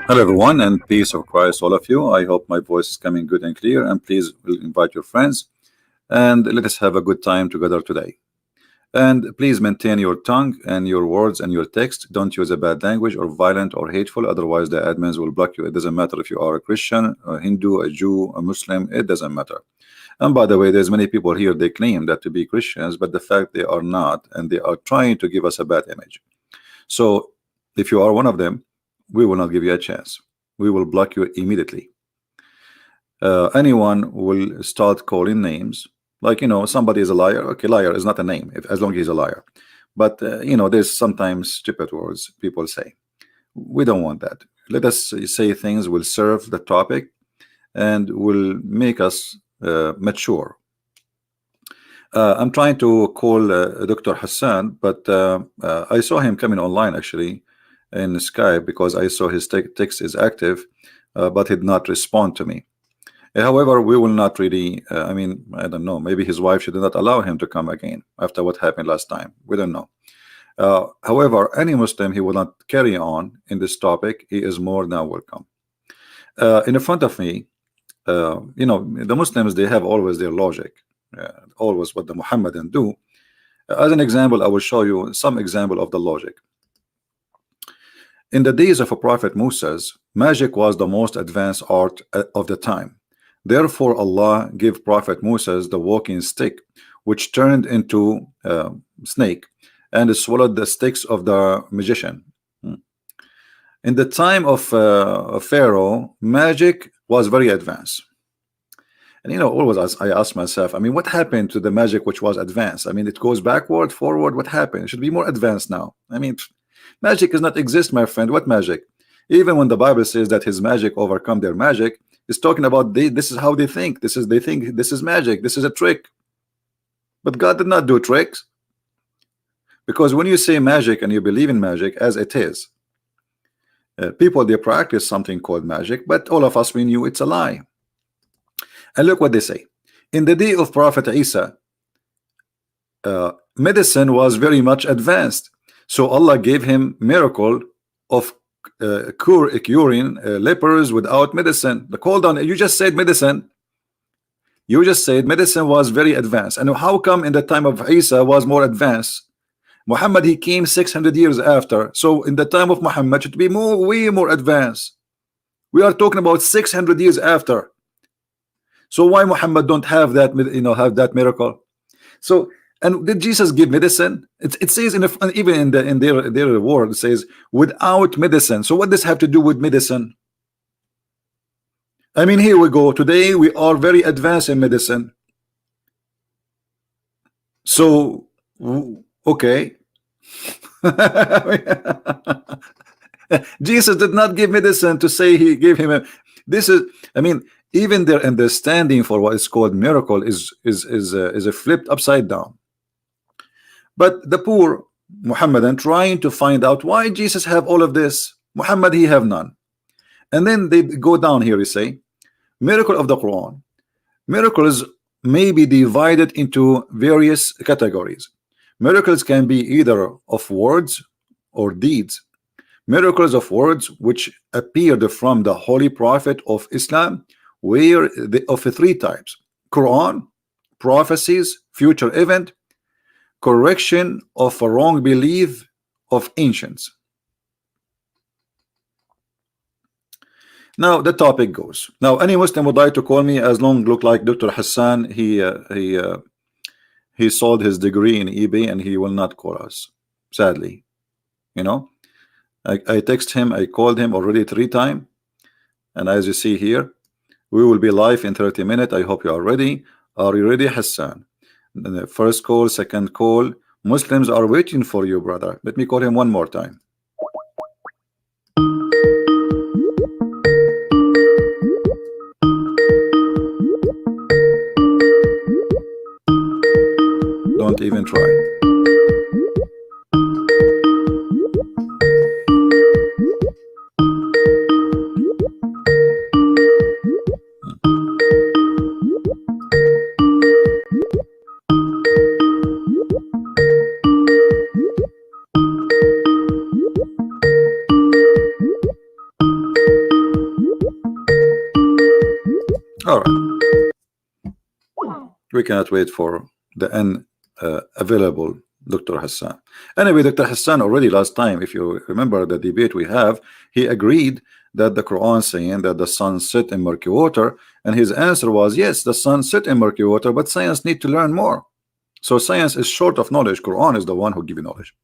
Hello, everyone, and peace of Christ, all of you. I hope my voice is coming good and clear. And please will invite your friends and let us have a good time together today. And please maintain your tongue and your words and your text. Don't use a bad language or violent or hateful. Otherwise, the admins will block you. It doesn't matter if you are a Christian, a Hindu, a Jew, a Muslim. It doesn't matter. And by the way, there's many people here. They claim that to be Christians, but the fact they are not, and they are trying to give us a bad image. So if you are one of them, we will not give you a chance. We will block you immediately. Anyone will start calling names, like somebody is a liar. Okay, liar is not a name as long as he's a liar. But there's sometimes stupid words people say. We don't want that. Let us say things will serve the topic and will make us mature. I'm trying to call Dr. Hassan, but I saw him coming online actually in Skype because I saw his text is active, but he did not respond to me. However, we will not really, I don't know, maybe his wife should not allow him to come again after what happened last time. We don't know. However, any Muslim he will not carry on in this topic, he is more than welcome. In front of me, the Muslims, they have always their logic, always what the Muhammadan do. As an example, I will show you some example of the logic. In the days of a Prophet Moses, magic was the most advanced art of the time. Therefore, Allah gave Prophet Moses the walking stick, which turned into a snake and swallowed the sticks of the magician. In the time of Pharaoh, magic was very advanced. And always as I ask myself, what happened to the magic which was advanced? It goes backward, forward. What happened? It should be more advanced now. Magic does not exist, my friend. What magic? Even when the Bible says that his magic overcome their magic, it's talking about this is how they think. They think this is magic. This is a trick. But God did not do tricks. Because when you say magic and you believe in magic as it is, people, they practice something called magic, but all of us, we knew it's a lie. And look what they say. In the day of Prophet Isa, medicine was very much advanced. So Allah gave him miracle of curing lepers without medicine. The call down, you just said medicine. You just said medicine was very advanced. And how come in the time of Isa was more advanced? Muhammad, he came 600 years after. So in the time of Muhammad, it should be way more advanced. We are talking about 600 years after. So why Muhammad don't have that, have that miracle? So, and did Jesus give medicine? It says even in their word, it says without medicine. So what does have to do with medicine? Here we go. Today we are very advanced in medicine. So okay. Jesus did not give medicine to say he gave him this is even their understanding for what is called miracle is a flipped upside down. But the poor Muhammadan trying to find out why Jesus have all of this, Muhammad he have none. And then they go down here, you say miracle of the Quran. Miracles may be divided into various categories. Miracles can be either of words or deeds. Miracles of words which appeared from the Holy Prophet of Islam were of three types: Quran, prophecies, future event, correction of a wrong belief of ancients. Now the topic goes. Now any Muslim would like to call me, as long look like Dr. Hassan. He sold his degree in eBay and he will not call us, sadly. I text him, I called him already 3 times, and as you see here, we will be live in 30 minutes. I hope you are ready. Are you ready, Hassan? The first call, second call. Muslims are waiting for you, brother. Let me call him one more time. Don't even try. All right, we cannot wait for the available Dr. Hassan. Anyway, Dr. Hassan already last time, if you remember the debate we have, he agreed that the Quran saying that the sun set in murky water, and his answer was yes, the sun set in murky water, but science need to learn more. So science is short of knowledge. Quran is the one who give you knowledge.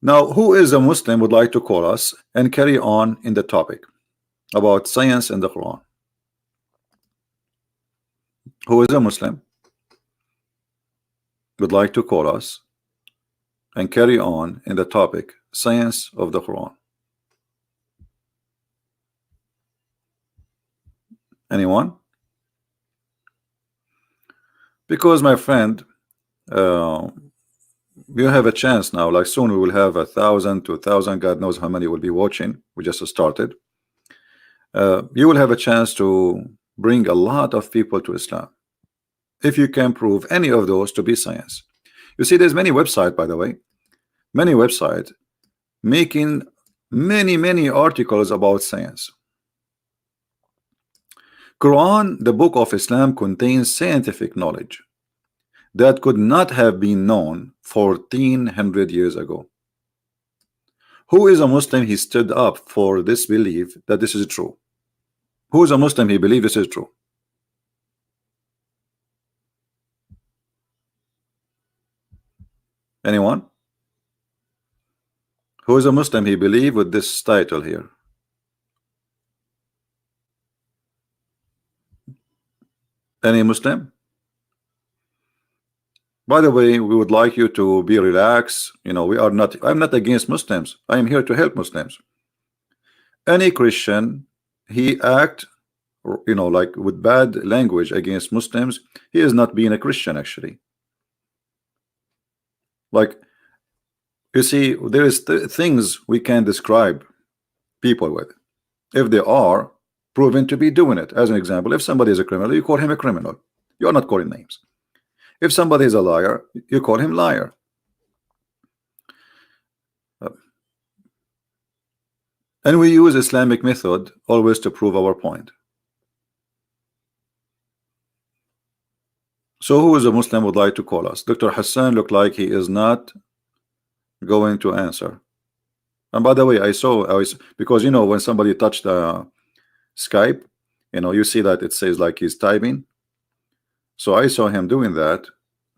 Now, who is a Muslim would like to call us and carry on in the topic about science and the Quran? Who is a Muslim would like to call us and carry on in the topic science of the Quran? Anyone? Because my friend, you have a chance now. Like soon we will have 1,000 to 1,000. God knows how many will be watching. We just started. You will have a chance to bring a lot of people to Islam if you can prove any of those to be science. You see, there's many websites, by the way, many websites making many articles about science. Quran, the book of Islam, contains scientific knowledge that could not have been known 1400 years ago. Who is a Muslim? He stood up for this belief that this is true. Who is a Muslim? He believes this is true. Anyone? Who is a Muslim? He believes with this title here. Any Muslim? By the way, we would like you to be relaxed. You know, I'm not against Muslims. I am here to help Muslims. Any Christian, he act, you know, like with bad language against Muslims, he is not being a Christian actually. Like, you see, there is things we can describe people with if they are proven to be doing it. As an example, if somebody is a criminal, you call him a criminal. You're not calling names. If somebody is a liar, you call him liar. And we use Islamic method always to prove our point. So who is a Muslim would like to call us? Dr. Hassan looked like he is not going to answer. And by the way, I saw because you know when somebody touched Skype, you know, you see that it says like he's typing. So I saw him doing that,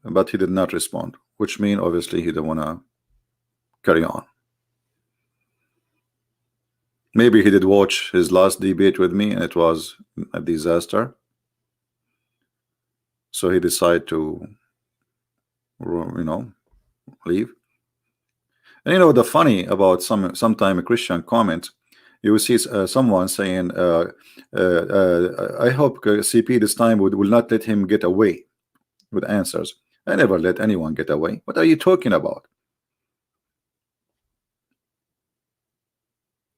but he did not respond, which means obviously he didn't want to carry on. Maybe he did watch his last debate with me and it was a disaster. So he decided to, you know, leave. And you know the funny about sometime a Christian comment, you will see someone saying, I hope CP this time will not let him get away with answers. I never let anyone get away. What are you talking about?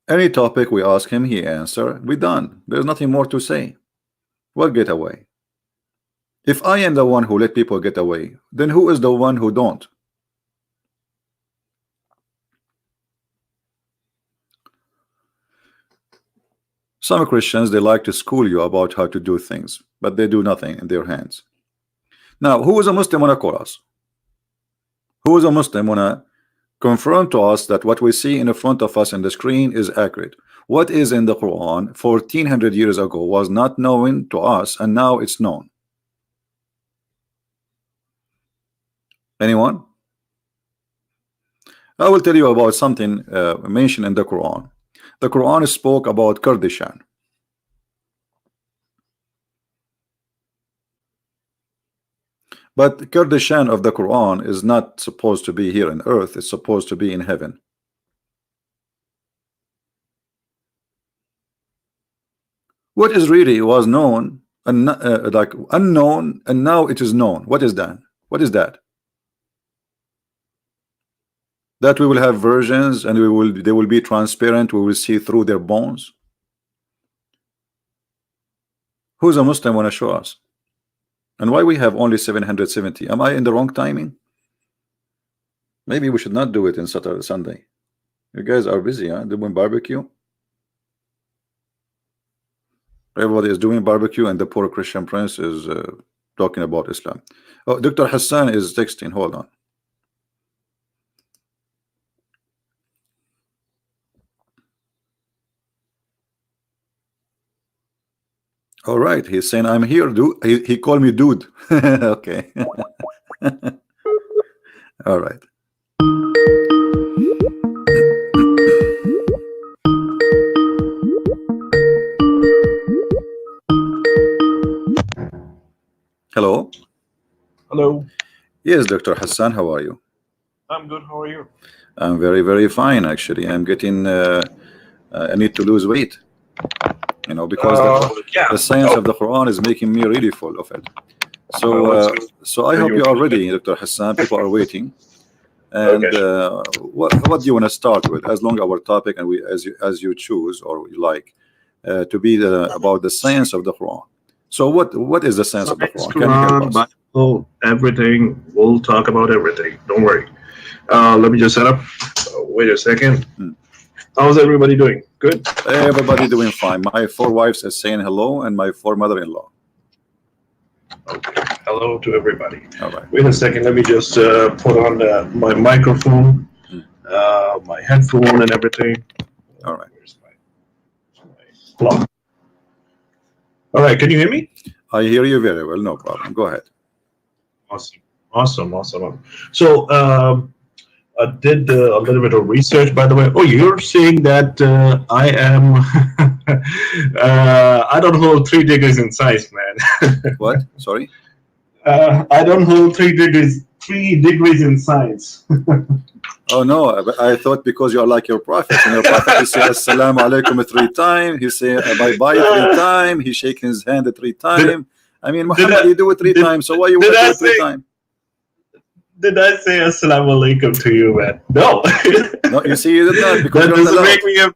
Any topic we ask him, he answer. We done. There's nothing more to say. What get away? If I am the one who let people get away, then who is the one who don't? Some Christians, they like to school you about how to do things, but they do nothing in their hands. Now, who is a Muslim wanna call us? Who is a Muslim wanna confirm to us that what we see in the front of us in the screen is accurate? What is in the Quran 1400 years ago was not known to us, and now it's known. Anyone? I will tell you about something mentioned in the Quran. The Quran spoke about Kurdistan. But Kurdistan of the Quran is not supposed to be here on earth. It's supposed to be in heaven. What is really was known and like unknown, and now it is known. What is that? What is that? That we will have versions and they will be transparent. We will see through their bones. Who's a Muslim want to show us? And why we have only 770? Am I in the wrong timing? Maybe we should not do it in Saturday, Sunday. You guys are busy, huh? Doing barbecue. Everybody is doing barbecue, and the poor Christian prince is talking about Islam. Oh, Dr. Hassan is texting. Hold on. All right, he's saying I'm here, dude. He called me dude. Okay. All right. Hello. Hello. Yes, Dr. Hassan, how are you? I'm good. How are you? I'm very, very fine, actually. I'm getting, I need to lose weight, because Yeah. the science Oh, of the Quran is making me really full of it. So, well, that's good. so I Are hope you you are okay? ready, Dr. Hassan. People are waiting. Okay, And sure. what do you want to start with? As long our topic, and as you choose or you like, to be about the science of the Quran. So, what is the science of the Science, Quran? Can you help Quran, us? Bible, everything. We'll talk about everything. Don't worry. Let me just set up. Wait a second. Hmm. How's everybody doing? Good? Everybody doing fine. My four wives are saying hello, and my four mother-in-law. Okay. Hello to everybody. All right. Wait a second. Let me just put on my microphone, Hmm. my headphone, and everything. All right. Where's my plug? All right. Can you hear me? I hear you very well. No problem. Go ahead. Awesome. Awesome. So, I did a little bit of research, by the way. Oh, you're saying that I am. I don't hold 3 degrees in science, man. What? Sorry. I don't hold 3 degrees. 3 degrees in science. Oh no, I thought because you are like your prophet, and your prophet he say assalamu alaikum 3 times, he say bye bye 3 times, he shake his hand 3 times. did I mean, did Muhammad, I he do it three did times, so why you want did to do I it three say times? did I say assalamu alaikum to you, man? No. No, you see, you did not, because That you're not doesn't allowed. make me a.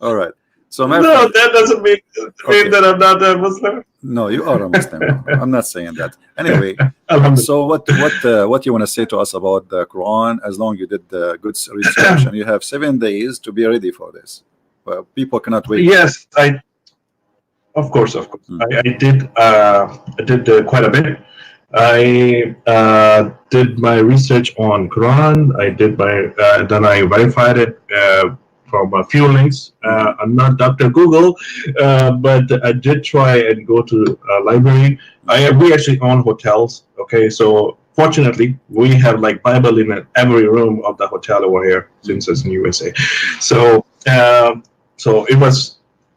All right. So my No, friend, that doesn't mean okay, that I'm not a Muslim. no, you are a Muslim. No, I'm not saying that. Anyway, Alhamdulillah. so what you want to say to us about the Quran? As long you did the good research, and you have 7 days to be ready for this. Well, people cannot wait. Yes, of course. Hmm. I did quite a bit. I did my research on Quran. I did my then I verified it from a few links. I'm not Dr. Google, but I did try and go to a library. We actually own hotels. Okay, so fortunately we have like Bible in every room of the hotel over here since it's in USA. So so it was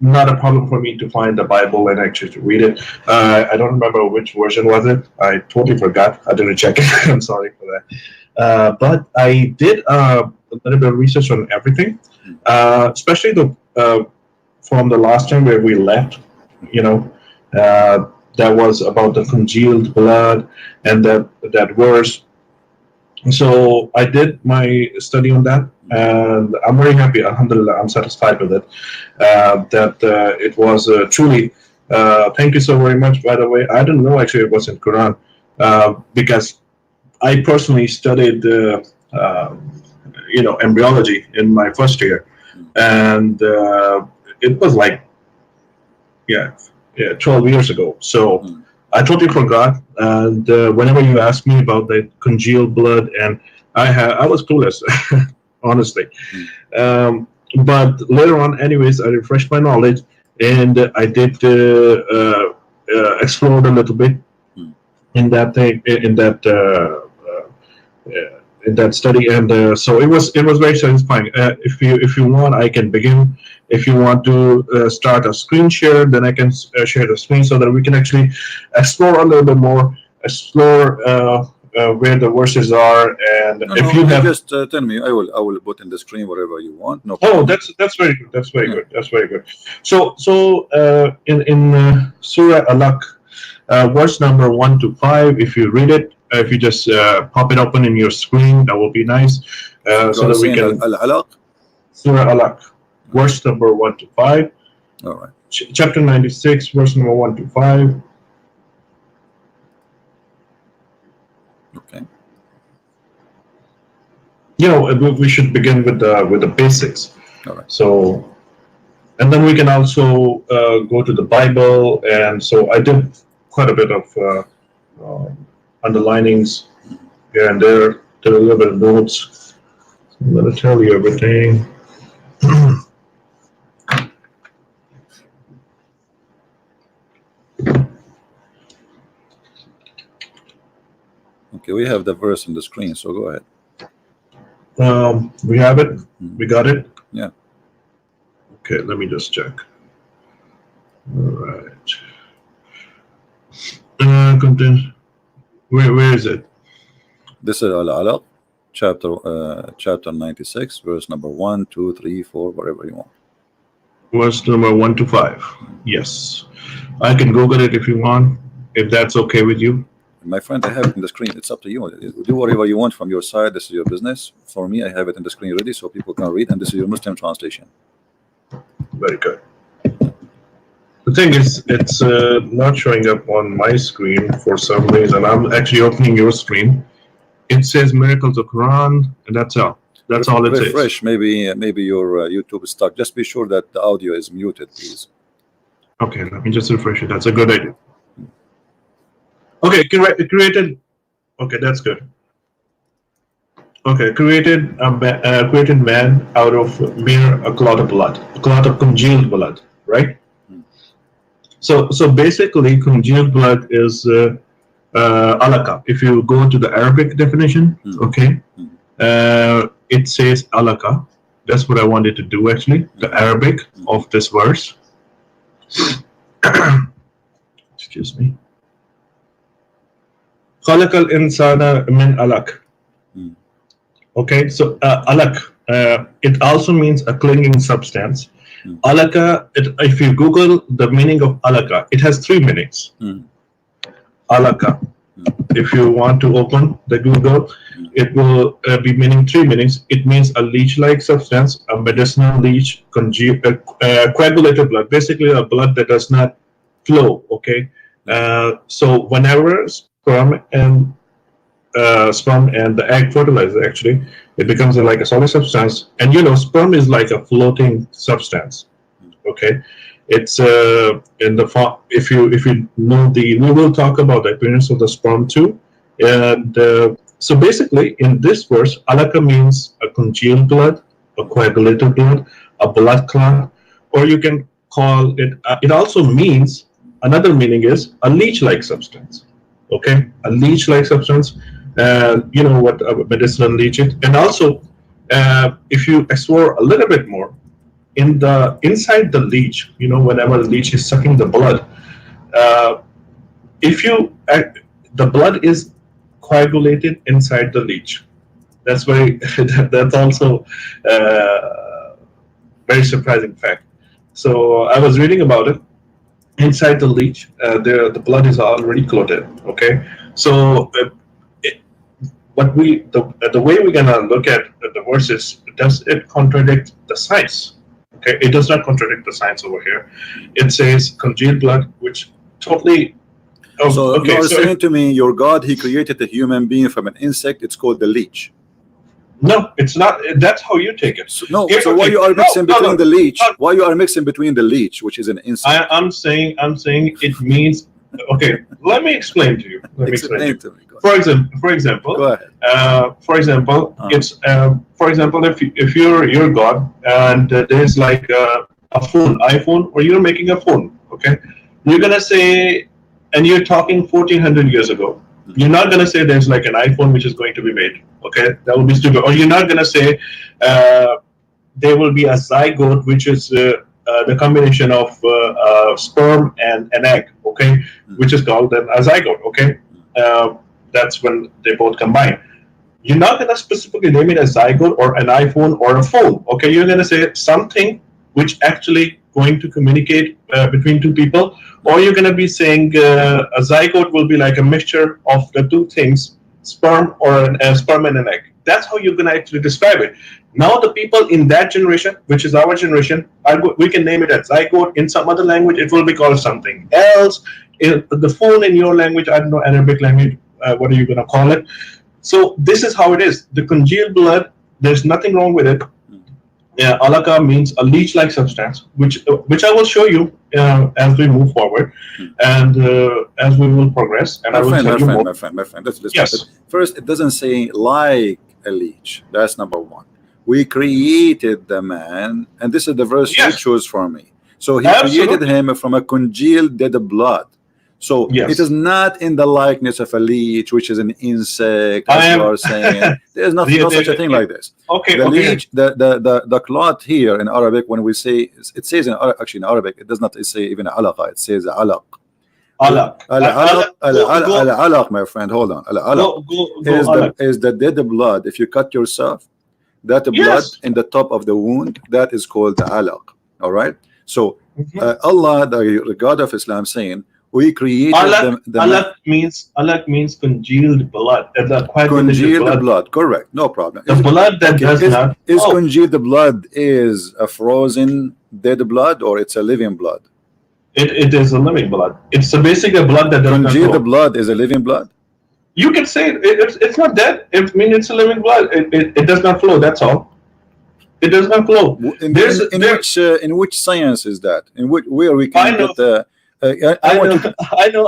not a problem for me to find the Bible and actually to read it. I don't remember which version was it. I totally forgot. I didn't check it. I'm sorry for that. But I did a little bit of research on everything, especially from the last time where we left. You know, that was about the congealed blood and that verse. So I did my study on that, and I'm very happy. Alhamdulillah, I'm satisfied with it. That it was truly. Thank you so very much. By the way, I didn't know actually it was in Quran because I personally studied uh, embryology in my first year, and it was like yeah, 12 years ago. So I totally forgot. And whenever you ask me about the congealed blood, and I was clueless, honestly. But later on, anyways, I refreshed my knowledge, and I did explore a little bit in that thing, in that study, and so it was very satisfying. If you want, I can begin. If you want to start a screen share, then I can share the screen so that we can actually explore a little bit more, explore where the verses are, and No, if no, you you have. just tell me. I will put in the screen whatever you want. No Oh, problem. that's very good. That's very Yeah. good. That's very good. So in Surah Alaq, verse number 1 to 5. If you read it, if you just pop it open in your screen, that will be nice, So you so are that we saying can. al-alaq? Surah Alaq, verse number 1 to 5. All right. Chapter 96, verse number 1 to 5. Okay. We should begin with the basics. All right. So And then we can also go to the Bible. And so I did quite a bit of underlinings here and there, did a little bit of notes. I'm going to tell you everything. Okay, we have the verse on the screen, so go ahead. We have it. We got it. Yeah. Okay, let me just check. All right. Content. Where is it? This is Al-Alaq, chapter 96, verse number 1, 2, 3, 4, whatever you want. Verse number 1 to 5. Yes, I can Google it if you want, if that's okay with you. My friend, I have it in the screen. It's up to you. Do whatever you want from your side. This is your business. For me, I have it in the screen ready so people can read, and this is your Muslim translation. Very good. The thing is, it's not showing up on my screen for some reason. I'm actually opening your screen. It says Miracles of Quran, and that's all. That's all it says. Refresh. Maybe your YouTube is stuck. Just be sure that the audio is muted, please. Okay, let me just refresh it. That's a good idea. Okay, created. Okay, that's good. Okay, created man out of a clot of blood, a clot of congealed blood, right? So basically, congealed blood is alaka. If you go to the Arabic definition, okay, it says alaka. That's what I wanted to do actually. The Arabic of this verse. Excuse me. خلق الإنسان من علق. Okay, so alaq, it also means a clinging substance. Alaka, if you Google the meaning of alaka, it has three meanings. Alaka. If you want to open the Google, it will be meaning three meanings. It means a leech-like substance, a medicinal leech, coagulated blood, basically a blood that does not flow. Okay, so whenever sperm and the egg fertilize, actually, it becomes like a solid substance. And sperm is like a floating substance. Okay, it's in the form. If you know we will talk about the appearance of the sperm too. And so basically, in this verse, alaka means a congealed blood, a coagulated blood, a blood clot, or you can call it. It also means another meaning is a leech-like substance. Okay, a leech-like substance. You know what a medicinal leech is. And also, if you explore a little bit more, inside the leech, whenever the leech is sucking the blood, the blood is coagulated inside the leech. That's that's also very surprising fact. So I was reading about it. Inside the leech, the blood is already clotted. Okay, so the way we're gonna look at the verses, does it contradict the science? Okay, it does not contradict the science over here. It says congealed blood, which totally. So you are saying to me, your God, He created a human being from an insect. It's called the leech. No, it's not. That's how you take it. So why you are mixing between the leech? Why you are mixing between the leech, which is an insect? I'm saying it means. Okay, let me explain to you. Explain to me. For example, go ahead. It's for example, if you're God and there's like a phone, iPhone, or you're making a phone, okay, you're gonna say, and you're talking 1400 years ago. You're not gonna say there's like an iPhone which is going to be made. Okay, that would be stupid. Or you're not gonna say there will be a zygote, which is the combination of sperm and an egg. Okay, which is called a zygote. Okay. That's when they both combine. You're not going to specifically name it a zygote or an iPhone or a phone. Okay, you're going to say something which actually going to communicate between two people, or you're going to be saying a zygote will be like a mixture of the two things, sperm and an egg. That's how you're going to actually describe it. Now the people in that generation, which is our generation, we can name it a zygote. In some other language, it will be called something else. The phone in your language, I don't know, Arabic language, what are you going to call it? So this is how it is. The congealed blood, there's nothing wrong with it. alaka means a leech-like substance, which I will show you as we move forward, and as we will progress, and I My will friend, tell my you friend, more. my friend, my friend. Let's stop it. Yes, First, it doesn't say like a leech. That's number one. We created the man, and this is the verse you yes, choose for me. So he created absolutely, him from a congealed dead blood. So it is yes. not in the likeness of a leech, which is an insect, I as you am. are saying. There is the, no such a the, thing like this. okay, The okay. leech, the cloth here in Arabic, when we say it says actually in Arabic, it does not say even alaqa, it says alaq. Alak. Al-alaq, Alak. Go, al-alaq, my friend, hold on. Al-alaq go. Alak. is the dead blood. If you cut yourself, that blood Yes. in the top of the wound, that is called the alaq. All right. So Mhm. Allah, the God of Islam, saying we created Alak. the man, Alak means congealed blood. The quite delicious congealed blood. blood. Correct. No problem. The blood that Okay? does not. Is Oh, congealed blood is a frozen dead blood or it's a living blood? it is a living blood. It's a basically a blood that does not Congealed flow. blood is a living blood. You can say it's not dead. It means it's a living blood. It does not flow. That's all. It does not flow. There's there. In which science is that? In which where we I can know. get the? I I want know. you to.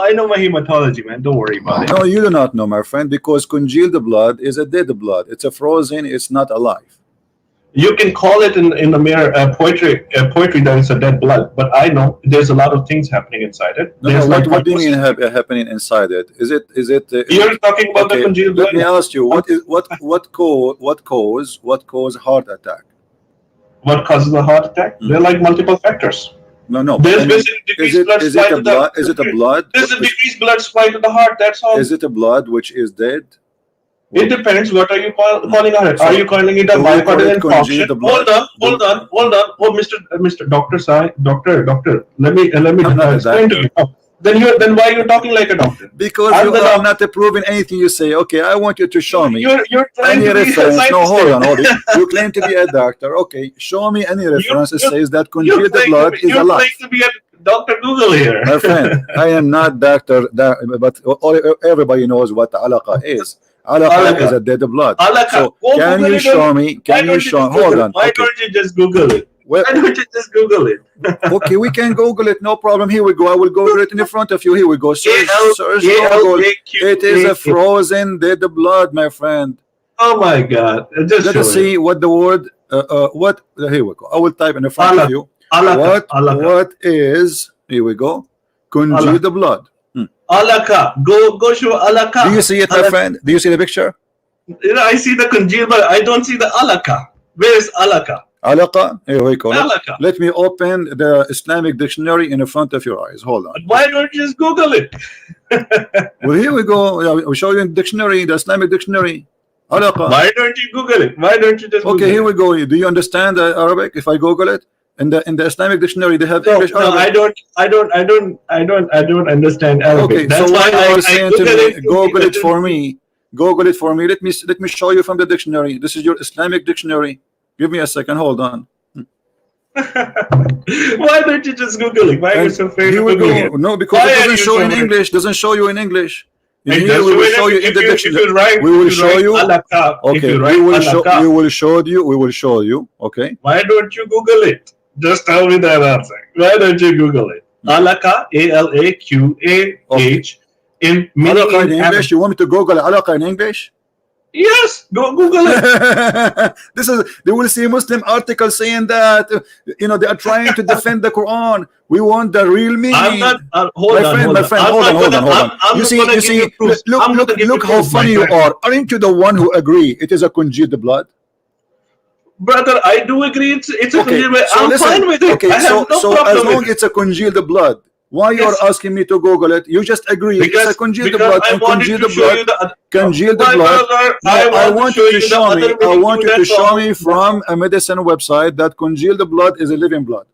I know my hematology, man. Don't worry about it. No, you do not know, my friend, because congealed blood is a dead blood. It's a frozen. It's not alive. You can call it in the mere poetry that it's a dead blood, but I know there's a lot of things happening inside it. No, no. There's like What do you mean mitosis. Happening inside it? Is it You're talking about the okay? congealed Let me blood. ask you. What cause heart attack? What causes a heart attack? There are like multiple factors. No, no. But I There's mean, basically decreased blood is supply it a to the. blood? Is it a blood? There's a decreased blood supply to the heart. That's all. Is it a blood which is dead? It depends. What are you calling it? Are So you calling it a do we call myocardial it infarction? congealed blood? Hold on. Oh, Mr. Doctor Sai, doctor. Let me I'm not a explain to doctor. you. Then why are you talking like a doctor? Because I'm you the are doctor. not approving anything you say. Okay, I want you to show me You're trying any to be a reference. No, scientist hold here. on, hold on. You claim to be a doctor. Okay, show me any You reference that you says that you're congealed playing to blood be, is you're playing alive. to be a Doctor Google here. My friend, I am not doctor, but everybody knows what alaqa is. Alaqa is Alaka. a dead blood. Alaka. So Go can Google you it. show me? Why Can you don't you show? just Hold Google it? on. Why Okay. don't you just Google it? Well, Why don't you just Google it? okay, we can Google it. No problem. Here we go. I will Google it in front of you. Here we go. Search Google. It is a ALAQA. frozen dead blood, my friend. Oh my God! Just Let show us it. see what the word what here we go. I will type in the front of Alaka. you. Alaka. Alaka. What is, here we go, congealed Alaka. blood. Alaka. Go show Alaka. Do you see it, my Alaka. friend? Do you see the picture? You know, I see the congealed, but I don't see the Alaka. Where is Alaka? Alaqa, here we go. Alaka. Let me open the Islamic dictionary in front of your eyes. Hold on. But why don't you just Google it? Well, here we go. We'll show you in the dictionary, the Islamic dictionary. Alaqa. Why don't you Google it? Why don't you just Google Okay, here it? we go. Do you understand Arabic? If I Google it in the Islamic dictionary, they have English, No, Arabic. I don't understand Arabic. Okay, That's so why why you I are saying to Google me, it. Google it for me. Google it for me. Let me show you from the dictionary. This is your Islamic dictionary. Give me a second. Hold on. Why don't you just Google it? Why are you so afraid Here of we Googling go. it? No, because Why it are doesn't you show so in afraid? English. Doesn't show you in English. In It here does we show will it show you in the if dictionary. you write We will if you show write you. Alaka. If Okay, you write Alaka. we will show you. Okay. Why don't you Google it? Just tell me that answer. Why don't you Google it? Alaka, ALAQAH, in meaning Alaqa in in English. You want me to Google alaqa in English? Yes, go Google it. This is, they will see Muslim articles saying that they are trying to defend the Quran. We want the real I'm meaning. not. My friend, I'm hold on, not hold on, gonna. hold on. I'm not gonna give you proofs. I'm gonna give you Look how proofs, my funny you friend. are. Aren't you the one who agree it is a congealed blood? Brother, I do agree. It's a Okay, congealed. so I'm listen. fine with it. Okay, I have no so as problem long with it. it's a congealed blood, why you are Yes. asking me to Google it? You just agree it's a congealed blood, I and wanted to show you the other. congealed My blood. brother, No, I want to want show you to you the show me. other I meaning want to you to that show song. me from a medicine website that congealed blood is a living blood.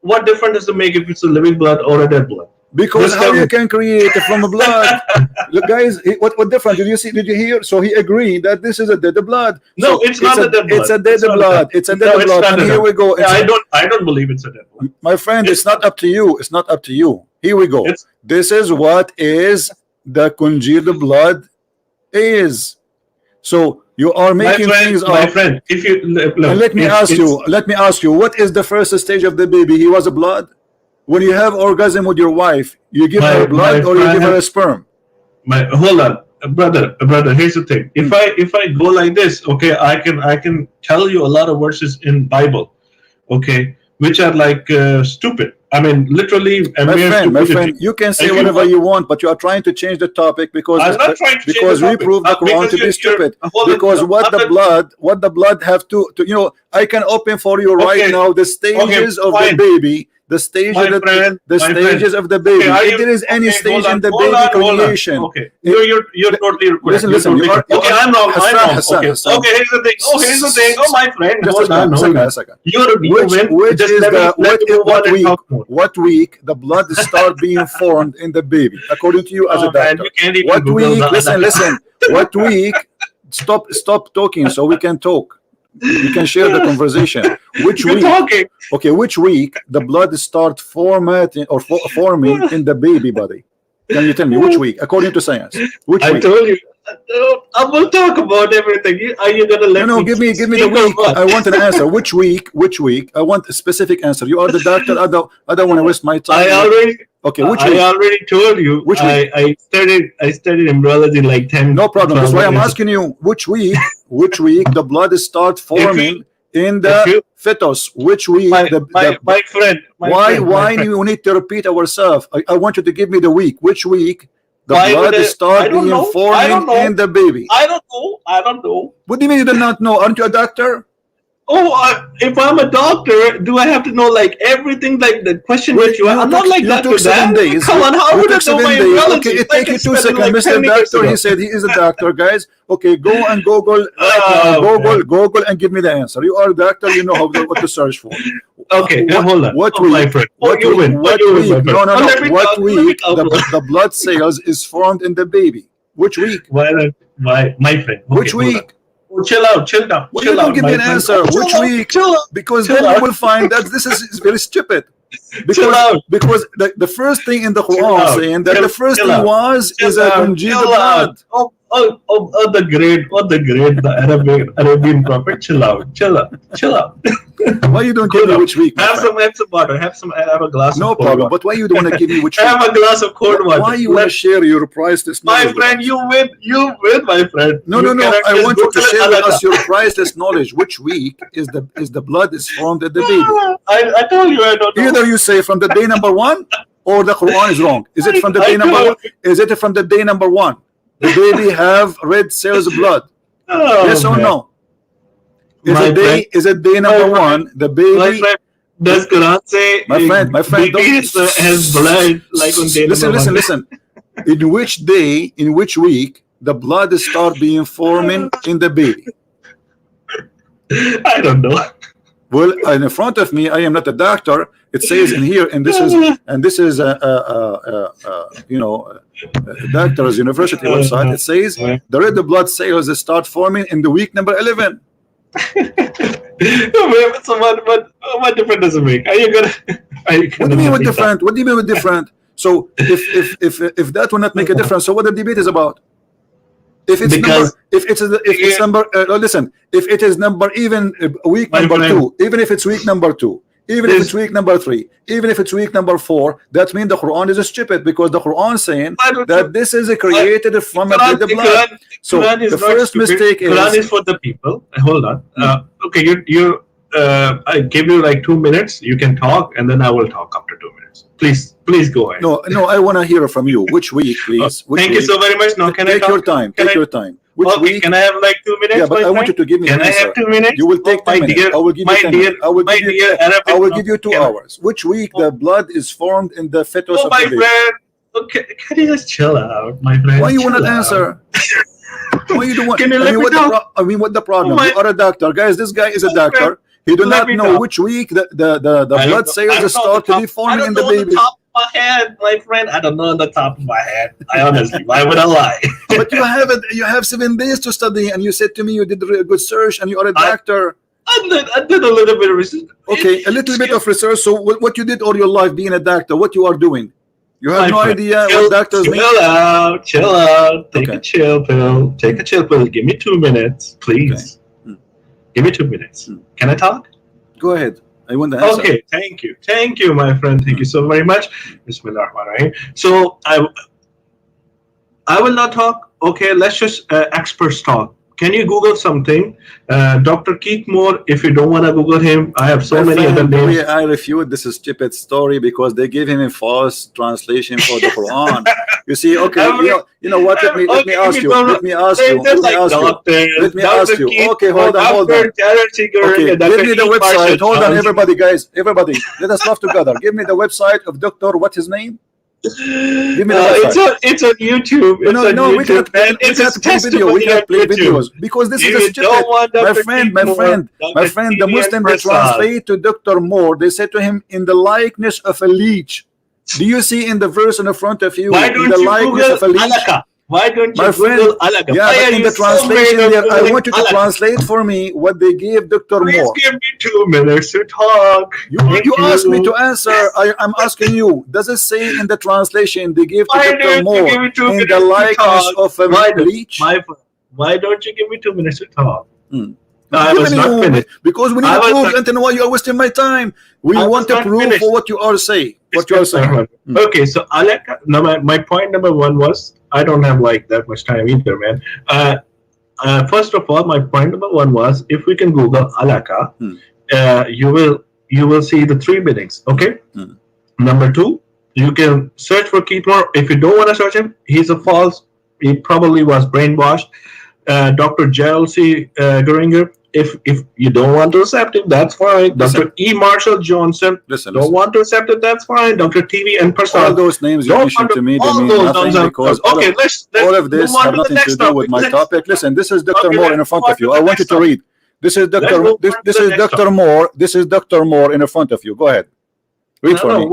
What difference does it make if it's a living blood or a dead blood? Because Just how tell you me. can create from a blood? Look, guys, what difference did you see? Did you hear? So he agreed that this is a dead blood. No, So it's not a dead blood. it's a dead It's not a blood. dead- It's a No, dead it's blood. not And a here dead we go. blood. I don't believe it's a dead blood. My friend, it's not up to you. It's not up to you. Here we go. It's This is what is the congealed blood is. So you are making things my up. friend, if you look, And let me ask you, what is the first stage of the baby? He was a blood. When you have orgasm with your wife, you give her blood or you give her a sperm? Hold on, brother. Here's the thing. If I go like this, okay, I can tell you a lot of verses in Bible, okay, which are like stupid. I mean, literally, a mere My stupidity. friend, you can say If whatever you want, but you are trying to change the topic because I'm not trying to change because the we topic. prove the Quran Because to be stupid. hold on, Because what the blood have to I can open for you right Okay, now the stages of the fine. baby, the stage My of friend, the my stages friend. of the baby. Okay, If there is any okay, stage hold in the hold baby hold on. creation, Okay, you're totally correct. listen, You're totally correct. Okay, I'm wrong. I'm wrong. Hassan, Okay, Hassan. okay. Here's the thing. Oh, here's the thing. Oh, my friend, Just hold on, hold on. a second. You win. Which Just is let me move on and week? talk more. What week the blood start being formed in the baby, according to you as a Oh man, doctor? you can't even What Google week? the Listen. What week? Stop talking so we can talk. We can share the conversation. Which You're week? talking. Okay, which week the blood start formatting or forming in the baby body? Can you tell me which week, according to science? Which I week? told you. I will talk about everything. Are you gonna let No, me give me speak the or week. what? I want an answer. Which week? Which week? I want a specific answer. You are the doctor. I don't want to waste my time. Okay, which week? I already told you. Which week? I studied embryology like 10. No problem. That's why I'm years asking you which week. Which week the blood start forming in the fetus? Which week? my friend. Why you need to repeat ourselves? I want you to give me the week. Which week the blood start being forming in the baby? I don't know. What do you mean you do not know? Aren't you a doctor? Oh, if I'm a doctor, do I have to know like everything? Like the question that you I'm not like you that. took 7 days. Come on, how would I know my embryology? Okay, it take you 2 seconds, like Mr. 10 years Doctor. ago. He said he is a doctor, guys. Okay, go and Google right now. Google and give me the answer. You are a doctor. You know what to search for. Okay, hold on. What my week? friend. What you week? win. What you week? win, my No. friend. What week the blood cells is formed in the baby? Which week? My friend. Okay, Which week? Oh, chill down. Well, you don't give me an answer. Which week? Because then you will find that this is very stupid. Because the first thing in the Quran saying that the first thing is a congealed blood. The Arabian prophet. Chill out. Why you don't give me which week? Have some water. Have a glass of no cold problem. water. But why you don't want to give me which week? Have a glass of cold water. Why you want to share your priceless knowledge? My friend, you win, my friend. No. I want you to share with us your priceless knowledge. Which week is the blood is formed at the baby? I told you I don't know. Either you say from the day number 1 or the Quran is wrong. Is it from the day number 1? Is it from the day number 1? The baby have red cells of blood. Yes or no? Is it day number 1? The baby. Does Quran say my friend has blood like on day number 1? Listen. In which week the blood start being forming in the baby? I don't know. Well, in front of me, I am not a doctor. It says in here, and this is doctor's university website. It says the red blood cells start forming in the week number 11. So what difference does it make? Are you gonna? What do you mean with different? What do you mean with different? So if that will not make a difference, so what the debate is about? If it is number even week number 2, even if it's week number 2, even if it's week number 3, even if it's week number 4, that means the Quran is stupid because the Quran saying that this is created from the blood. So the first mistake is Quran is for the people. Hold on. Okay, you I give you like 2 minutes. You can talk, and then I will talk after 2 minutes. Please go ahead. No, I want to hear from you. Which week, please? Thank you so very much. Now, can I talk? Your time. Take your time. Which week? Can I have like 2 minutes? Yeah, but I want you to give me an answer. Can I have 2 minutes? You will take 10 minutes. I will give you 10 minutes. I will give you 2 hours. Which week the blood is formed in the fetus of the baby? Friend. Okay, can you just chill out, my friend? Why you want to answer? Why you don't want? Can you let me talk? What the problem? You are a doctor, guys. This guy is a doctor. He do not know which week the blood cells start to be forming in the baby. My head, my friend, I don't know on the top of my head. I honestly, why would I lie? But you have 7 days to study, and you said to me you did a good search, and you are a doctor. I did a little bit of research. Okay, a little bit of research. So what you did all your life being a doctor, what you are doing? You have My no friend, idea chill, what doctors mean? chill out, chill out. Take a Okay. chill pill. Take a chill pill. Give me 2 minutes, Okay. please. Hmm. Give me 2 minutes. Hmm. Can I talk? Go ahead. I want the answer. Okay, thank you, my friend. Thank Hmm. you so very much. Bismillahirrahmanirrahim. So I will not talk. Okay, let's just experts talk. Can you Google something? Dr. Keith Moore, if you don't want to Google him, I have so My many other friend, names. I refute this stupid story because they gave him a false translation for the Quran. You see, okay, Every, you know what? Let me okay, if ask you you. don't, Let me ask they're you. just Let me like ask you. doctors, Let me ask Dr. you. Keith Okay, Moore, hold on. Dr. Jared Singer, Okay, and give Dr. me the E. website. Marshall Hold on, Johnson. everybody, guys. Everybody, let us laugh together. Give me the website of Doctor. What's his name? Give me the website. It's on YouTube. No, It's no, on no. YouTube, man. We It's his cannot play video. We testimony on cannot play YouTube. videos because this If is a you don't stupid. want My Dr. friend, Keith Moore, my Dr. friend. The TV and Muslim they Prasad. translate to Doctor Moore. They say to him in the likeness of a leech. Do you see in the verse in the front of you Why in the don't you likeness Google of a leech? Alaka? Why don't My you friend, Google Alaka? yeah, Why but are in you the so afraid translation of there, I Googling want you to Alaka? translate for me what they gave Doctor Please Moore. give me 2 minutes to talk. Thank You asked me to you. answer. I'm asking you. Does it say in the translation they gave to Why Doctor don't you Moore give me two in the minutes to likeness talk? of a Why don't leech? why don't you give me 2 minutes to talk? Hmm. I was Giving not you finished. because we need I to was prove, not. and then why you are wasting my time? We I was want to not prove for finished. what you are saying. What you are It's saying. Hmm. okay, so Alaka. No, my point number one was I don't have like that much time either, man. First of all, my point number one was if we can Google Alaka, Hmm. you will see the three meanings. Okay. Hmm. Number two, you can search for Keith Moore. If you don't want to search him, he's a false. He probably was brainwashed. Dr. Gerald C. Geringer. If you don't want to accept it, that's fine. Listen. Dr. E. Marshall Johnson. Listen. Don't want to accept it, that's fine. Dr. TV and All Prasad. those names you Don't mentioned want to me, they all mean those nothing names. because Okay, let's all of move this on have to the nothing to next do with topic. my topic. Listen, this is Dr. Okay, Moore let's in front move on of you. to I the want you next to topic. read. This is Let's Dr. move on This, to this the is next Dr. topic. Moore. This is Dr. Moore in front of you. Go ahead. Read for me.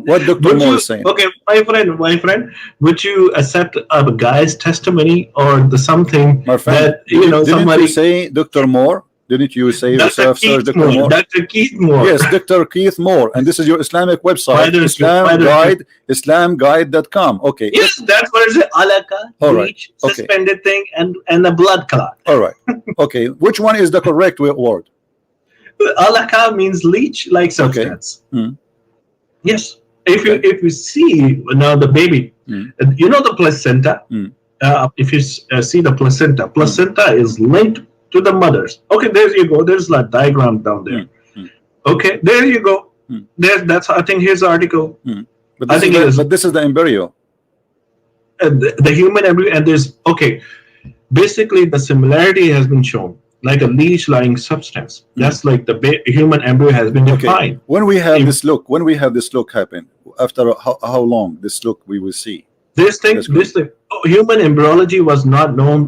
What Dr. Would Moore you is saying. okay, my friend, would you accept a guy's testimony or the something My friend, that you know didn't somebody you say Dr. Moore? Didn't you say Dr. yourself, Sir Keith Dr. Moore, Moore? Dr. Keith Moore. Yes, Dr. Keith Moore. And this is your Islamic Why website, don't you? Why don't you? islamguide.com. Okay. Yes, that's what it is. Alaka, All right. bleach, Okay. suspended thing, and a blood clot. All right. Okay. Which one is the correct word? Alaka means leech like substance. Hmm. Yes. If Okay. you see now the baby, Hmm. you know the placenta. Hmm. If you see the placenta is linked to the mothers. Okay, there you go. There's a diagram down there. Hmm. Okay, there you go. Hmm. That's I think here's the article. But I think it is this is the embryo. the human embryo, and there's okay. Basically, the similarity has been shown, like a leech-like substance. That's like the human embryo has been defined. Okay. When we have this look happen, after how long this look we will see? This thing, human embryology was not known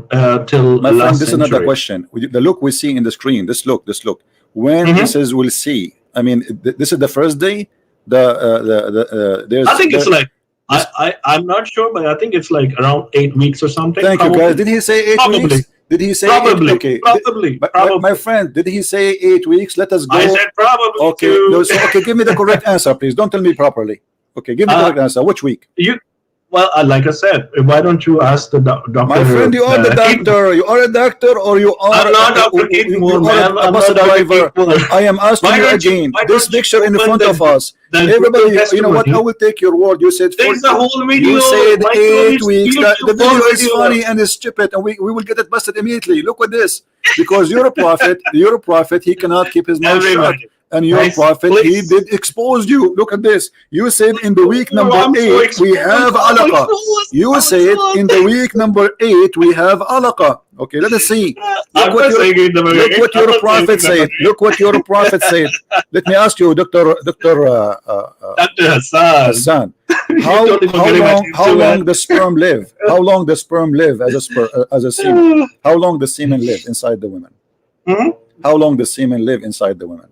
till my friend. last This century. is not the question. The look we see in the screen. This look. When this is, we'll see. I mean, this is the first day. There's. I think it's like. I'm not sure, but I think it's like around 8 weeks or something. Thank you, guys. Did he say 8 weeks? Did he say probably? 8? Okay. Probably. My friend, did he say 8 weeks? Let us go. I said probably. Okay. No, so, okay. Give me the correct answer, please. Don't tell me properly. Okay. Give me the correct answer. Which week? Well, like I said, why don't you ask the doctor? My friend, you are the doctor. You are a doctor, or you are? I'm not Dr. Keith Moore, man. A bus driver. I am asking you again. This picture in front of us. Everybody, you know what? I will take your word. You said there's a whole video. You said 8 weeks. The video is funny and it's stupid, and we will get it busted immediately. Look at this, because you're a prophet. You're a prophet. He cannot keep his mouth shut. And your prophet, he did expose you. Look at this. You said in the week number 8 we have alaqa. You said in the week number 8 we have alaqa. Okay, let us see. Look what your prophet said. Look what your prophet said. Let me ask you, Dr. Hassan. How long the sperm live? How long the sperm live as a semen? How long the semen live inside the women? How long the semen live inside the women?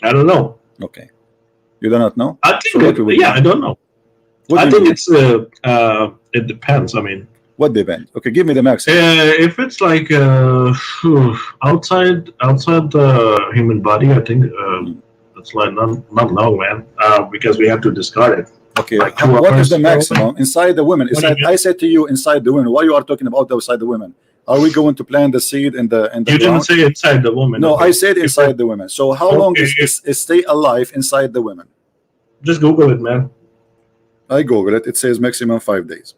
I don't know. Okay, you do not know. I think I don't know. I think it's it depends. I mean, what depends? Okay, give me the max. If it's like outside the human body, I think it's like not long, man. Because we have to discard it. Okay, like 2 what is hours. the maximum inside the women? What do you mean? I said to you inside the women. Why you are talking about outside the women? Are we going to plant the seed in the You didn't ground? say inside the woman. No, Okay. I said If inside the women. So how long Okay, is stay alive inside the women? just Google it, man. I Google it. It says maximum 5 days.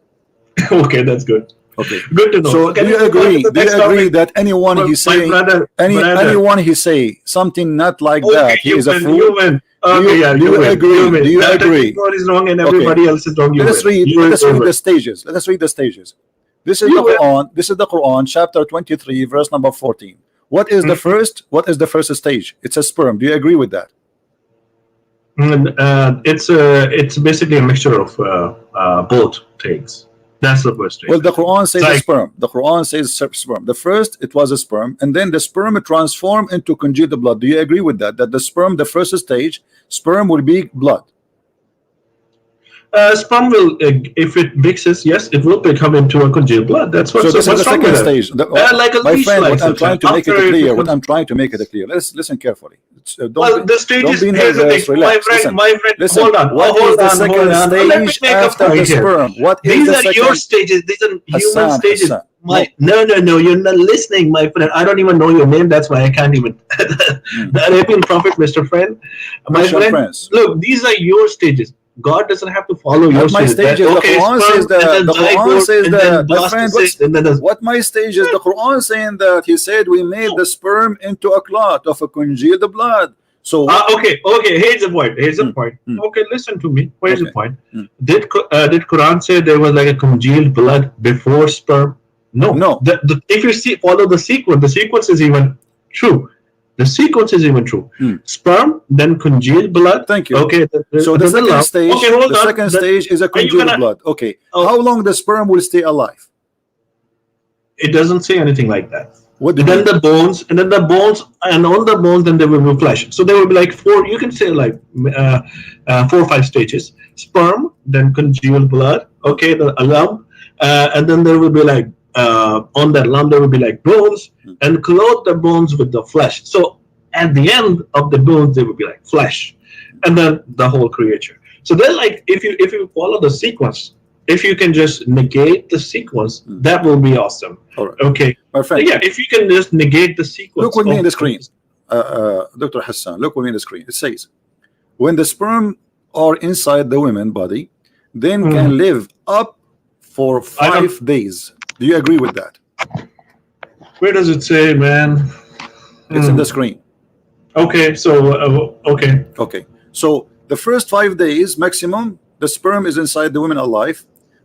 Okay, that's good. Okay. Good to know. So Okay, do you let's go to agree? the Do you next agree topic. that anyone My he say brother, anyone he say something not like Okay, that, he you is a win. fool? You win. Do Okay, you, yeah, do you you win. agree? You win. Do you Dr. agree? God is wrong and Okay. everybody else is wrong. You Let us win. read. You Let us read win. the stages. Let us read the stages. This is You the win. Quran. This is the Quran, chapter 23, verse number 14. What is the first? What is the first stage? It's a sperm. Do you agree with that? It's basically a mixture of both things. That's the first stage. Well, the Quran says It's a like- sperm. The Quran says sperm. The first, it was a sperm, and then the sperm transformed into congealed blood. Do you agree with that? That the sperm, the first stage, sperm will be blood. Sperm will, if it mixes, yes, it will become into a congealed blood. That's So what's this is the wrong second with it. stage. Like a My leash friend, what like I'm trying to make it after clear, becomes- what I'm trying to make it clear. Let's listen carefully. Well, the stages. don't be Here's the nervous. thing, Relax. Listen. my friend. Listen. Hold on. What is hold the on, second hold on. Let me stage make a after the point here. sperm? What is These the are second? your stages. These are human Hassan, stages. Hassan. No, you're not listening, my friend. I don't even know your name. That's why I can't even. The Arabian Prophet, Mr. Friend. My Christian friend, Prince. look, these are your stages. God doesn't have to follow your What my stages. stages? The Okay, Quran sperm, says that. and then The Quran zygote, says and then that. My friend, blastocyst, and then what my stages? The Quran saying that he said we made the sperm into a clot of a congealed blood. So okay. Here's the point. Okay, listen to me. Here's the Okay. point. Did Quran say there was like a congealed blood before sperm? No. No. If you follow the sequence is even true. The sequence is even true. Sperm, then congealed blood. Thank you. Okay. So the second stage, Okay, hold the on. second stage is a congealed gonna- blood. Okay. Oh. How long the sperm will stay alive? It doesn't say anything like that. What do And you then mean? the bones, and on the bones, then there will be flesh. So there will be like four. You can say like 4 or 5 stages: sperm, then congealed blood. Okay, a lump, and then there will be like on that lump there will be like bones, and clothe the bones with the flesh. So at the end of the bones there will be like flesh, and then the whole creature. So then, like if you follow the sequence, if you can just negate the sequence, that will be awesome. All right. Okay. My friend, Yeah, if you can just negate the sequence. look with me of in the screen. Dr. Hassan, look with me in the screen. It says, when the sperm are inside the women body, then can live up for 5 days. Do you agree with that? Where does it say, man? It's in the screen. Okay, so okay. Okay. So the first 5 days maximum, the sperm is inside the women alive.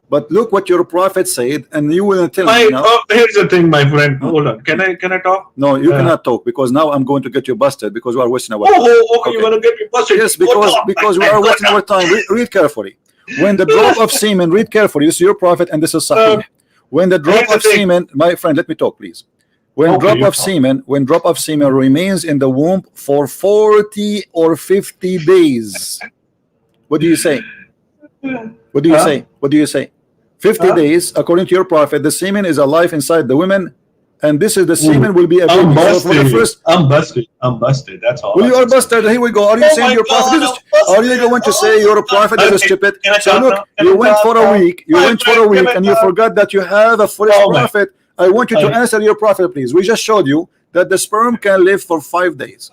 But look what your prophet said, and you will tell me now. Here's the thing, my friend. Hold on. Can I talk? No, you cannot talk, because now I'm going to get you busted because we are wasting our time. Okay. You're gonna get me busted. Yes, because we are wasting our time. Read carefully. When the drop of semen, read carefully. This is your prophet, and this is Sahih. When the drop of semen, my friend, let me talk, please. When drop of semen remains in the womb for 40 or 50 days, what do you say? What do you say? What do you say? 50 days, according to your prophet, the semen is alive inside the women, and this is the semen will be a baby. So for the first, I'm busted. That's all. well, you are busted. Here we go. Are you saying your prophet is? Are you going to say your prophet is stupid? So look, you went for a week. You went for a week, and you forgot that you have a foolish prophet. I want you to answer your prophet, please. We just showed you that the sperm can live for 5 days.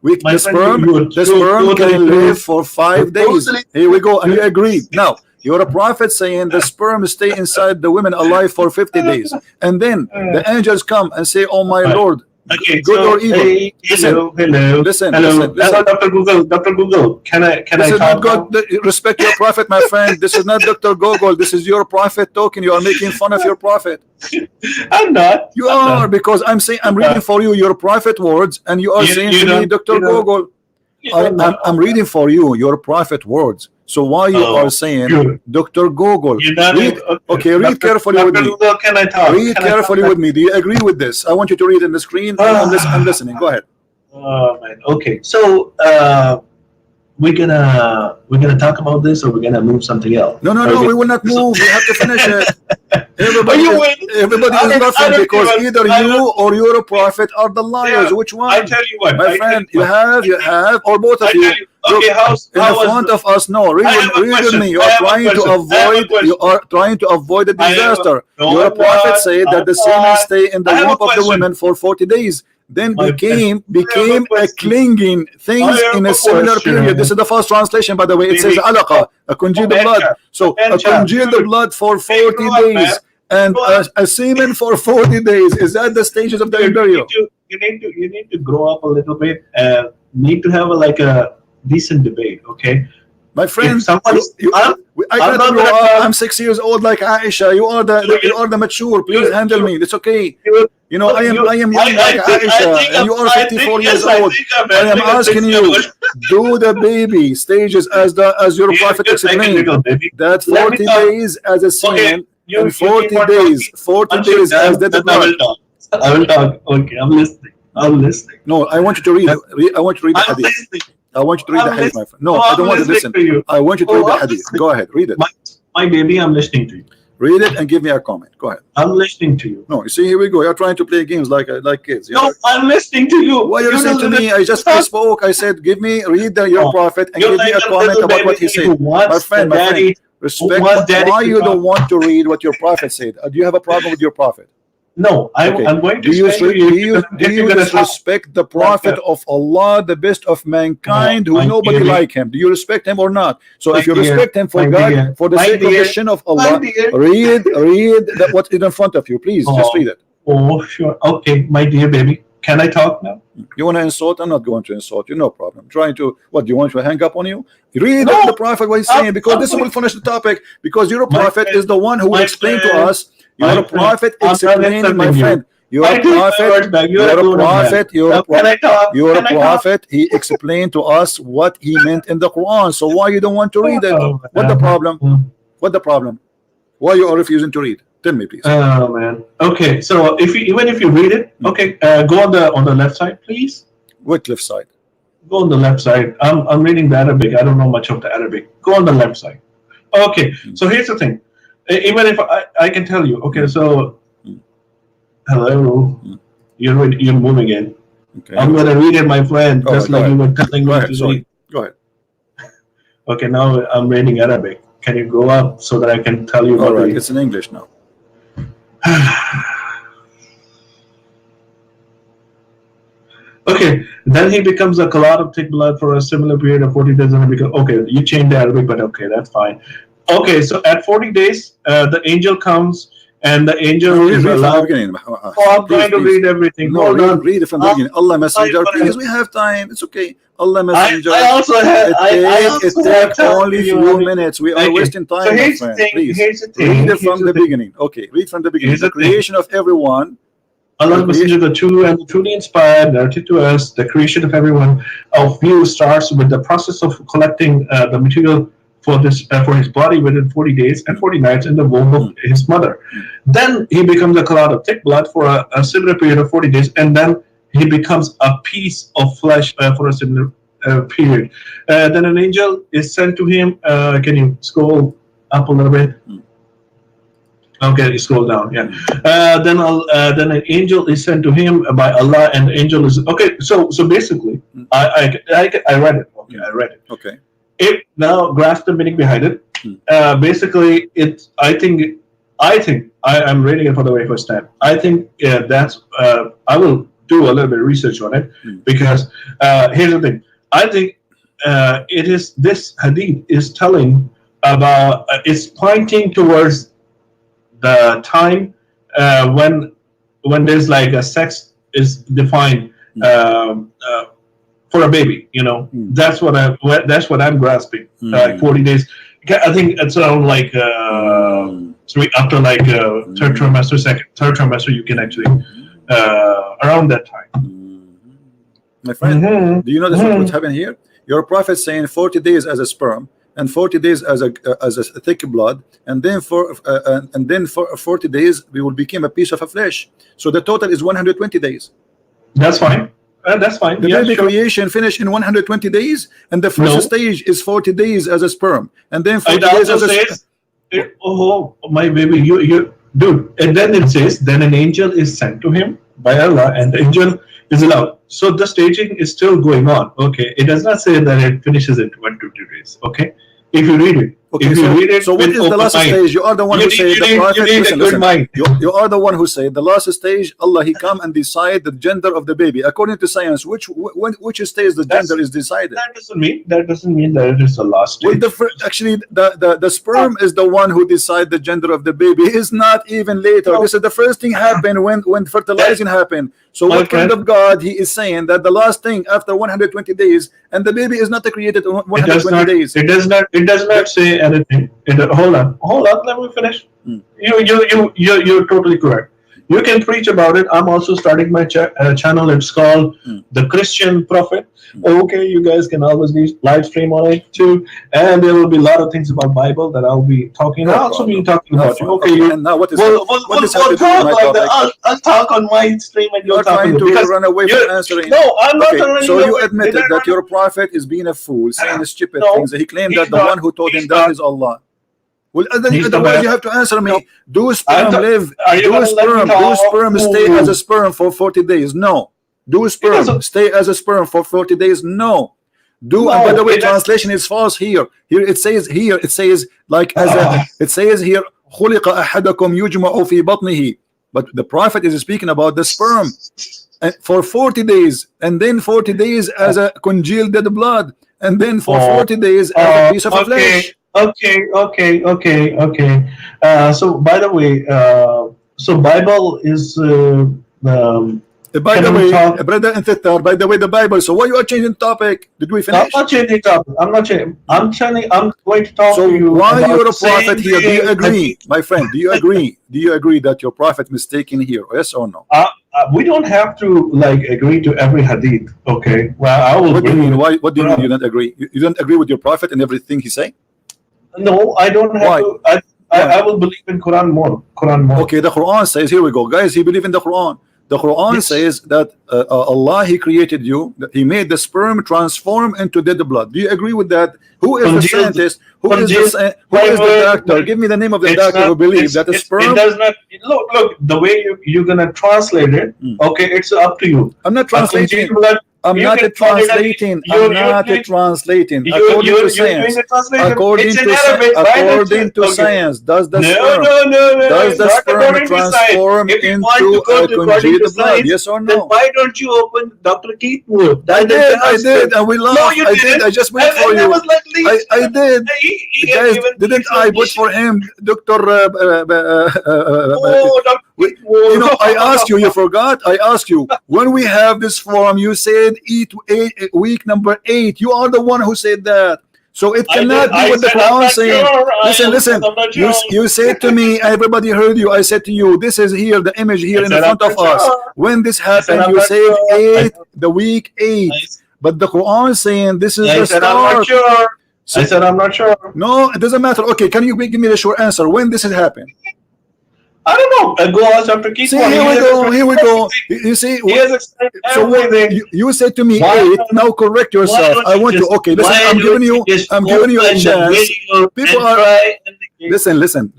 The sperm can live for 5 days. Here we go, and you agreed. Now you're a prophet saying the sperm stay inside the women alive for 50 days, and then the angels come and say, "Oh my Lord, Okay, good so, or evil." Listen. Dr. Google, can I This is not talk God. Respect your prophet, my friend. This is not Dr. Google. This is your prophet talking. You are making fun of your prophet. I'm not. You are, because I'm saying, I'm reading for you your prophet words, and you are saying to me, Dr. Google. I'm reading for you your prophet words. So why you are saying Dr. Google? Read carefully with me. Can I talk? Read carefully with me. Do you agree with this? I want you to read in the screen. I'm listening. Go ahead. Oh man. Okay. So we're gonna talk about this, or we're gonna move something else? No, we will not move. We have to finish it. Everybody is laughing because either you or your prophet are the liars. Which one? I tell you what, my friend, you have, or both of you. Look, Okay, in the front of us. No, read I have a read with question. me. You I are have a trying to question. I have a avoid. You question. are trying to avoid the I have a, disaster. no, Your I'm prophet not. said that I'm the semen not. stay in the I have womb a of the question. women for 40 days, then My friend, I have a became a question. clinging I things have in a a similar period. This question. is the first translation, by the way. It says Baby, alaqa, a congealed blood. So a congealed dude. blood for Hey, 40 grow up, man. days and Grow up. a semen for 40 days. Is that the stages of the Dude, embryo? you need to grow up a little bit and need to have like a decent debate, okay? My If friend, someone is, I I'm cannot not grow gonna up. talk. I'm 6 years old like Aisha. You are the mature. Please handle me. It's okay. You, You know, I am young like I Aisha, think and you are I think 54 years yes, I old. think I'm I am handling a asking 6 year old. you, do the baby stages as your Give prophet me a second, explained. little baby. That Let me 40 talk. days as a Okay, semen and you keep 40 on days, talking. 40 Once you're days as done, dead then I blood. will talk. I will talk. Okay, I'm listening. I'm listening. No, I want you to read. I want you to read the I'm hadith. listening. I want you to read the I'm hadith, my listening. friend. No, Oh, I I'm don't want to listening listen. to you. I want you to read Oh, the I'm hadith. listening. Go ahead, read it. My baby, I'm listening to you. Read it and give me a comment. Go ahead. I'm listening to you. No, you see, here we go. You're trying to play games like kids. You No, know? I'm listening to you. Why you listening to me? I just spoke. I said, read your Oh, prophet and you're give me like a a comment little about what he baby who said. wants the My friend, daddy, who respect. wants daddy Why to you talk. don't want to read what your prophet said? Do you have a problem with your prophet? No, Okay. I'm going to Do you explain to you do if you're you gonna talk. disrespect the prophet of Allah, the best of mankind, who My nobody dear, like him? Do you respect him or not? So my if you dear, respect him for my God, dear, for the my sake of the dear, shin of my Allah, dear. read that what is in front of you. Please, just read it. Oh, sure. Okay, my dear baby. Can I talk now? You want to insult? I'm not going to insult you. No problem. I'm trying to. What do you want to hang up on you? Read No, the prophet what he's saying, because this will finish the topic. Because your my prophet friend, is the one who will my explain to friend, us. my You're a friend. prophet I'm not explaining, my insulting you. friend. You're I a take my prophet. words back. You're You're a a grown-up man. prophet. Now, can I talk? You're a Can I talk? prophet. He explained to us what he meant in the Quran. So why you don't want to read it? Oh, What the problem? man. What the problem? Why you are refusing to read? Tell me, please. Oh man. Okay, so if you even if you read it, okay, go on the left side, please. What left side? Go on the left side. I'm reading the Arabic. I don't know much of the Arabic. Go on the left side. Okay, so here's the thing. Even if I can tell you, okay, so hello, you're moving in. Okay. I'm gonna read it, my friend, All just right, like go you ahead. were telling Go me ahead. to Sorry. read. Go ahead. Okay, now I'm reading Arabic. Can you go up so that I can tell you All about right. the It's in English now. Okay, then he becomes a clot of thick blood for a similar period of 40 days, and he becomes okay. You changed the Arabic, but okay, that's fine. Okay, so at 40 days, the angel comes, and the angel No, is read from the allowed. beginning. Oh, I'm Please, trying to please. read everything. No, Hold on. read it from the beginning. Allah Messenger. I, Please, we have time. It's okay. Allah I Messenger. also have It take time only for you. few minutes. We are Okay, wasting so time, my here's the friend. thing. Please Here's the read thing. it from the beginning. Okay, read from the beginning. Here's The the thing. creation of everyone. Allah Messenger, the true and truly inspired, narrated to us the creation of everyone of you starts with the process of collecting the material for this for his body within 40 days and 40 nights in the womb of his mother. Then he becomes a clot of thick blood for a similar period of 40 days, and then he becomes a piece of flesh for a similar period. Then an angel is sent to him. Can you scroll up a little bit? Okay, scroll down. Yeah. Then an angel is sent to him by Allah, and the angel is okay. So basically, I read it. Okay, I read it. Okay. It now grasp the meaning behind it. Basically, it's. I'm reading it for the very first time. I think that's. I will do a little bit of research on it because here's the thing. I think it is this hadith is telling about. It's pointing towards the time when there's like a sex is defined for a baby, that's what I'm grasping. Like 40 days, I think it's around like so after like third trimester you can actually around that time. My friend, do you know what's happening here? Your prophet saying 40 days as a sperm and 40 days as a thick blood, and then for 40 days we will become a piece of a flesh. So the total is 120 days. That's fine. That's fine. The baby creation finish in 120 days, and the first stage is 40 days as a sperm, and then 40 days as a oh my baby, you dude. And then it says, then an angel is sent to him by Allah, and the angel is allowed. So the staging is still going on. Okay, it does not say that it finishes in 1 to 2 days. Okay, if you read it, Okay, if you read it so what with is the open last mind, stage? You are the one who said the you prophet. need a Listen, good listen. mind. You are the one who said the last stage. Allah, He come and decide the gender of the baby according to science. Which stage the That's, gender is decided? that doesn't mean that it is the last Well, stage. actually, the sperm is the one who decide the gender of the baby. It's not even later. No. This is the first thing happened when fertilizing happened. So My what kind friend, of God He is saying that the last thing after 120 days and the baby is not created in it does 120 not. days? It does not say anything. Hold on. Let me finish. Hmm. You're totally correct. You can preach about it. I'm also starting my channel. It's called The Christian Prophet. Okay, you guys can always live stream on it too, and there will be a lot of things about Bible that I'll be talking. No I'll also be problem. talking No about you. fun. Okay, Okay, you. and now what is We'll, what we'll, does have we'll to do with talk my like that. topic? I'll talk on my stream and You you'll are talk on trying the to because run away from answering. no, I'm not Okay, running so you away. admitted that your prophet is being a fool, saying stupid No, things. He claimed he's that the not. one who told him He's that not. is Allah. Well, He's the otherwise best. you have to answer No, me. Do sperm live? are you Do gonna let me sperm? Do talk? sperm stay as a sperm for 40 days? No. Do sperm doesn't- stay as a sperm for 40 days? No. Do, and by the No, way, it doesn't. translation is false here. Here it says like as a it says here خُلِقَ أَحَدَكُمْ يُجْمَعُ فِي بَطْنِهِ. But the prophet is speaking about the sperm for 40 days, and then 40 days as a congealed dead blood, and then for 40 days as a piece of flesh. Okay. So by the way, so Bible is By can the we way, talk? brother and sister, by the way, the Bible. So why you are changing topic? Did we I'm finish? not changing topic. I'm not changing. I'm going to talk So to you why about you're a the same prophet here? Do you thing. agree, my friend? Do you agree? Do you agree that your prophet mistaken here? Yes or no? We don't have to like agree to every hadith. Okay. Well, I will What do you bring mean? you. Why? What do you mean you don't agree? You don't agree with your prophet and everything he say? No, I don't have Why? to. Why? I will believe in Quran more. Okay, the Quran says, here we go, guys. He believe in the Quran. The Quran Yes. says that Allah, He created you, that He made the sperm transform into dead blood. Do you agree with that? Who is the Congealed- scientist? Who is congealed the doctor? fiber- Give me the name of the It's doctor not- who believes it's- that the it's- sperm. It does not look the way you're gonna translate it. Okay, it's up to you. I'm not translating. Congealed blood, I'm you not can call it translating. you're I'm not doing- translating. you- According you're to science. doing a translation. According It's to in Arabic. Why don't according you- to okay. science, does the No, sperm does the not sperm according to transform science. If you want into to go a to according to congealed blood? science, Yes or then no? why don't you open Dr. Keith Wood? I did, and we No, laughed. you I didn't. did. I just wait for and I you. was like, I did. He Guys, even didn't I vote for him, Doctor? Oh, Dr. Keith Wood. You know, I asked you. You forgot. I asked you when we have this forum. You said week number 8. You are the one who said that. So it cannot be what the Quran saying. Listen. You said to me, everybody heard you. I said to you, this is here, the image here in the front of us. When this happened, you said 8, the week 8. But the Quran is saying this is the start. I'm not sure. I said I'm not sure. No, it doesn't matter. Okay, can you give me the short answer? When this has happened? I don't know. Go ask Dr. Keith. See, here we go. You see, He has explained so what, everything. you said to me Why 8. don't- Now correct yourself. Why don't I you want to. just- Okay, listen. why I'm don't giving you. you just I'm giving you a open the chance. video People and are. try and- Listen.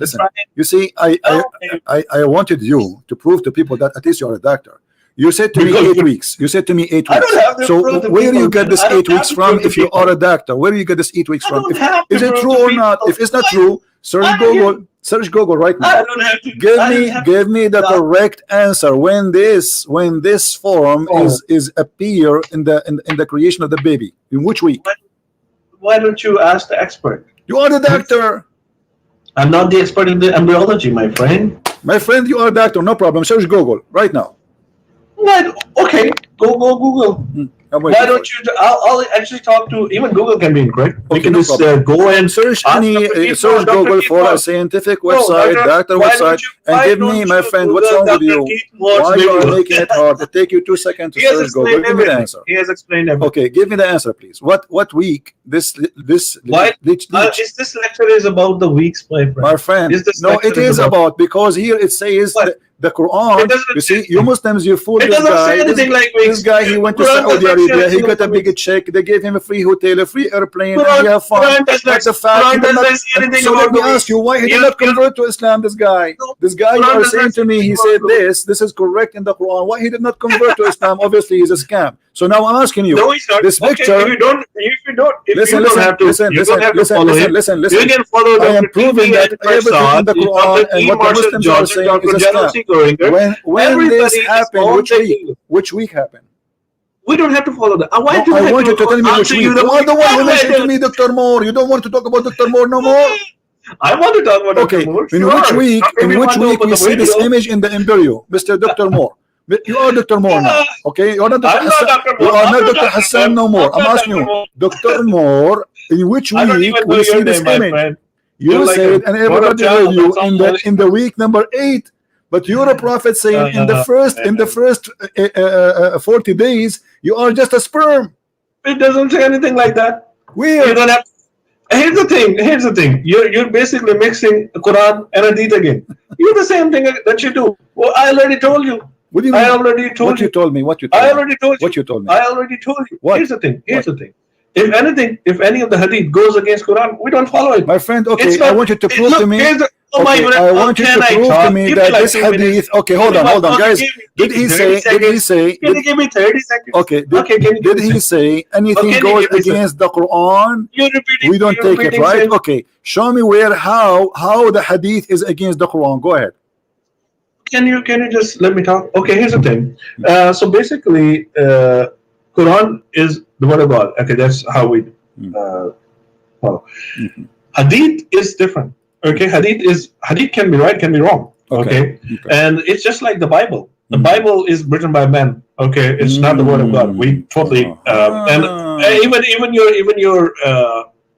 You see, I wanted you to prove to people that at least you are a doctor. You said to me 8 weeks. You said to me 8 I weeks. don't have to So prove to where do you people. get this I don't 8 weeks have to from prove to if you people. are a doctor? Where do you get this 8 weeks I from? don't have to Is it prove true to or not? people. If it's not true, search I- Google. Search Google right now. I don't have to. I don't have Give me the No. correct answer when this form is appear in the creation of the baby. In which week? Why don't you ask the expert? You are the doctor. I'm not the expert in the embryology, my friend. My friend, you are a doctor. No problem. Search Google right now. Okay, go Google. I'm Why waiting for don't you? I'll actually talk to even Google can be incorrect. We Okay, can no just problem. go and search ask any Dr. Keith search Moore, Google Dr. for Keith a scientific No, website, doctor why website, don't you- and why give don't me, you my friend, what's Google wrong with Dr. you? Keith Moore's Why you are video? making it hard? It take you 2 seconds to He has search Google. explained Give me the everything. answer. He has explained everything. Okay, give me the answer, please. What week this Why? leech- Is this lecture is about the weeks, my friend? my friend? Is this No, lecture it is about- about because here it says What? the Quran. It doesn't- You see, you Muslims, you fool It this doesn't guy. say anything like weeks. This guy, he went to Quran Saudi doesn't say Arabia. He anything got a like big weeks. check. They gave him a free hotel, a free airplane, and Quran- he have fun. Quran does That's not- a fact. Quran He did doesn't not- say anything so let about me the ask you, why he did You- not convert to Islam? This guy. No, This guy you are saying to me, he said this is correct in the Quran. Why he did not convert to Islam? Obviously, he's a scam. So now I'm asking you, No, he's not. this Okay, picture. if you don't, Listen, you don't have to, you don't have to follow him. listen. You can follow I am Dr. proving TV that and everything in the Quran Dr. and E. what the Marshall Muslims are Johnson, saying Dr. is a General scam. C. Goringer. When this Everybody is happened, all which week? taking. Which week happened? We don't have to follow that. Why No, do I have want you to tell me which answer week. you You are the one who Why mentioned to do- me Dr. Moore. You don't want to talk about Dr. Moore no more? I want to talk about Okay, Dr. Moore. in Sure. which week? Not In which everyone week knows we the see this video. image in the embryo, Mr. Dr. Moore? You are Dr. Moore now. Okay, you are not Dr. I'm not Hassan. Dr. You Moore. are I'm not not Dr. Hassan no more. I'm asking you, Dr. Moore. In which I don't week even know we see your this name, my image? friend. You You're like said, a and grown-up everybody child, heard you that's in the week number 8. But you're a prophet saying in the first 40 days you are just a sperm. It doesn't say anything like that. Where? You don't have. Here's the thing. Here's the thing. You're basically mixing the Quran and Hadith again. You're the same thing that you do. Well, I already told you. What do you mean? I already told what you told me? What you told I me? already told you. What you told me? I already told you. What? Here's the thing. Here's What? the thing. If anything, if any of the Hadith goes against Quran, we don't follow it. My friend, okay, It's not- I want you to prove look, to me. here's the- oh Okay, my God, I want you to can I prove to talk? me Give that like this 2 minutes. hadith. Okay, Give hold me on, one- guys. give me Did he 30 say? Did he seconds. say? Can you give me 30 seconds? Okay. Can you give Did me he seconds? say anything can you goes give me against the Quran? You're repeating. We don't you're take it, repeating right? same- Okay, show me where how the hadith is against the Quran. Go ahead. Can you just let me talk? Okay, here's the thing. So basically, Quran is the word of God. Okay, that's how we follow. Hadith is different. Okay, Hadith can be right, can be wrong. Okay, and it's just like the Bible. The Bible is written by men. Okay, it's not the word of God. We totally and even your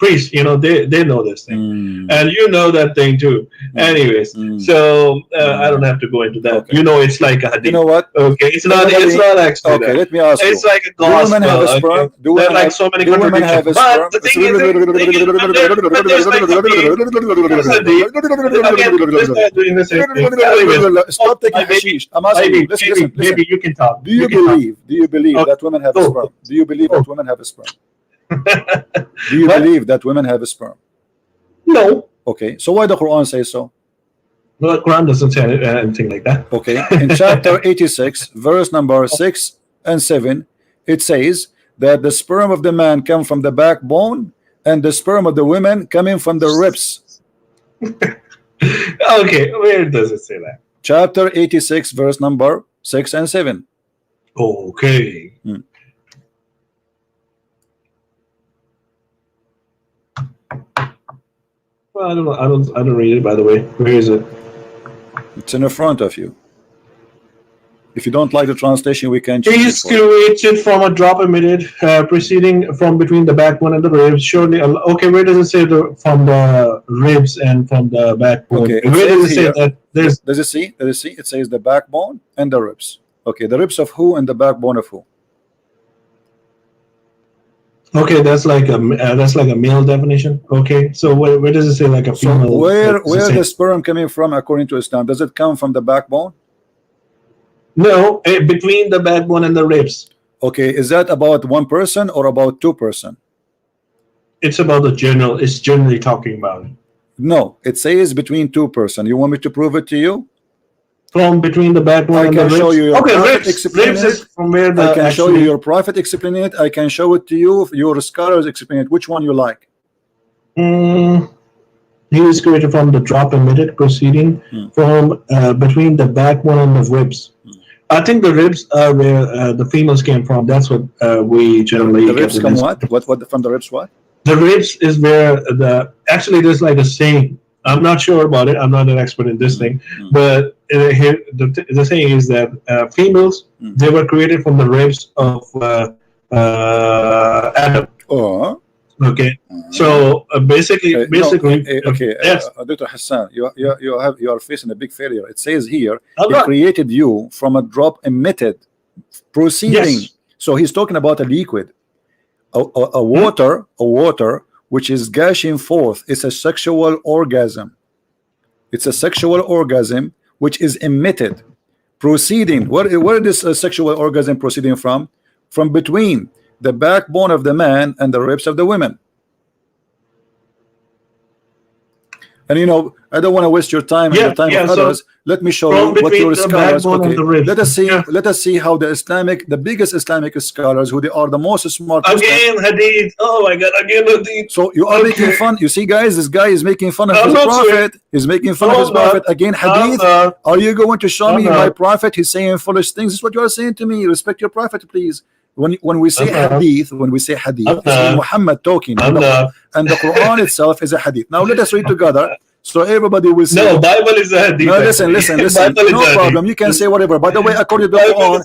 priests, they know this thing, and you know that thing too. Anyways, so I don't have to go into that. Okay. It's like a hadith. You know what? Okay, it's not actually Okay, that. let me ask you. It's like a Do gospel. women have a sperm? Okay? Do There women are like have, so many do women have contradictions. a sperm? But the thing is, but there's like again, let's start doing the same thing. Anyways, Stop taking hashish. I'm asking you. Listen. Maybe you can talk. Do you believe that women have a sperm? Do you believe that women have a sperm? Do you believe that women have a sperm? No. Okay, so why the Quran say so? No, the Quran doesn't say anything like that. Okay, in chapter 86, verse number 6 and 7, it says that the sperm of the man come from the backbone, and the sperm of the women coming from the ribs. Okay, where does it say that? Chapter 86, verse number 6 and 7. Okay. Well, I don't read it, by the way. Where is it? It's in the front of you. If you don't like the translation, we can change Is it for you. created from a drop emitted, proceeding from between the backbone and the ribs. Surely, okay. Where does it say from the ribs and from the backbone? Okay, Where does it say here, that? There's does it see? Does it see? It says the backbone and the ribs. Okay, the ribs of who and the backbone of who? okay. That's like a male definition. Okay, so where does it say like a So female? where does it say? the sperm coming from according to Islam? Does it come from the backbone? No, between the backbone and the ribs. Okay, is that about one person or about two person? It's about the general. It's generally talking about it. No, it says between two person. You want me to prove it to you? From between the backbone I and can the show ribs. you your Okay, prophet ribs. explaining Ribs is it. from where the I can show you actually- your prophet explaining it. I can show it to you. Your scholars explain it. Which one you like? He is created from the drop emitted proceeding from between the backbone and the ribs. I think the ribs are where the females came from. That's what we generally The get ribs the come ribs. what from the ribs what? The ribs is where actually there's like a saying. I'm not sure about it. I'm not an expert in this thing, but here the saying is that females they were created from the ribs of Adam. Oh. Okay, so basically, okay. yes. Dr. Hassan, you are facing a big failure. It says here I'm he not- created you from a drop emitted, proceeding. Yes. So he's talking about a liquid, a water which is gushing forth. It's a sexual orgasm. It's a sexual orgasm which is emitted, proceeding. Where is this sexual orgasm proceeding from? From between the backbone of the man and the ribs of the women. And you know, I don't want to waste your time and the time of So others. Let me show from you what between your the scholars. backbone Okay, and the ribs. let us see. Yeah. Let us see how the biggest Islamic scholars, who they are the most smart Muslims. Again, hadith. Oh my God, again, hadith. So you are making fun. You see, guys, this guy is making fun of I'm his not prophet. He's making fun No, of his I'm not. prophet. Again, I'm hadith. not. Are you going to show I'm me not. my prophet? He's saying foolish things. This is what you are saying to me. Respect your prophet, please. When we say I'm not. hadith, when we say hadith, I'm it's saying not. Muhammad talking, I'm not. and the Quran itself is a hadith. Now let us read together, so everybody will see. No, Bible is a hadith. No, listen, actually. listen. Bible is No a problem. hadith. You can say whatever. By the way, according to the Bible Quran,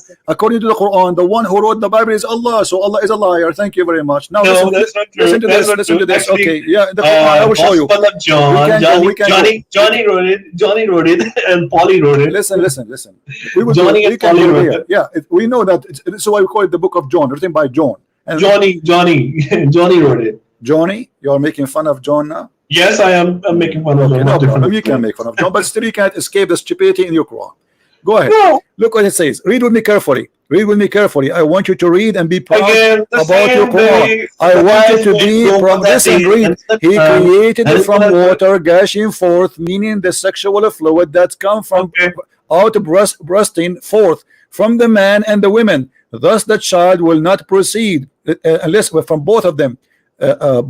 is- the one who wrote the Bible is Allah. So Allah is a liar. Thank you very much. Now No, listen, that's not true. listen to That's this. not Listen true. to this. Actually, Okay, yeah, the Quran. I will show you. Gospel of John. We can go. We can go. Johnny wrote it. Johnny wrote it, and Polly wrote it. Listen. We will Johnny go. and We can Polly go wrote there. it. Yeah, we know that. This is why we call it the Book of John, written by John. And Johnny wrote it. Johnny, you are making fun of John now. Yes, I am. I'm making fun of Okay, John. no Different- problem. You can make fun of John, but still you can't escape the stupidity in your Quran. Go ahead. No. Look what it says. Read with me carefully. Read with me carefully. I want you to read and be proud Again, the about your same Quran. way I the want you guys to went be over from that this and day read. and said, He created and it from it was- water gushing forth, meaning the sexual fluid that come from Okay. out bursting forth from the man and the women. Thus the child will not proceed unless from both of them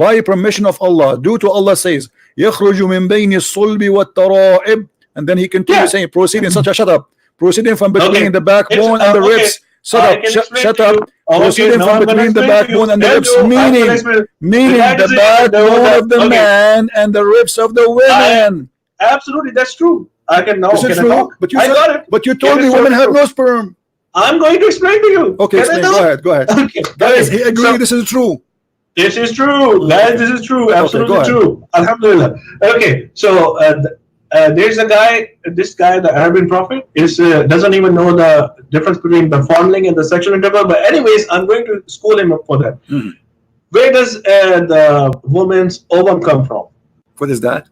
by permission of Allah. Due to Allah says, يخرج من بين الصلب والترائب, and then he continues saying, proceeding such a shut up, proceeding from between the backbone and the ribs. Shut up, shut up. Proceeding from between the backbone and the ribs, meaning the backbone of the man and the ribs of the women. Absolutely, that's true. I can now. This is Can I true, talk? but you I said, got it. but you told It me is women have true. no sperm. I'm going to explain to you. Okay, Can I explain. talk? Go ahead. Okay, Guys, okay. he agreed. So, this is true. this is true, guys. This is true. Absolutely go ahead. true. Alhamdulillah. Okay, so there's a guy. This guy, the Arabian prophet, is doesn't even know the difference between the fondling and the sexual intercourse. But anyways, I'm going to school him up for that. Mhm. Where does the woman's ovum come from? What is that?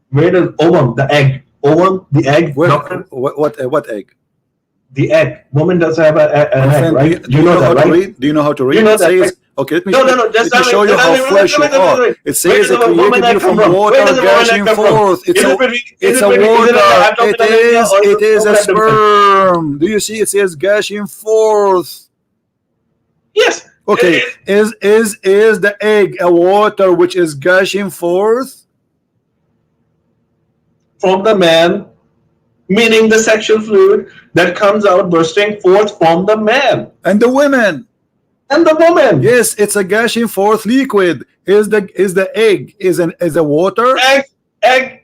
Where does ovum, the egg, the egg, Where, doctor? what egg? The egg. Woman does have an My egg, friend, right? do you know how that, to right? read? Do you know how to read? You know It that, says, right? okay, let me, No. let Just me show you how fresh you are. It Where says does it the woman created egg you come from from? Where water does the woman egg gushing come from? forth. It's a water. It It is a sperm. Do you see? It says gushing forth. Yes. Okay, is the egg a water which is gushing forth? From the man, meaning the sexual fluid that comes out bursting forth from the man And the women? and the woman. Yes, it's a gushing forth liquid. Is the egg is a water? Egg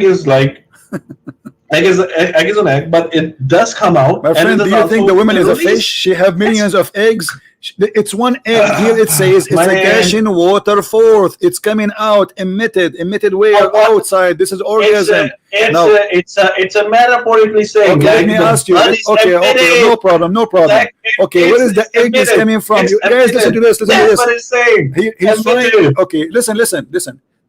is like egg is an egg, but it does come out. My and friend, it do is you think also the woman is a released. fish? She have millions of eggs. It's one egg. Here it says it's a Man. gushing water forth. It's coming out, emitted where? What? Outside. This is orgasm. Now- It's a metaphorically saying. Okay, let like me the ask you. blood is Okay, emitted. no problem. Like, Okay, where is the it's egg is emitted. coming from? It's You guys, listen to this. Listen to That's this. what it's saying. He's trying. Emitted. Okay, listen.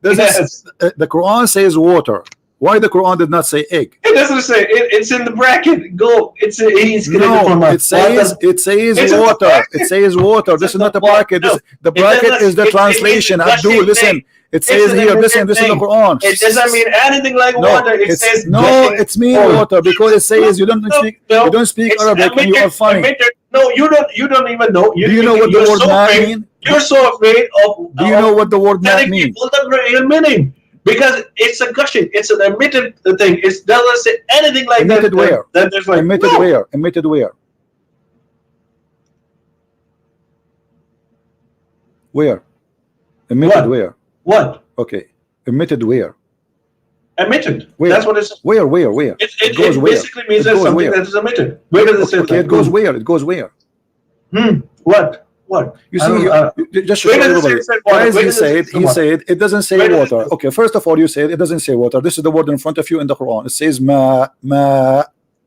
There's Yes. the Quran says water. Why the Quran did not say egg? It doesn't say it's in the bracket. Go. He's connected from No, us. it says It's in water. the bracket. It says water. This is not a bracket. The bracket doesn't- is the it- translation. it's Abdul, gushing listen. thing. It says It's an here. emitted Listen. This is the thing. Quran. It doesn't mean anything like water. It says no. gushing It's mean forth. water because it says you don't speak. You don't speak It's Arabic and you are funny. emitted. No, you don't even know. Do you know what the you're word so mat afraid- mean? You're so afraid of. Do you know what the word mat telling means? people the real meaning? Because it's a gushing. It's an emitted thing. It doesn't say anything like Emitted that. where? That there's like Emitted no. where? Emitted where? Where? Emitted What? where? What? Okay. Emitted where? Emitted. Where? That's what it's. Where? It goes where? basically means It there's goes something where? that is emitted. Where does it say Okay, that? it goes where? It goes where? What? What? You I see, don't- just to show where does it everybody. say water? Guys, Where he does it say water? said it doesn't say Where does it water. say- Okay, first of all, you said it doesn't say water. This is the word in front of you in the Quran. It says ma.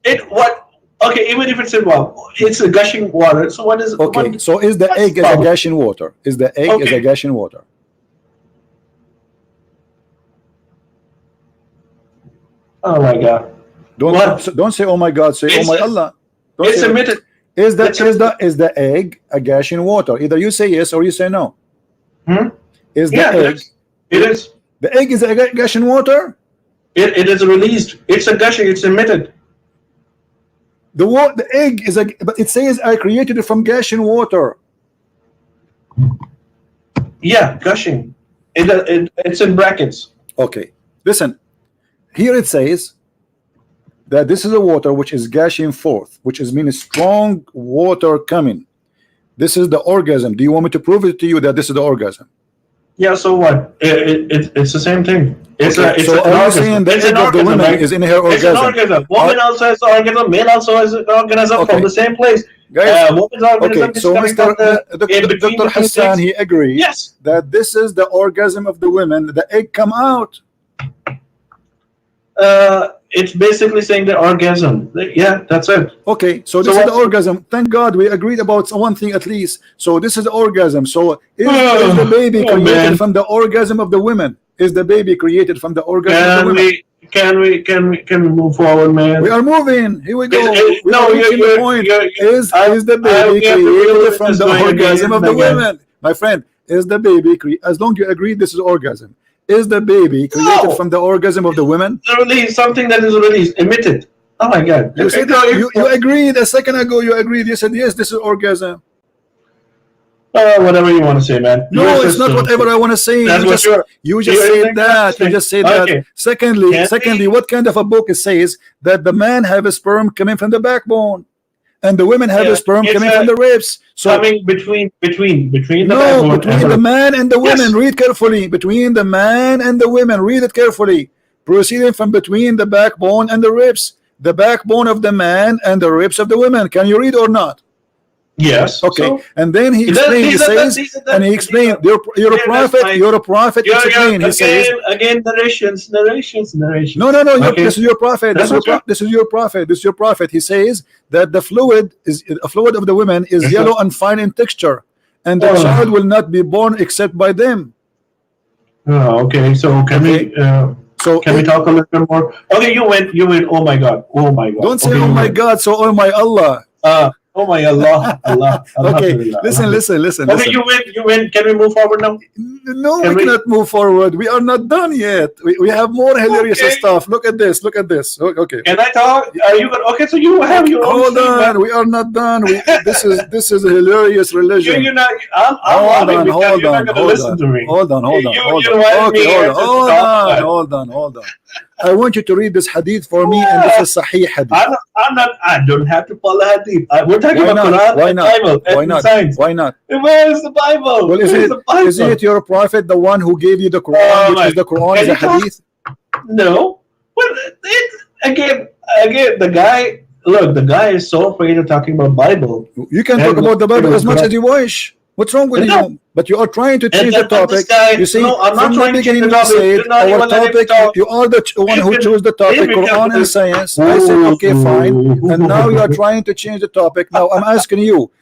It what? Okay, even if it's in water, it's a gushing water. So what is? Okay, what- so is the what's egg the is a problem? gushing water? Is the egg is a Okay. gushing water? Oh my God! Don't say oh my God. Say oh It's- my Allah. Don't It's say, emitted. is it's the egg a gushing water? Either you say yes or you say no. Hmm? Is the Yeah, egg it is. The egg is a gushing water. It is released. It's a gushing. It's emitted. The egg is but it says I created it from gushing water. Yeah, gushing. It's in brackets. Okay, listen. Here it says that this is a water which is gushing forth, which is meaning strong water coming. This is the orgasm. Do you want me to prove it to you that this is the orgasm? Yeah. So what? It's the same thing. It's Okay, so are you saying the egg of the woman right? is in her It's an orgasm? orgasm. Woman also has an orgasm. Male also has an orgasm Okay. from the same place. Guys, Woman's organism okay, is so coming from Dr. the Hassan, things. he agrees Yes. that this is the orgasm of the women. The egg come out. It's basically saying the orgasm. Yeah, that's it. Okay, so this is the orgasm. Thank God we agreed about one thing at least. So this is the orgasm. So is the baby created from the orgasm of the women? Is the baby created from the orgasm of the women? Can we move forward, man? We are moving. Here we go. We No, are reaching the point. Is the baby created from the orgasm of the women? My friend, is the baby as long as you agree this is orgasm? Is the baby created from the orgasm of the women? Release something that is released, emitted. Oh my God! You said you agreed a second ago. You agreed. You said yes, this is orgasm. Whatever you want to say, man. No, it's not whatever I want to say. You just said that. You just said that. Secondly, what kind of a book it says that the man have a sperm coming from the backbone, and the women have a sperm coming from the ribs? So coming between the no, between the man and the women. Read carefully. Between the man and the women. Read it carefully. Proceeding from between the backbone and the ribs, the backbone of the man and the ribs of the women. Can you read or not? Yes. Okay. So, and then he explained. He says, and he explained, "You're a prophet. You're a prophet." Explain. He says, again, narrations. No. Okay. This is your prophet. This is your prophet. This is your prophet. He says that the fluid of the women is yellow and fine in texture, and the child will not be born except by them. Oh, okay. So can we? Can we talk a little bit more? Okay, you went. Oh my God. Don't say oh my God. So oh my Allah. Oh my Allah. Okay, listen. Okay, you win. Can we move forward now? No, we cannot move forward. We are not done yet. We have more hilarious stuff. Look at this. Okay. Can I talk? Are you good? Okay, so you have your own. Hold on. We are not done. This is a hilarious religion. You're not. Hold on. I want you to read this hadith for me, and this is Sahih hadith. I don't have to follow hadith. We're talking about Quran Why and not? Bible and science. Why not? Where is the Bible? Well, isn't it your prophet, the one who gave you the Quran, which is the Quran, is a hadith? No. Well, again, the guy. Look, the guy is so afraid of talking about Bible. You can talk about the Bible as much as you wish. What's wrong with you? But you are trying to change the topic. You see, no, I'm not from the beginning you said our topic, you are the one who chose the topic, Quran and science. I said, okay, fine. And now you are trying to change the topic. Now I'm asking you,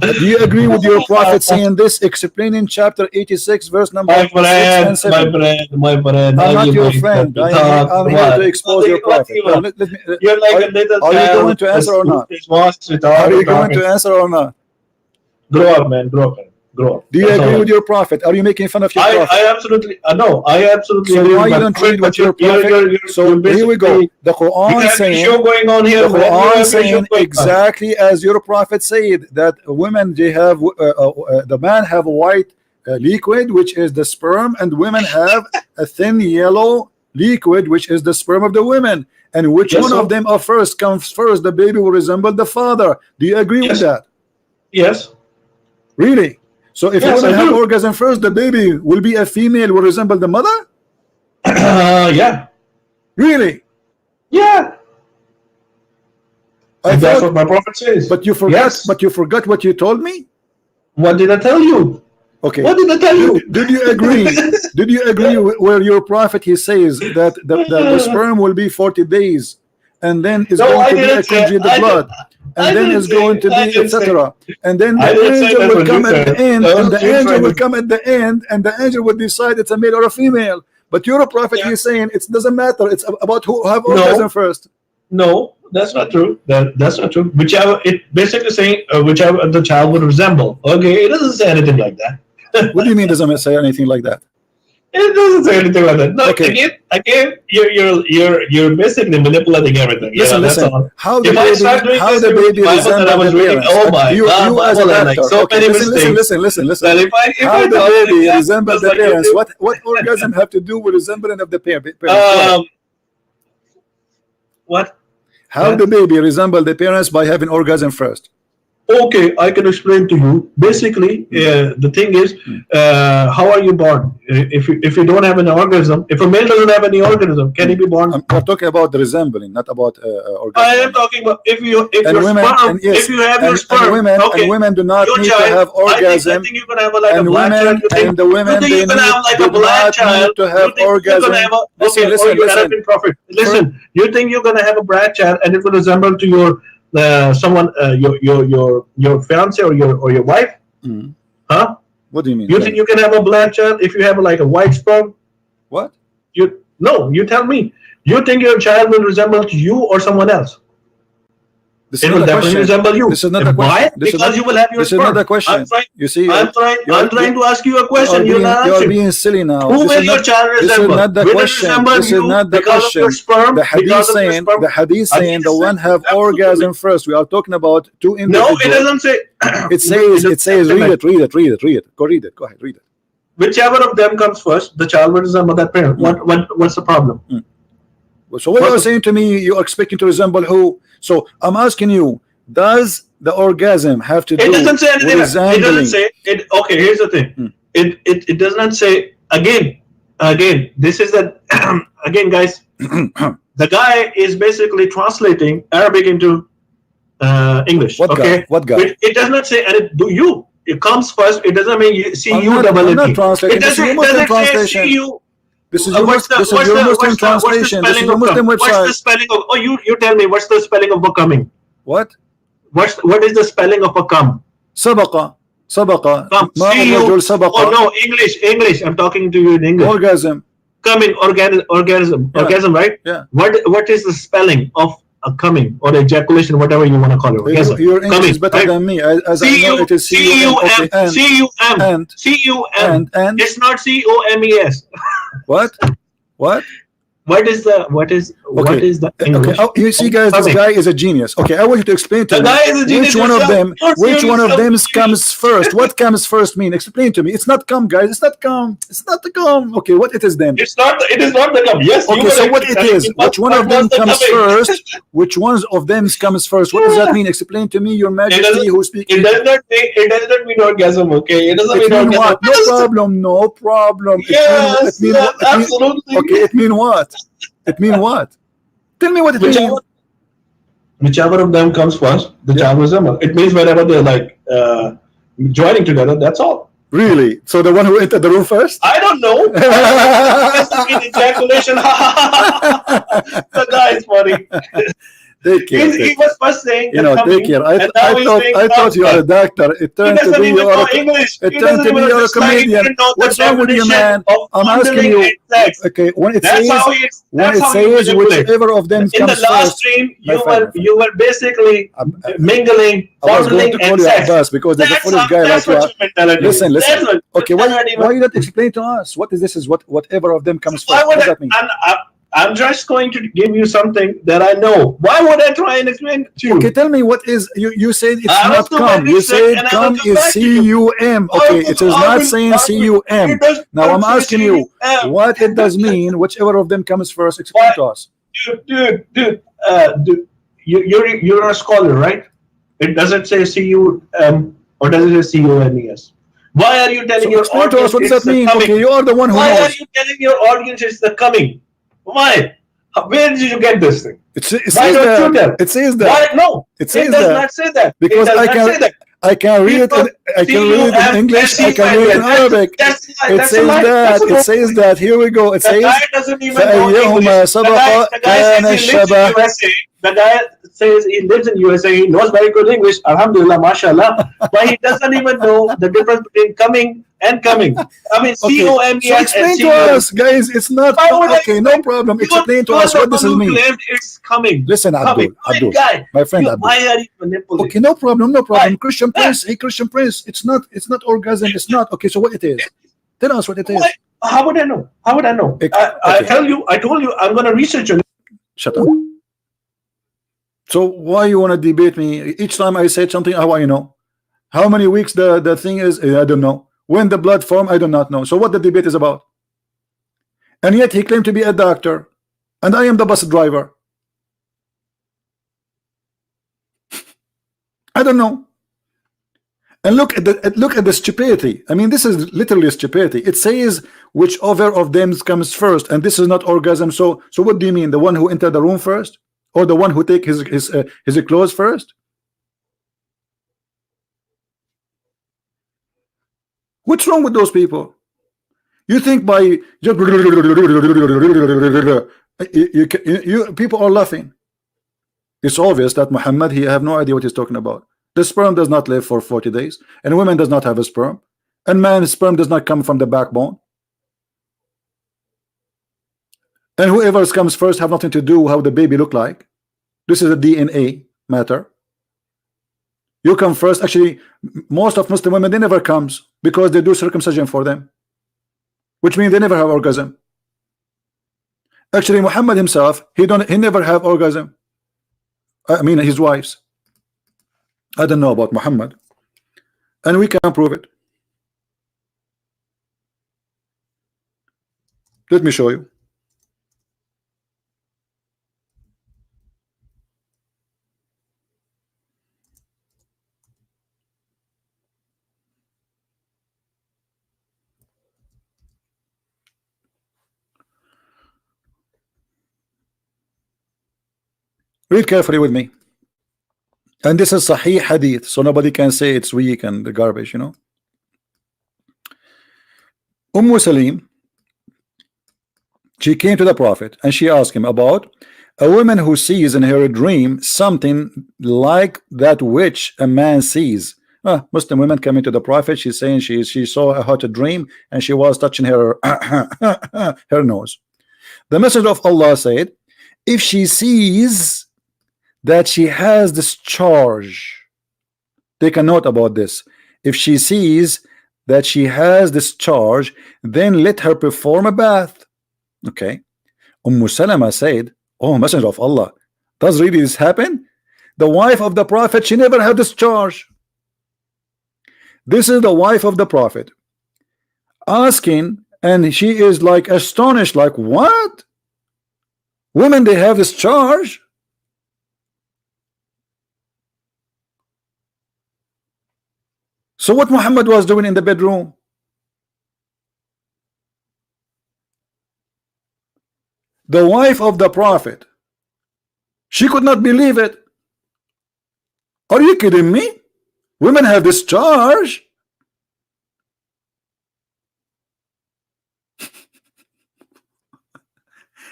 do you agree with your prophet saying this, explaining chapter 86, verse number 6 and 7? My friend. I'm not your friend. I'm here to expose your prophet. You're like a little child. Are you going to answer or not? Are you going to answer or not? Grow up, man. Grow up. Do you agree with your prophet? Are you making fun of your prophet? I absolutely no. I absolutely. So why you don't read what your prophet? So here we go. The Quran saying. Show going on here. The Quran saying exactly as your prophet said that women they have the man have a white liquid which is the sperm, and women have a thin yellow liquid which is the sperm of the women. And which one of them comes first? The baby will resemble the father. Do you agree with that? Yes. Really? So if women have orgasm first, the baby will be a female, will resemble the mother? Yeah. Really? Yeah. That's what my prophet says. But you forgot. Yes. But you forgot what you told me. What did I tell you? Okay. What did I tell you? Did you agree? Did you agree where your prophet he says that the sperm will be 40 days, and then is going to be a congealed blood? And then it's going to be etc. And then the angel will come at the end, and the angel will come at the end, and the angel will decide it's a male or a female. But your prophet is saying it doesn't matter. It's about who have orgasm first. No, that's not true. That's not true. Whichever it basically saying whichever the child would resemble. Okay, it doesn't say anything like that. What do you mean doesn't say anything like that? It doesn't say anything like that. No, Okay. again, you're basically manipulating everything. Listen, That's listen. all. How the If I start baby, doing how this the with baby the Bible that I resemble was the reading, parents? oh my You God, as a Bible had like doctor. so Okay, many listen, mistakes. listen. That if How I the download baby it, resemble just the like parents? YouTube. What orgasm have to do with resembling of the parents? Go ahead. What? How the baby resemble the parents by having orgasm first? Okay, I can explain to you. Basically, the thing is, how are you born? If you don't have an organism, if a male doesn't have any organism, can he be born? We're talking about the resembling, not about orgasm. I am talking about if your women, sperm, yes, if you have your sperm, and women do not your need child, to have orgasm. I think you're gonna have like a And black child. the women, you think they you're gonna have like a do black not child? need to have You think orgasm. you're gonna have a Listen, you Arabian prophet. Listen, you think you're gonna have a black child and it will resemble to your someone your fiance or your wife? Huh? What do you mean? You think you can have a black child if you have like a white sperm? What? You tell me. You think your child will resemble to you or someone else? It will definitely resemble you. This is not a question. Why? Because you will have your sperm. This is not a question. You see, I'm trying to ask you a question. You're not answering. You're being silly now. Who will your child resemble? This is not the question. This is not the question. The hadith saying the one have orgasm first. We are talking about two individuals. No, it doesn't say. It says read it. Go read it. Go ahead, read it. Whichever of them comes first, the child will resemble that parent. What's the problem? So what you're saying to me, you're expecting to resemble who? So I'm asking you, does the orgasm have to do? It doesn't say anything. It doesn't say it. Okay, here's the thing. It does not say again. This is that again, guys. The guy is basically translating Arabic into English. What okay, guy? What guy? It does not say and do you. It comes first. It doesn't mean you see you double I'm not it. translating. It doesn't say see you. This is your Muslim translation. This is your Muslim website. What's the spelling of? Oh, you tell me. What's the spelling of becoming? What? What is the spelling of become? سبق. Oh no, English. I'm talking to you in English. Orgasm. Coming, orgasm, right? Yeah. What is the spelling of a coming or ejaculation, whatever you want to call it? Orgasm. Your English is better than me. As I know, it is C-U-M. C-U-M. It's not C-O-M-E-S. What? What is the English? Oh, you see, guys, this guy is a genius. Okay, I want you to explain to me which one of them comes first. What comes first mean? Explain to me. It's not come, guys. It's not come. It's not the come. Okay, what it is then? It is not the come. Yes. Okay, so what it is? Which one of them comes first? Which one of them comes first? What does that mean? Explain to me, Your Majesty, who speaks. It does not mean orgasm. Okay, it doesn't mean orgasm. What? No problem. Yes, absolutely. Okay, it mean what? It mean what? Tell me what it means. Whichever of them comes first, the child resemble. It means whenever they're like joining together, that's all. Really? So the one who entered the room first? I don't know. Ejaculation. The guy is funny. He was first saying, take care. I thought you are a doctor. It turned to be you are a comedian. What's wrong with you, man? I'm asking you. Okay, when it says whichever of them comes first. In the last stream, you were basically mingling, fondling, and sex. Because there's a foolish guy like you. Listen. Okay, why you not explain to us what is this? Is whatever of them comes first? What does that mean? I'm just going to give you something that I know. Why would I try and explain it to you? Okay, tell me what is you said it's not come. You said come is C-U-M. Okay, it is not saying C-U-M. Now I'm asking you what it does mean. Whichever of them comes first, explain to us. Dude, you're a scholar, right? It doesn't say C-U-M or does it say C-O-M-E-S? Why are you telling your audience to us what does that mean? Okay, you are the one who knows. Why are you telling your audience it's the coming? Why? Where did you get this thing? It says that. It says that. Why? No, it says does not say that. Because I can read it. I can read it in English. I can read it in Arabic. It says that. It says that. Here we go. It says. The guy doesn't even know English. The guy says he lives in USA. He knows very good English. Alhamdulillah, mashallah. But he doesn't even know the difference between coming and coming. I mean, C-O-M-E-S. So explain to us, guys. It's not okay. No problem. Explain to us what this means. It's coming. Listen, Abdul, my friend Abdul. Why are you manipulating? Okay, no problem. Christian Prince. Hey, Christian Prince. It's not orgasm. It's not. Okay, so what it is? Tell us what it is. How would I know? How would I know? Okay, I told you, I'm gonna research on. shut up. So why you want to debate me? Each time I said something, how I know? How many weeks the thing is? I don't know. When the blood form, I do not know. So what the debate is about? And yet he claimed to be a doctor, and I am the bus driver. I don't know. And look at the stupidity. I mean, this is literally stupidity. It says whichever of them comes first, and this is not orgasm. So what do you mean? The one who entered the room first, or the one who take his clothes first? What's wrong with those people? You think by just people are laughing. It's obvious that Muhammad, he have no idea what he's talking about. The sperm does not live for 40 days, and women does not have a sperm, and man's sperm does not come from the backbone. And whoever comes first have nothing to do how the baby look like. This is a DNA matter. You come first. Actually, most of Muslim women, they never comes because they do circumcision for them, which means they never have orgasm. Actually, Muhammad himself, he never have orgasm. I mean, his wives. I don't know about Muhammad, and we can prove it. Let me show you. Read carefully with me. And this is Sahih Hadith, so nobody can say it's weak and the garbage, you know. Salim, she came to the Prophet and she asked him about a woman who sees in her dream something like that which a man sees. Muslim women coming to the Prophet, she's saying she saw a hot dream and she was touching her her nose. The Messenger of Allah said, if she sees that she has discharge, take a note about this. If she sees that she has discharge, then let her perform a bath. Okay. Salama said, oh Messenger of Allah, does really this happen? The wife of the Prophet, she never had discharge. This is the wife of the Prophet asking, and she is like astonished, like, what? Women, they have discharge? So what Muhammad was doing in the bedroom? The wife of the Prophet, she could not believe it. Are you kidding me? Women have discharge?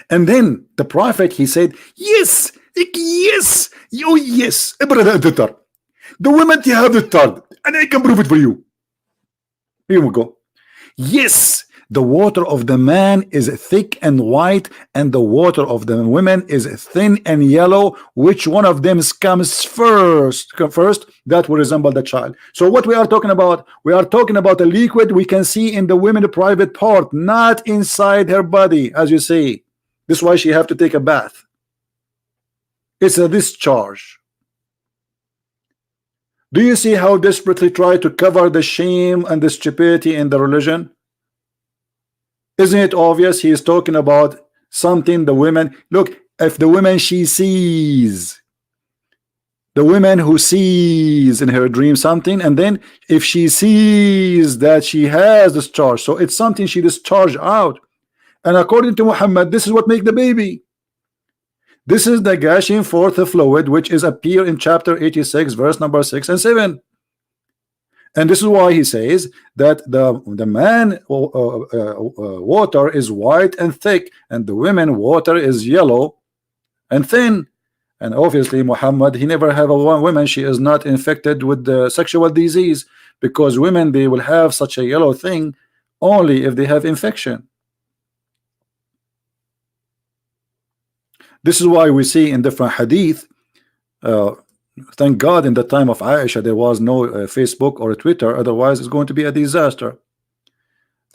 And then the Prophet, he said, yes, yes, oh yes, the women, they have the third, and I can prove it for you. Here we go. Yes, the water of the man is thick and white, and the water of the women is thin and yellow. Which one of them comes first? That will resemble the child. So what we are talking about? We are talking about a liquid we can see in the women's private part, not inside her body, as you see. This is why she have to take a bath. It's a discharge. Do you see how desperately try to cover the shame and the stupidity in the religion? Isn't it obvious? He is talking about something the women, look, if the woman she sees, the woman who sees in her dream something, and then if she sees that she has discharge, so it's something she discharged out. And according to Muhammad, this is what make the baby. This is the gushing forth fluid which is appear in chapter 86 verse number 6 and 7. And this is why he says that the man water is white and thick, and the women water is yellow and thin. And obviously Muhammad, he never have a woman, she is not infected with the sexual disease, because women, they will have such a yellow thing only if they have infection. This is why we see in different hadith, thank God in the time of Aisha there was no Facebook or Twitter, otherwise it's going to be a disaster.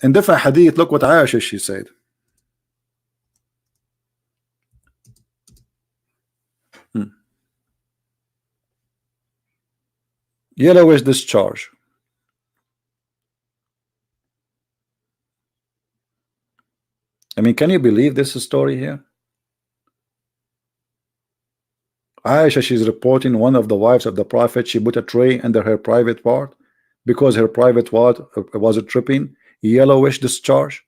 In different hadith, look what Aisha she said. Yellowish discharge. I mean, can you believe this story here? Aisha, she's reporting one of the wives of the Prophet, she put a tray under her private part because her private part was a tripping yellowish discharge.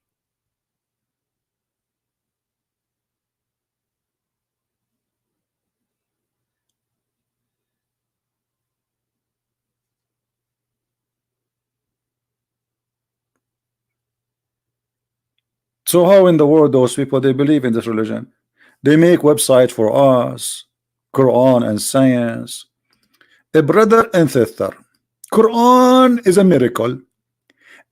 So how in the world those people they believe in this religion? They make website for us, Quran and science. A brother and sister, Quran is a miracle,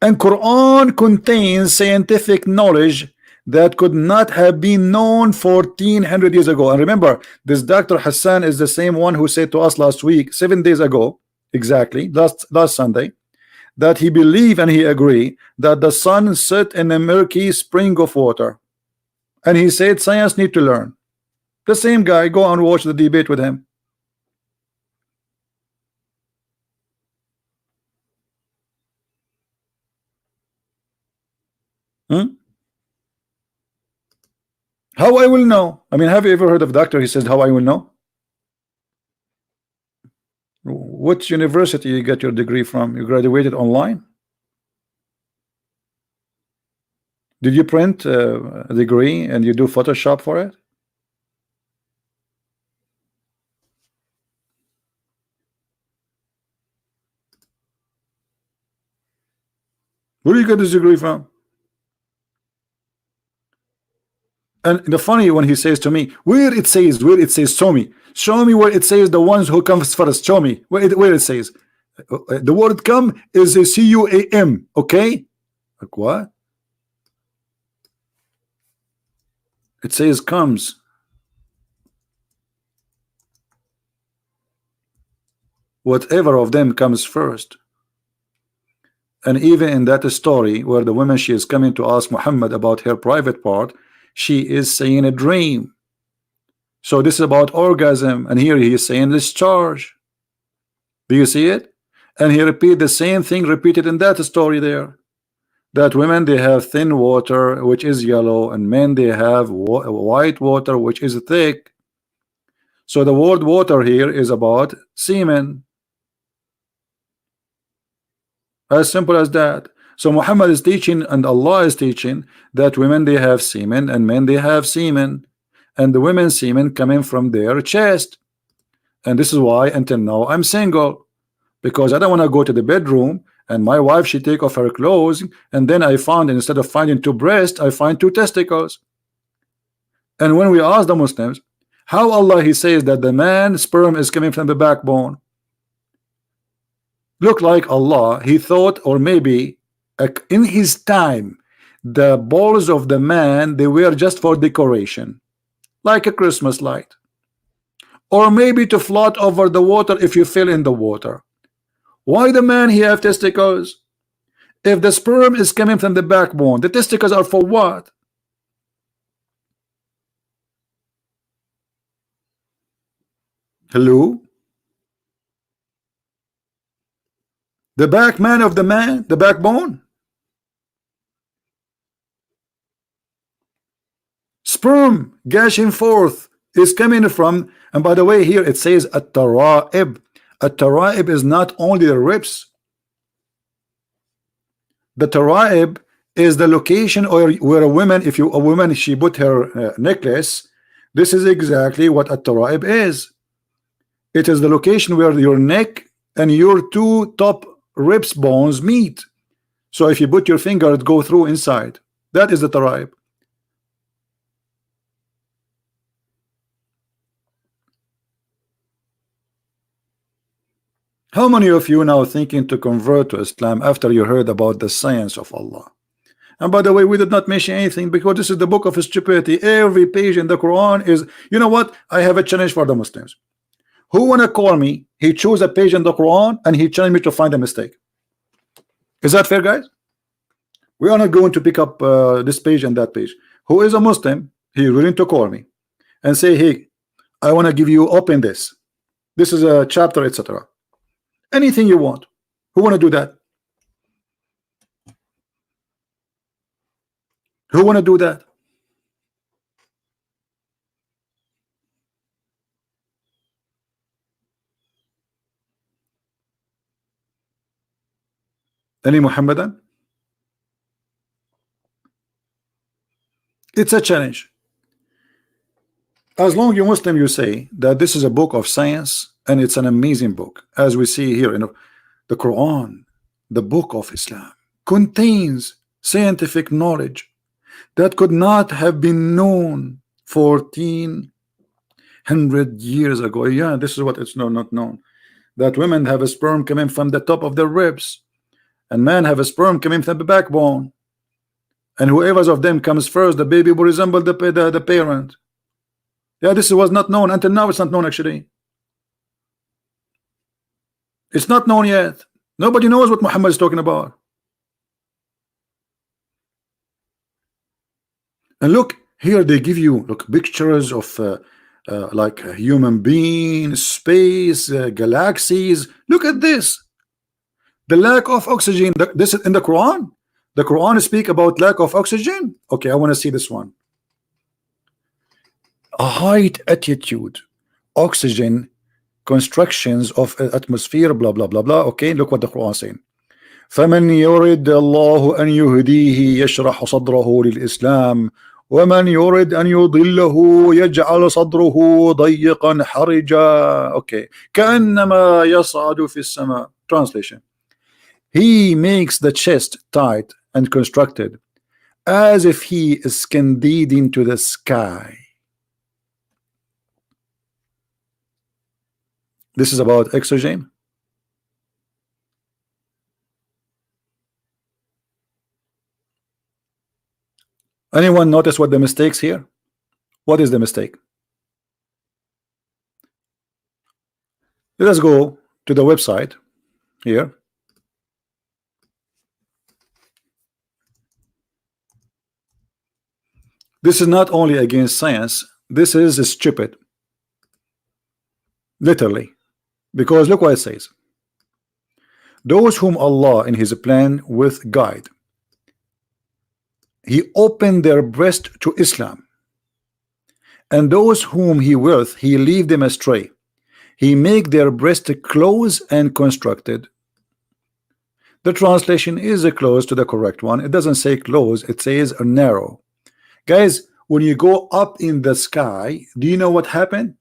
and Quran contains scientific knowledge that could not have been known 1400 years ago. And remember, this Dr. Hassan is the same one who said to us last week, 7 days ago, exactly, last Sunday, that he believe and he agree that the sun set in a murky spring of water, and he said science need to learn. The same guy, go and watch the debate with him. How I will know? I mean, have you ever heard of doctor? He says, how I will know? What university you get your degree from? You graduated online? Did you print a degree and you do Photoshop for it? Where do you get this degree from? And the funny when he says to me, where it says, show me where it says the ones who comes first. Show me where it says. The word come is a C-U-A-M, okay? Like what? It says comes. Whatever of them comes first. And even in that story where the woman she is coming to ask Muhammad about her private part, she is saying a dream. So this is about orgasm, and here he is saying discharge. Do you see it? And he repeat the same thing repeated in that story there, that women they have thin water which is yellow, and men they have white water which is thick. So the word water here is about semen. As simple as that. So Muhammad is teaching and Allah is teaching that women they have semen and men they have semen, and the women's semen coming from their chest. And this is why until now I'm single, because I don't want to go to the bedroom and my wife she take off her clothes, and then I found instead of finding 2 breasts I find 2 testicles. And when we ask the Muslims how Allah he says that the man sperm is coming from the backbone, look like Allah he thought, or maybe in his time the balls of the man they were just for decoration, like a Christmas light, or maybe to float over the water if you fell in the water. Why the man he have testicles? If the sperm is coming from the backbone, the testicles are for what? Hello? The back man of the man, the backbone. Sperm gushing forth is coming from, and by the way here it says at-tara'ib. At-tara'ib is not only the ribs. The tara'ib is the location or where a woman, if you a woman she put her necklace, this is exactly what at-tara'ib is. It is the location where your neck and your 2 top ribs bones meet. So if you put your finger it go through inside. That is the tara'ib. How many of you now thinking to convert to Islam after you heard about the science of Allah? And by the way, we did not mention anything because this is the book of stupidity. Every page in the Quran is, you know what? I have a challenge for the Muslims. Who wanna call me? He chose a page in the Quran and he challenged me to find a mistake. Is that fair, guys? We are not going to pick up this page and that page. Who is a Muslim, he willing to call me and say, hey, I want to give you open this. This is a chapter, etc. Anything you want. Who want to do that? Who want to do that? Any Muhammadan? It's a challenge. As long you Muslim, you say that this is a book of science and it's an amazing book, as we see here in the Quran, the book of Islam contains scientific knowledge that could not have been known 1400 years ago. Yeah, this is what it's not known, that women have a sperm coming from the top of their ribs and men have a sperm coming from the backbone, and whoever of them comes first, the baby will resemble the parent. Yeah, this was not known until now. It's not known actually. It's not known yet. Nobody knows what Muhammad is talking about. And look here, they give you pictures of like a human being, space, galaxies. Look at this. The lack of oxygen. This is in the Quran. The Quran speak about lack of oxygen. Okay, I want to see this one. A height, attitude, oxygen, constructions of atmosphere, blah blah blah blah. Okay, look what the Quran is saying. فمن يرد الله أن يهديه يشرح صدره للإسلام ومن يرد أن يضله يجعل صدره ضيقا حرجا. Okay, كأنما يصعد في السماء. Translation: He makes the chest tight and constructed as if he is scanded into the sky. This is about oxygen. Anyone notice what the mistakes here? What is the mistake? Let us go to the website here. This is not only against science, this is stupid. Literally. Because look what it says. Those whom Allah in his plan with guide, he opened their breast to Islam, and those whom he willeth, he leave them astray. He make their breast close and constructed. The translation is close to the correct one. It doesn't say close, it says narrow. Guys, when you go up in the sky, do you know what happened?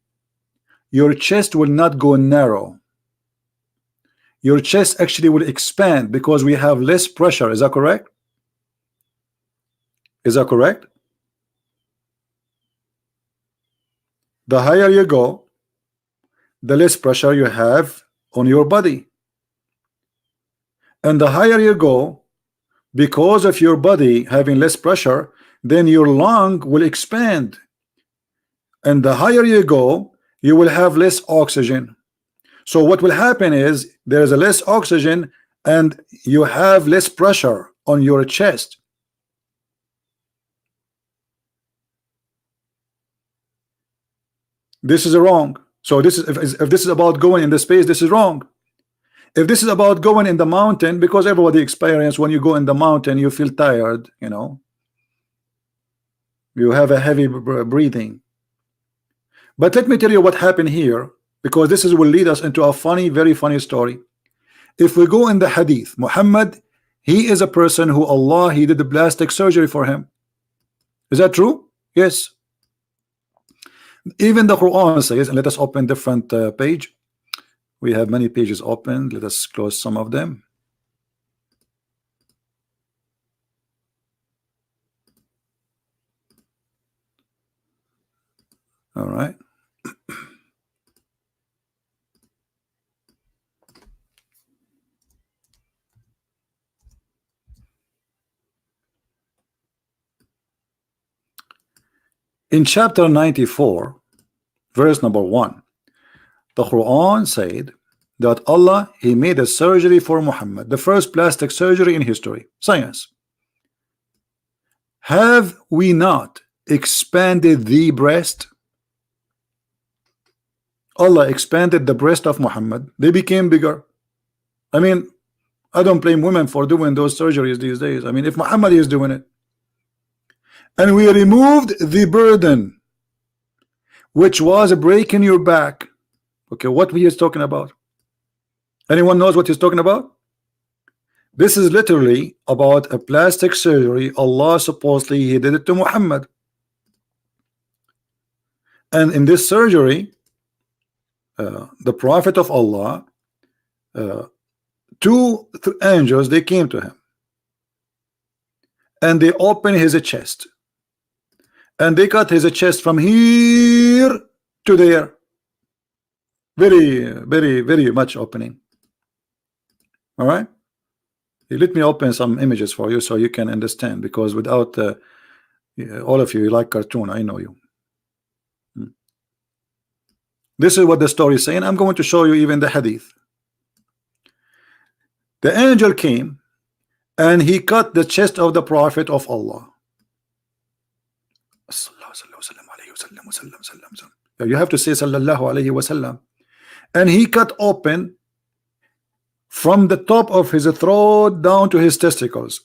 Your chest will not go narrow. Your chest actually will expand because we have less pressure. Is that correct? Is that correct? The higher you go, the less pressure you have on your body. And the higher you go, because of your body having less pressure, then your lung will expand. And the higher you go, you will have less oxygen. So what will happen is there is a less oxygen and you have less pressure on your chest. This is wrong. So this is if this is about going in the space, this is wrong. If this is about going in the mountain, because everybody experience when you go in the mountain, you feel tired, you know, you have a heavy breathing. But let me tell you what happened here, because this is will lead us into a funny, very funny story. If we go in the hadith, Muhammad, he is a person who Allah, he did the plastic surgery for him. Is that true? Yes. Even the Quran says, and let us open different page. We have many pages open. Let us close some of them. All right. In chapter 94, verse number 1, the Quran said that Allah, he made a surgery for Muhammad, the first plastic surgery in history, science. Have we not expanded the breast? Allah expanded the breast of Muhammad. They became bigger. I mean, I don't blame women for doing those surgeries these days. I mean, if Muhammad is doing it, and we removed the burden, which was breaking your back. Okay, what he is talking about? Anyone knows what he's talking about? This is literally about a plastic surgery. Allah supposedly he did it to Muhammad, and in this surgery, the Prophet of Allah, two angels, they came to him, and they opened his chest, and they cut his chest from here to there. Very, very, very much opening. All right. Let me open some images for you so you can understand, because without all of you like cartoon, I know you. This is what the story is saying. I'm going to show you even the hadith. The angel came and he cut the chest of the Prophet of Allah. You have to say sallallahu alayhi wasallam. And he cut open from the top of his throat down to his testicles,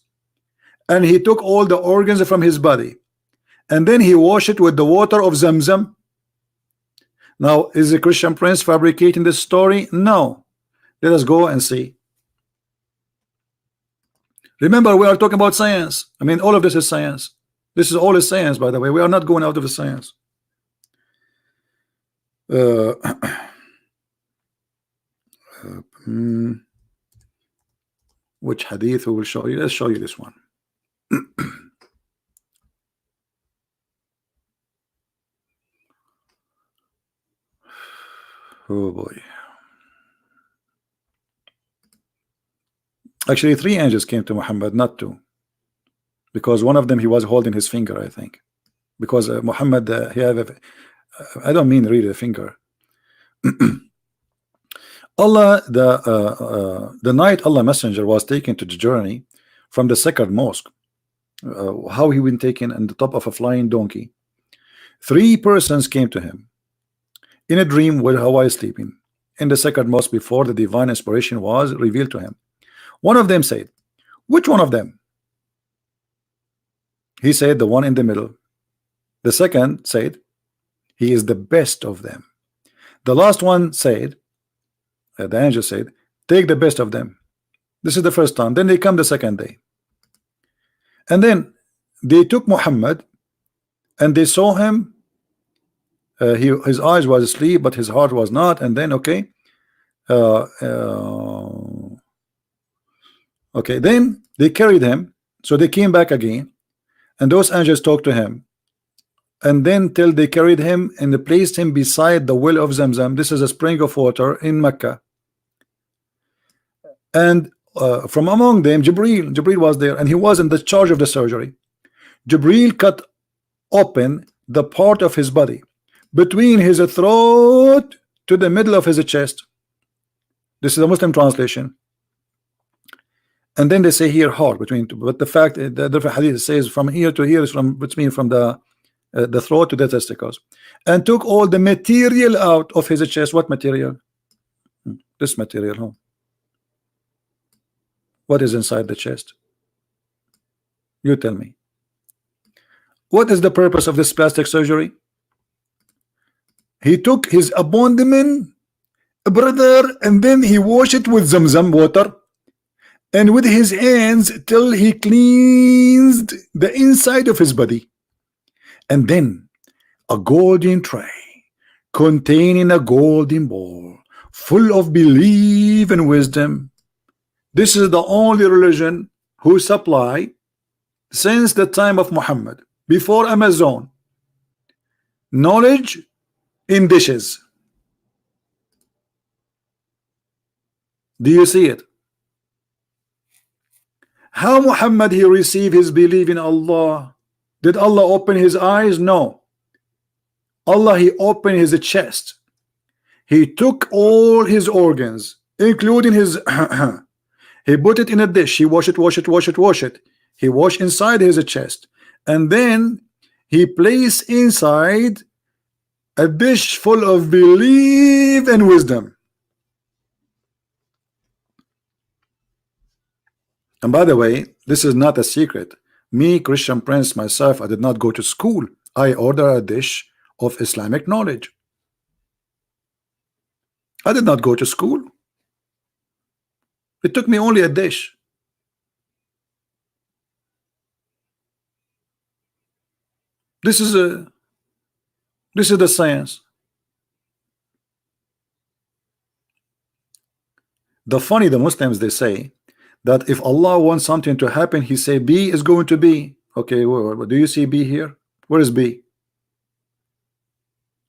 and he took all the organs from his body, and then he washed it with the water of Zamzam. Now, is the Christian Prince fabricating this story? No. Let us go and see. Remember, we are talking about science. I mean, all of this is science. This is all is science, by the way. We are not going out of the science. Which hadith we will show you? Let's show you this one. Oh boy. Actually, three angels came to Muhammad, not two, because one of them he was holding his finger, I think, because Muhammad he have a, I don't mean really a finger. Allah, the night Allah Messenger was taken to the journey from the sacred mosque, how he been taken on the top of a flying donkey. Three persons came to him in a dream while he was sleeping in the sacred mosque before the divine inspiration was revealed to him. One of them said, which one of them? He said, the one in the middle. The second said, he is the best of them. The last one said, the angel said, take the best of them. This is the first time. Then they come the second day, and then they took Muhammad and they saw him. His eyes was asleep, but his heart was not. And then okay, okay, then they carried him. So they came back again, and those angels talked to him, and then till they carried him and they placed him beside the well of Zamzam. This is a spring of water in Mecca. And from among them, Jibril was there, and he was in the charge of the surgery. Jibril cut open the part of his body between his throat to the middle of his chest. This is a Muslim translation. And then they say here heart between, but the fact the different hadith says from here to here is from between from the throat to the testicles, and took all the material out of his chest. What material? This material. Huh? What is inside the chest? You tell me. What is the purpose of this plastic surgery? He took his abdomen, brother, and then he washed it with Zamzam water, and with his hands till he cleansed the inside of his body. And then a golden tray containing a golden bowl full of belief and wisdom. This is the only religion who supply since the time of Muhammad, before Amazon, knowledge in dishes. Do you see it? How Muhammad he received his belief in Allah? Did Allah open his eyes? No. Allah he opened his chest. He took all his organs, including his he put it in a dish. He wash it. He washed inside his chest, and then he placed inside a dish full of belief and wisdom. And by the way, this is not a secret. Me, Christian Prince, myself, I did not go to school. I order a dish of Islamic knowledge. I did not go to school. It took me only a dish. This is the science. The Muslims, they say that if Allah wants something to happen, he say B is going to be. Okay, do you see B here? Where is B?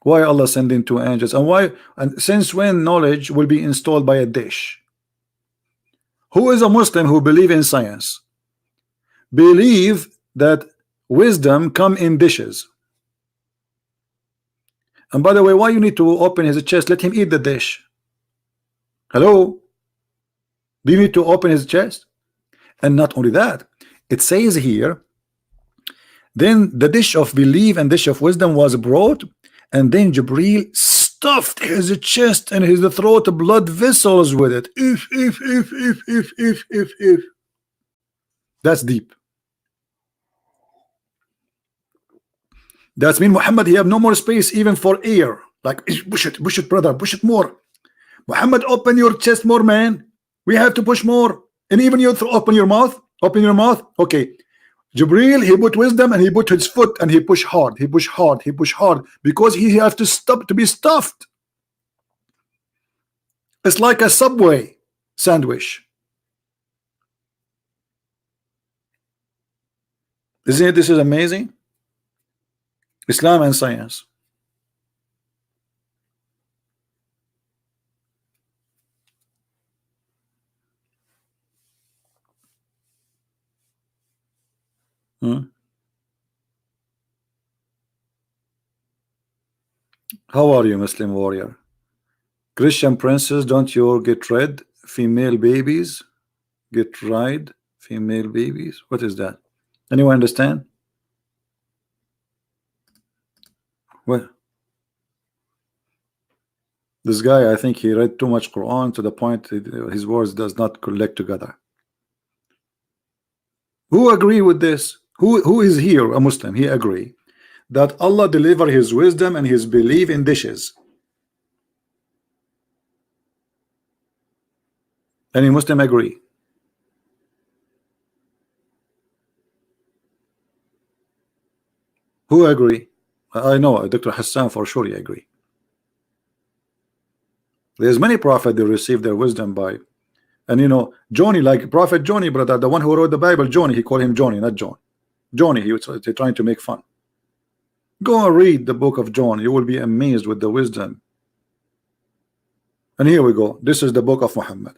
Why Allah sending two angels? And why, and since when knowledge will be installed by a dish? Who is a Muslim who believe in science? Believe that wisdom come in dishes. And by the way, why you need to open his chest? Let him eat the dish. Hello? Do you need to open his chest? And not only that, it says here, then the dish of belief and dish of wisdom was brought, and then Jibril stuffed his chest and his throat blood vessels with it. If. That's deep. That's mean Muhammad, he have no more space even for air. Like, push it, brother, push it more. Muhammad, open your chest more, man. We have to push more. And even you open your mouth. Open your mouth. Okay. Jibril, he put wisdom and he put his foot and he pushed hard. He pushed hard. He pushed hard because he have to stop to be stuffed. It's like a Subway sandwich. Isn't it? This is amazing. Islam and science. How are you, Muslim warrior? Christian princes, don't you get red? Female babies get rid? Female babies? What is that? Anyone understand? Well, this guy, I think he read too much Quran to the point his words does not collect together. Who agree with this? Who is here a Muslim? He agree that Allah deliver his wisdom and his belief in dishes. Any Muslim agree? Who agree? I know Dr. Hassan for sure he agree. There's many prophets that received their wisdom by, and you know, Johnny, like Prophet Johnny, brother, the one who wrote the Bible, Johnny, he called him Johnny, not John. Johnny, he was trying to make fun. Go and read the book of John. You will be amazed with the wisdom. And here we go. This is the book of Muhammad.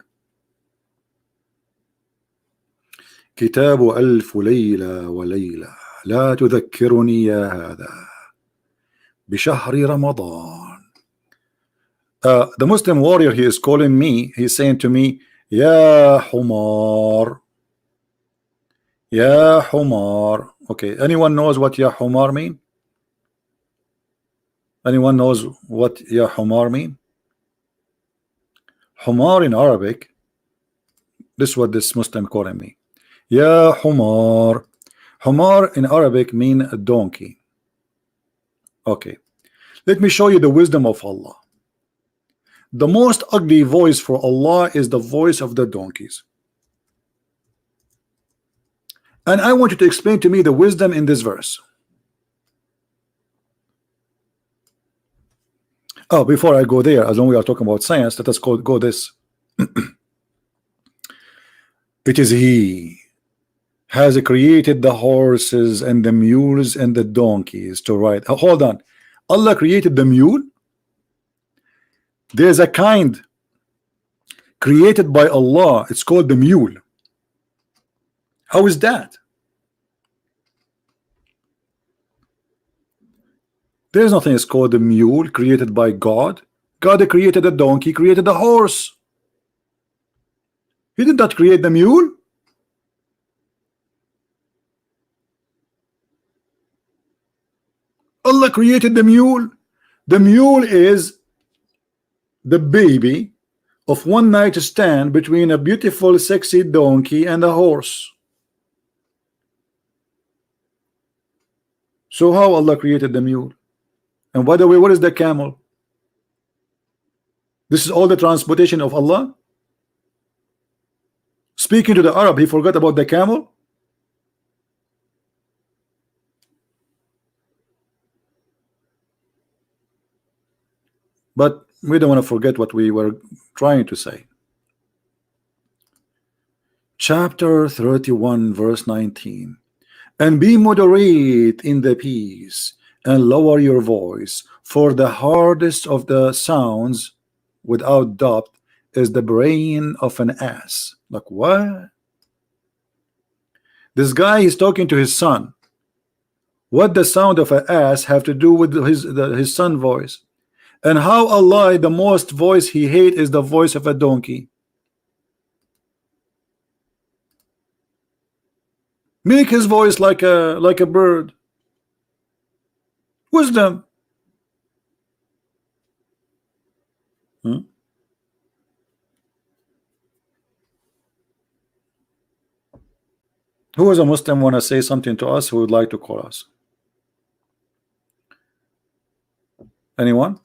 كتاب ألف ليلة وليلة لا تذكرني يا هذا بشهر رمضان. The Muslim warrior, he is calling me, he's saying to me, Ya Humar. Ya Humar. Okay, anyone knows what Ya Humar mean? Anyone knows what Ya Humar mean? Humar in Arabic, this is what this Muslim calling me. Ya Humar. Humar in Arabic mean a donkey. Okay, let me show you the wisdom of Allah. The most ugly voice for Allah is the voice of the donkeys. And I want you to explain to me the wisdom in this verse. Oh, before I go there, as long as we are talking about science, let us go this. It is He has created the horses and the mules and the donkeys to ride. Hold on. Allah created the mule? There's a kind created by Allah. It's called the mule. How is that? There's nothing is called the mule created by God. God created a donkey, created a horse. He did not create the mule. Allah created the mule. The mule is the baby of one night stand between a beautiful sexy donkey and a horse. So how Allah created the mule? And by the way, what is the camel? This is all the transportation of Allah. Speaking to the Arab, he forgot about the camel. But we don't want to forget what we were trying to say. Chapter 31 verse 19. And be moderate in the peace and lower your voice, for the hardest of the sounds without doubt is the brain of an ass. Like what? This guy is talking to his son. What the sound of an ass have to do with his son voice? And how Allah, the most voice he hate is the voice of a donkey. Make his voice like a bird. Wisdom. Hmm? Who is a Muslim want to say something to us? Who would like to call us? Anyone?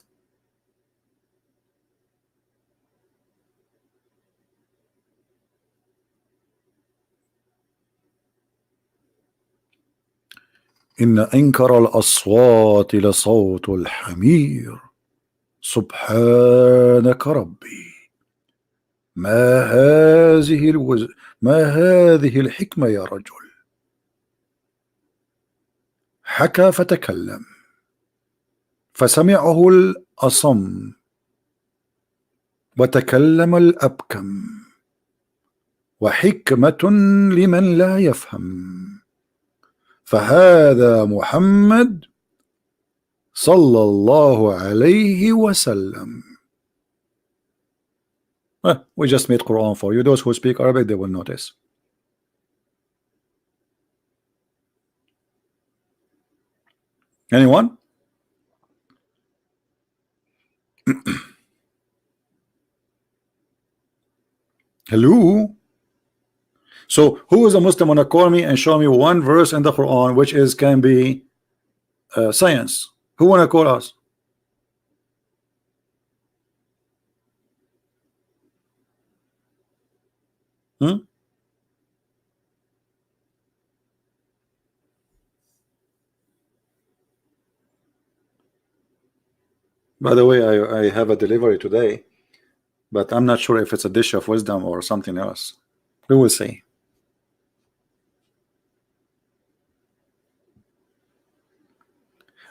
إن أنكر الأصوات لصوت الحمير سبحانك ربي ما هذه الحكمة يا رجل حكى فتكلم فسمعه الأصم وتكلم الأبكم وحكمة لمن لا يفهم فهذا محمد صلى الله عليه وسلم. We just made Quran for you. Those who speak Arabic, they will notice. Anyone? Hello? So who is a Muslim wanna call me and show me one verse in the Quran which is can be science? Who wanna call us? By the way, I have a delivery today, but I'm not sure if it's a dish of wisdom or something else. We will see.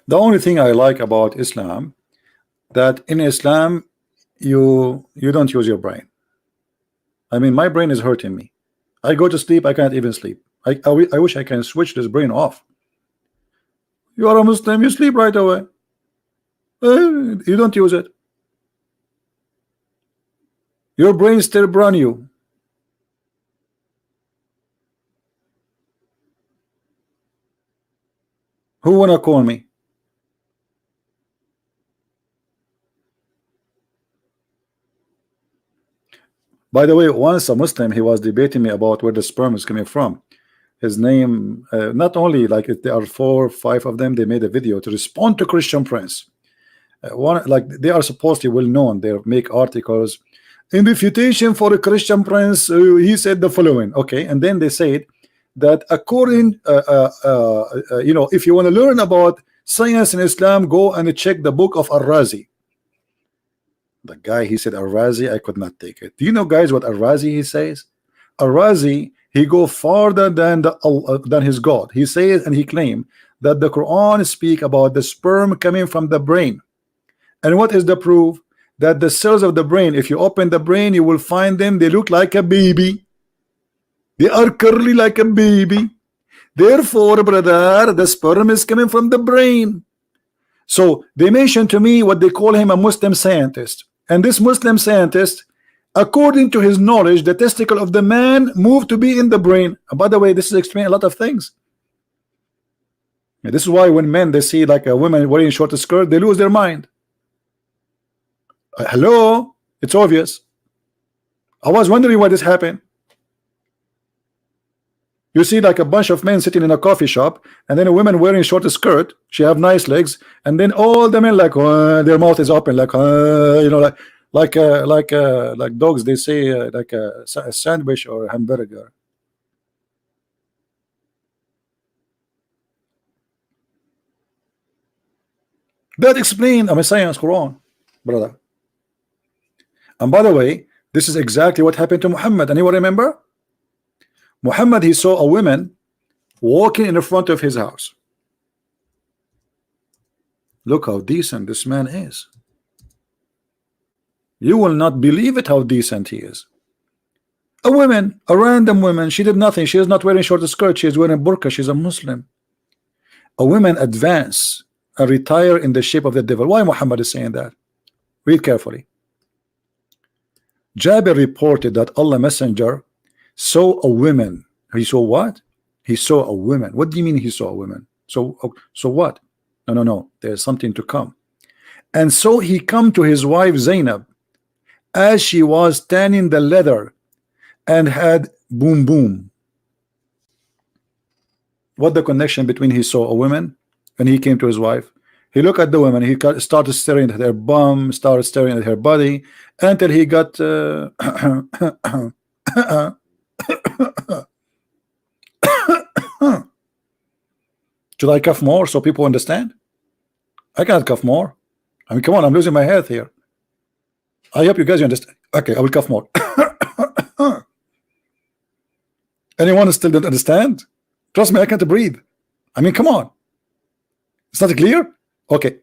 The only thing I like about Islam, that in Islam you don't use your brain. I mean, my brain is hurting me. I go to sleep, I can't even sleep. I wish I can switch this brain off. You are a Muslim, you sleep right away. You don't use it. Your brain still brand new. Who wanna call me? By the way, once a Muslim, he was debating me about where the sperm is coming from. His name, not only like there are 4 or 5 of them, they made a video to respond to Christian Prince. One, like they are supposedly well known, they make articles in refutation for a Christian Prince. He said the following, okay, and then they said that according, you know, if you want to learn about science in Islam, go and check the book of Al-Razi. The guy, he said Al-Razi, I could not take it. Do you know, guys, what Al-Razi he says? Al-Razi, he go farther than than his God. He says and he claimed that the Quran speak about the sperm coming from the brain. And what is the proof? That the cells of the brain, if you open the brain, you will find them, they look like a baby. They are curly like a baby. Therefore, brother, the sperm is coming from the brain. So they mentioned to me what they call him a Muslim scientist. And this Muslim scientist, according to his knowledge, the testicle of the man moved to be in the brain. And by the way, this is explaining a lot of things. This is why when men they see like a woman wearing short skirt, they lose their mind. Hello, it's obvious. I was wondering why this happened. You see like a bunch of men sitting in a coffee shop, and then a woman wearing short skirt. She have nice legs, and then all the men like their mouth is open, like you know, like dogs. They say like a sandwich or a hamburger. That explain a Messiah's Quran, brother. And by the way, this is exactly what happened to Muhammad. Anyone remember? Muhammad, he saw a woman walking in the front of his house. Look how decent this man is. You will not believe it how decent he is. A woman, a random woman, she did nothing. She is not wearing short skirt. She is wearing burqa. She's a Muslim. A woman advance and retire in the shape of the devil. Why Muhammad is saying that? Read carefully. Jabir reported that Allah Messenger saw a woman. He saw what? He saw a woman. What do you mean he saw a woman? So what? No. There's something to come. And so he come to his wife Zainab as she was tanning the leather and had boom boom. What the connection between he saw a woman and he came to his wife? He looked at the woman. He started staring at her bum, started staring at her body until he got should I cough more so people understand? I can't cough more. I mean, come on, I'm losing my health here. I hope you guys understand. Okay, I will cough more. Anyone still don't understand? Trust me, I can't breathe. I mean, come on. It's not clear? Okay.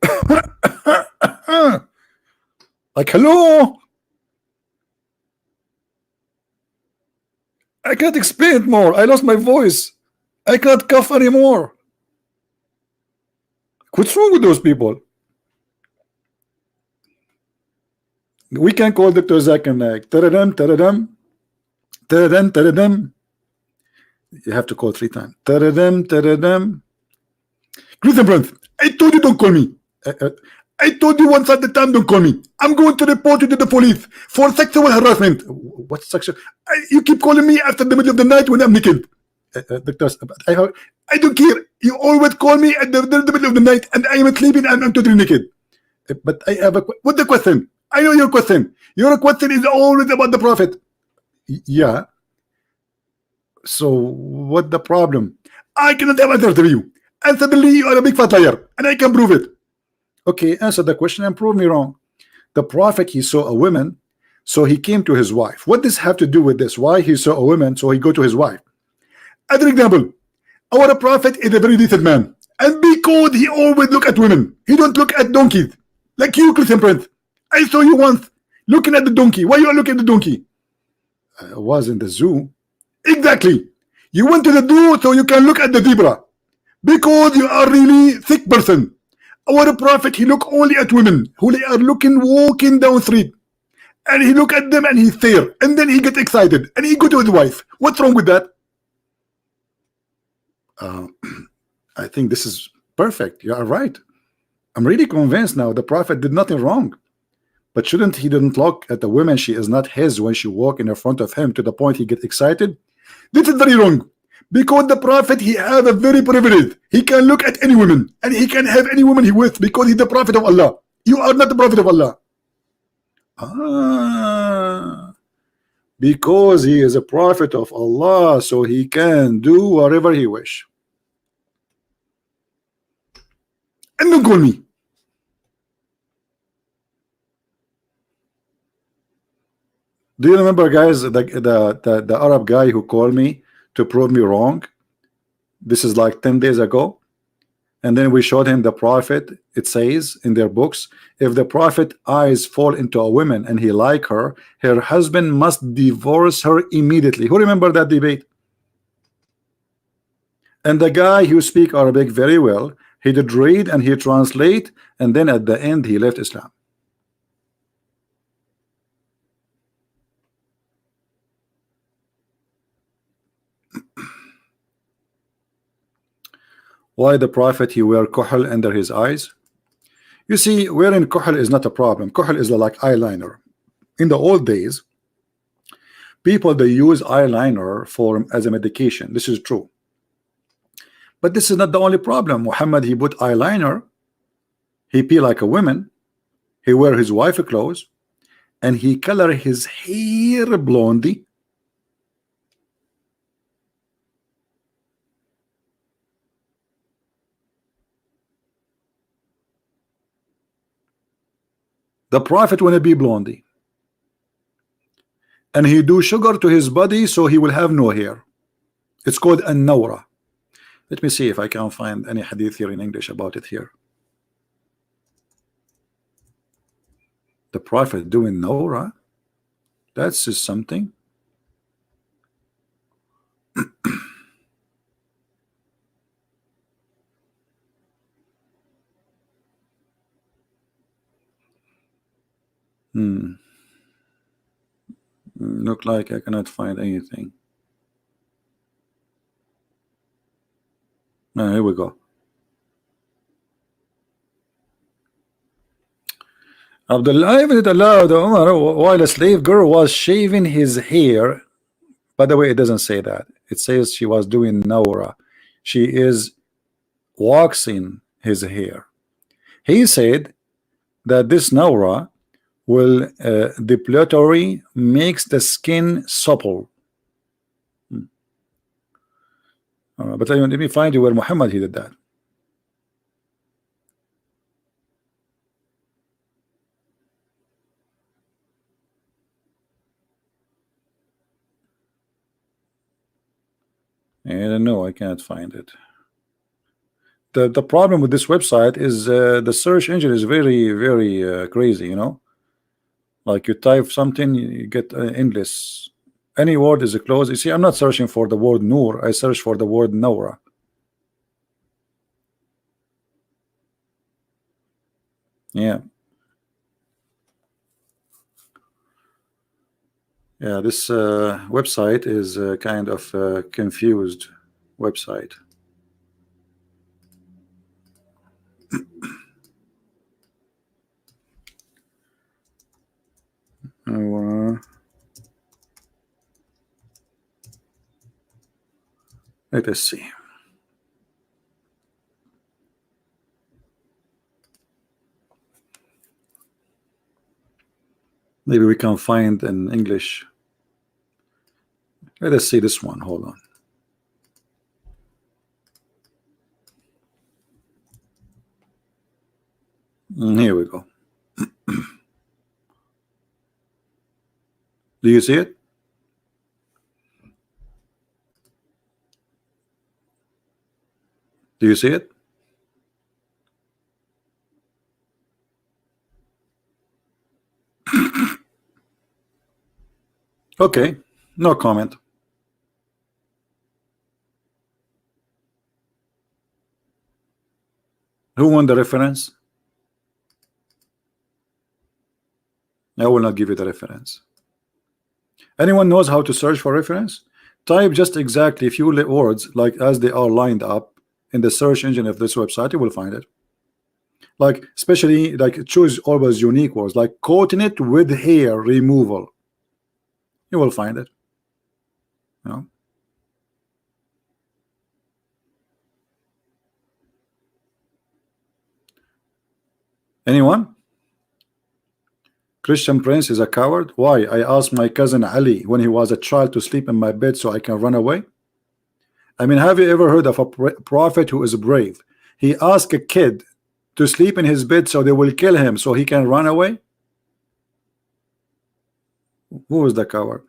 Like, hello? I can't explain it more. I lost my voice. I can't cough anymore. What's wrong with those people? We can call Dr. Zakir Naik. Taradam, taradam. Taradam, taradam. You have to call 3 times. Taradam, taradam. Christian Prince, I told you don't call me. I told you once at the time don't call me. I'm going to report you to the police for sexual harassment. What sexual? You keep calling me after the middle of the night when I'm naked. Doctor, I don't care. You always call me at the middle of the night and I am sleeping and I'm totally naked. But I have a what the question? I know your question. Your question is always about the prophet. Yeah. So what the problem? I cannot have answer to you. And suddenly you are a big fat liar, and I can prove it. Okay, answer the question and prove me wrong. The prophet, he saw a woman, so he came to his wife. What does have to do with this? Why he saw a woman, so he go to his wife? As an example, our prophet is a very decent man, and because he always look at women, he don't look at donkeys like you, Christian Prince. I saw you once looking at the donkey. Why you are looking at the donkey? I was in the zoo. Exactly. You went to the zoo so you can look at the zebra. Because you are really thick person. Our prophet, he look only at women who they are looking walking down street, and he look at them and he's there, and then he get excited and he go to his wife. What's wrong with that? I think this is perfect. You are right. I'm really convinced now the prophet did nothing wrong. But shouldn't he didn't look at the woman? She is not his when she walk in front of him to the point he get excited. This is very wrong. Because the prophet, he have a very privilege. He can look at any woman and he can have any woman he with because he's the prophet of Allah. You are not the prophet of Allah. Because he is a prophet of Allah, so he can do whatever he wish. And don't call me. Do you remember, guys, the Arab guy who called me to prove me wrong? This is like 10 days ago. And then we showed him the prophet. It says in their books, if the prophet eyes fall into a woman and he like her, her husband must divorce her immediately. Who remember that debate? And the guy who speak Arabic very well, he did read and he translate, and then at the end he left Islam. Why the Prophet he wear kuhl under his eyes? You see, wearing kuhl is not a problem. Kuhl is like eyeliner. In the old days, people they use eyeliner for as a medication. This is true. But this is not the only problem. Muhammad he put eyeliner, he be like a woman, he wear his wife clothes, and he color his hair blondie. The Prophet wanna be blondie, and he do sugar to his body so he will have no hair. It's called an nawra. Let me see if I can find any hadith here in English about it here. The Prophet doing nawra, that's just something. Look like I cannot find anything. Here we go. Abdullah ibn allowed Umar while a slave girl was shaving his hair. By the way, it doesn't say that. It says she was doing nawra. She is waxing his hair. He said that this nawra will depilatory makes the skin supple. But let me find you where Muhammad he did that. I don't know. I can't find it. The problem with this website is the search engine is very crazy. You know, like you type something, you get endless. Any word is closed. You see, I'm not searching for the word Noor. I search for the word Nawra. Yeah. Yeah, this website is kind of confused website. Let us see. Maybe we can find in English. Let us see this one. Hold on. Here we go. Do you see it? Do you see it? Okay, no comment. Who won the reference? I will not give you the reference. Anyone knows how to search for reference? Type just exactly a few words like as they are lined up in the search engine of this website. You will find it. Like especially like choose always unique words like coating with hair removal. You will find it. You know. Anyone? Christian Prince is a coward. Why? I asked my cousin Ali when he was a child to sleep in my bed so I can run away. I mean, have you ever heard of a prophet who is brave? He asked a kid to sleep in his bed so they will kill him so he can run away. Who is the coward?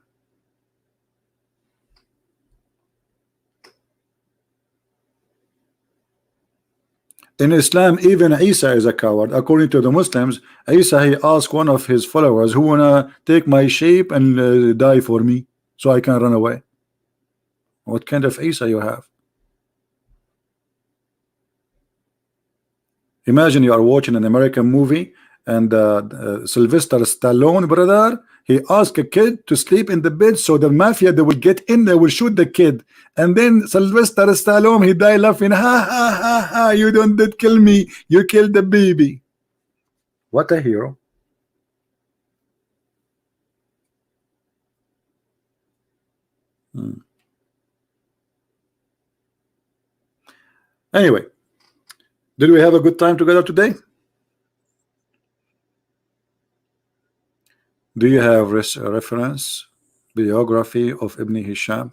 In Islam, even Isa is a coward. According to the Muslims, Isa he asked one of his followers, who wanna take my shape and die for me so I can run away. What kind of Isa you have? Imagine you are watching an American movie and Sylvester Stallone, brother, He asked a kid to sleep in the bed so the mafia, they will get in, they will shoot the kid, and then Sylvester Stallone, he died laughing, ha ha ha ha, you don't did kill me, you killed the baby. What a hero. Anyway, did we have a good time together today? Do you have reference biography of Ibn Hisham?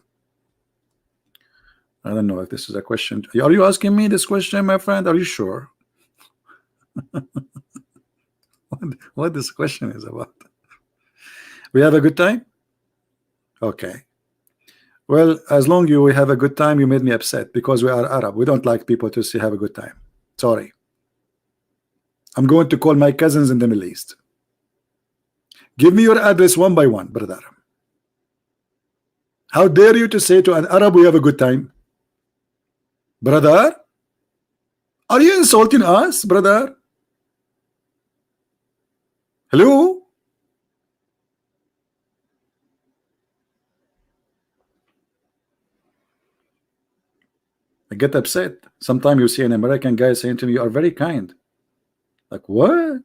I don't know if this is a question. Are you asking me this question, my friend? Are you sure? what this question is about? We have a good time? Okay. Well, as long as we have a good time, you made me upset because we are Arab. We don't like people to say have a good time. Sorry. I'm going to call my cousins in the Middle East. Give me your address one by one, brother. How dare you to say to an Arab we have a good time? Brother? Are you insulting us, brother? Hello? I get upset. Sometimes you see an American guy saying to me, you are very kind. Like, what?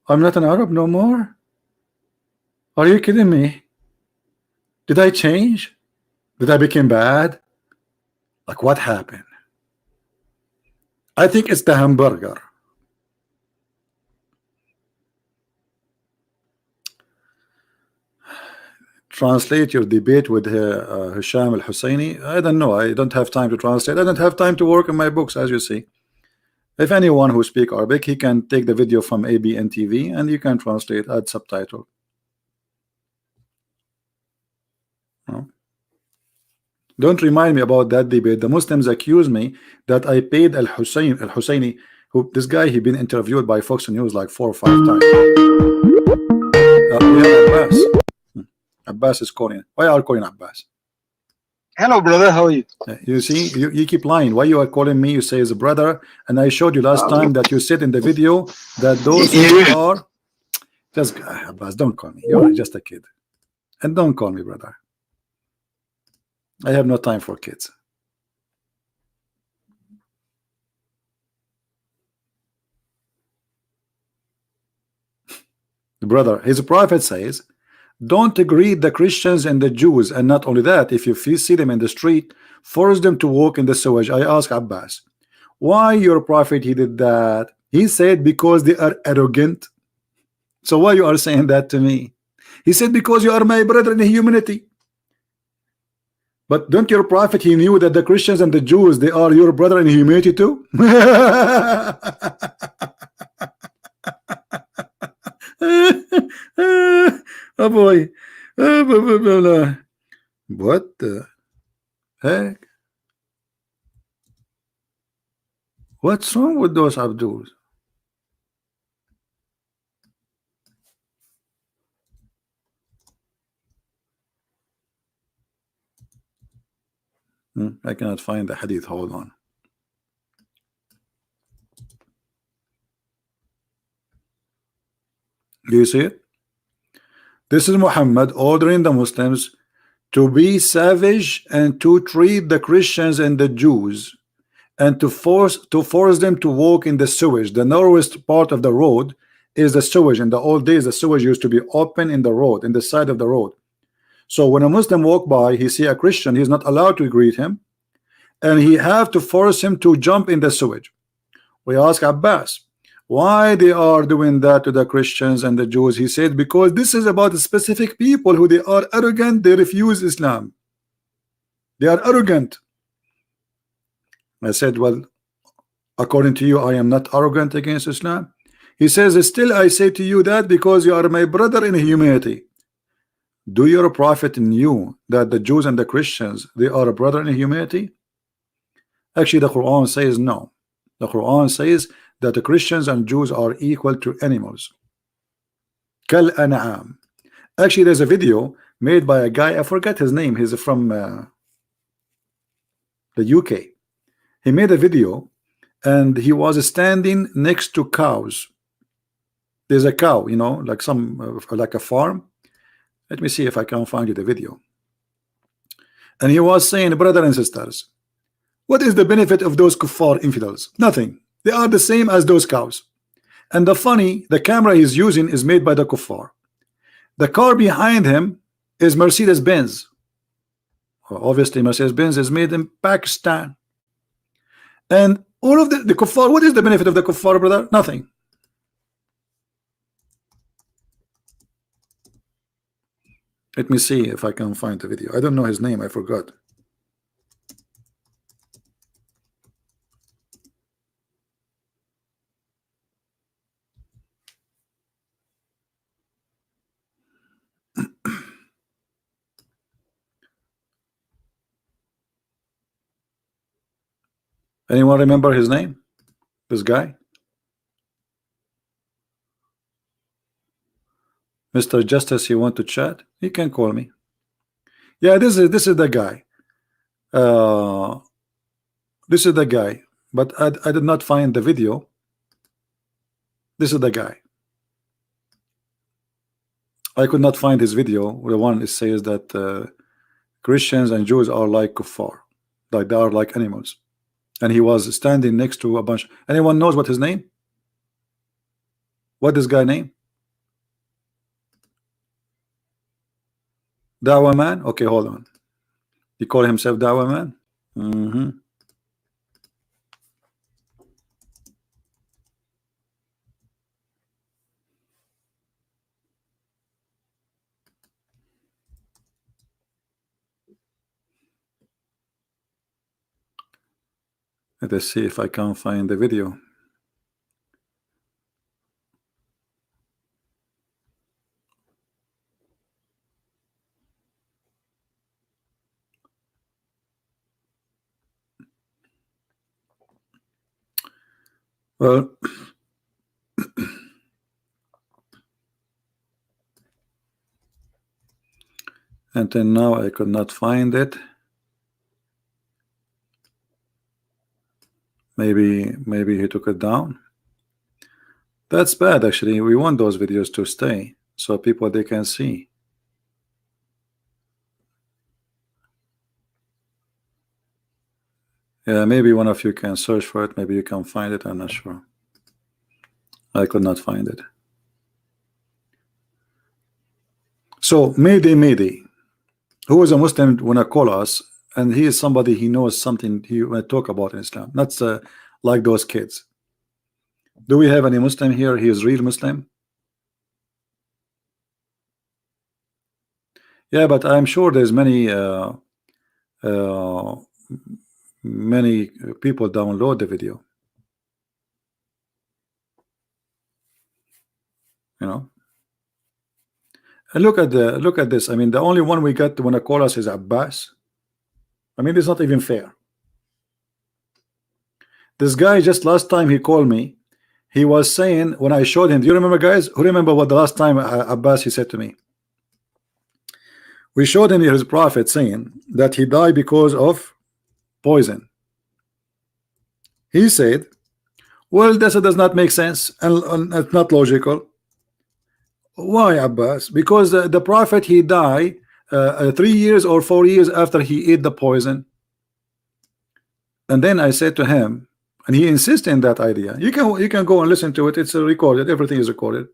I'm not an Arab no more? Are you kidding me? Did I change? Did I become bad? Like, what happened? I think it's the hamburger. Translate your debate with Hisham al-Husseini. I don't know. I don't have time to translate. I don't have time to work on my books, as you see. If anyone who speak Arabic, he can take the video from ABN TV and you can translate, add subtitle. No? Don't remind me about that debate. The Muslims accuse me that I paid al-Husseini, who this guy, he been interviewed by Fox News like 4 or 5 times. We have Abbas. Abbas is calling. Why are you calling Abbas? Hello, brother. How are you? You see, you keep lying. Why you are calling me? You say as a brother, and I showed you last time that you said in the video that those who are just Abbas, don't call me. You're just a kid, and don't call me brother. I have no time for kids. Brother, his prophet says, don't greet the Christians and the Jews, and not only that, if you see them in the street, force them to walk in the sewage. I ask Abbas, why your prophet he did that? He said because they are arrogant. So why you are saying that to me? He said because you are my brother in humanity. But don't your prophet, he knew that the Christians and the Jews, they are your brother in humanity too? Oh boy. What the heck? What's wrong with those Abduls? I cannot find the hadith. Hold on. Do you see it? This is Muhammad ordering the Muslims to be savage and to treat the Christians and the Jews and to force them to walk in the sewage. The northwest part of the road is the sewage. In the old days, the sewage used to be open in the road, in the side of the road. So when a Muslim walk by, he see a Christian, he's not allowed to greet him, and he have to force him to jump in the sewage. We ask Abbas why they are doing that to the Christians and the Jews. He said because this is about specific people who they are arrogant, they refuse Islam, they are arrogant. I said, well, according to you, I am not arrogant against Islam. He says, still I say to you that because you are my brother in humanity. Do your prophet knew that the Jews and the Christians, they are a brother in humanity? Actually, the Quran says no. The Quran says that the Christians and Jews are equal to animals. Kal an'am. Actually, there's a video made by a guy, I forget his name, he's from the UK. He made a video and he was standing next to cows. There's a cow, you know, like some like a farm. Let me see if I can find you the video. And he was saying, brothers and sisters, what is the benefit of those kuffar infidels? Nothing. They are the same as those cows. And the camera he's using is made by the kuffar. The car behind him is Mercedes Benz. Well, obviously Mercedes Benz is made in Pakistan. And all of the kuffar, what is the benefit of the kuffar, brother? Nothing. Let me see if I can find the video. I don't know his name, I forgot. Anyone remember his name? This guy? Mr. Justice, you want to chat? He can call me. Yeah, this is the guy. This is the guy, but I did not find the video. This is the guy. I could not find his video. The one it says that Christians and Jews are like kuffar, like they are like animals. And he was standing next to a bunch. Anyone knows what his name? What this guy name? Dawah man? Okay, hold on. He called himself Dawah man? Let us see if I can find the video. Well, until now I could not find it. Maybe he took it down. That's bad, actually. We want those videos to stay so people they can see. Yeah, maybe one of you can search for it. Maybe you can find it. I'm not sure. I could not find it. So Mayday, who is a Muslim wanna call us, and he is somebody he knows something he wanna talk about in Islam. Not like those kids. Do we have any Muslim here? He is real Muslim. Yeah, but I'm sure there's many many people download the video. You know. And look at this. I mean, the only one we got to wanna call us is Abbas. I mean, it's not even fair. This guy just last time he called me, he was saying when I showed him. Do you remember, guys? Who remember what the last time Abbas he said to me? We showed him his prophet saying that he died because of poison. He said, well, this does not make sense and it's not logical. Why, Abbas? Because the prophet he died 3 years or 4 years after he ate the poison. And then I said to him, and he insisted in that idea. You can go and listen to it. It's recorded. Everything is recorded.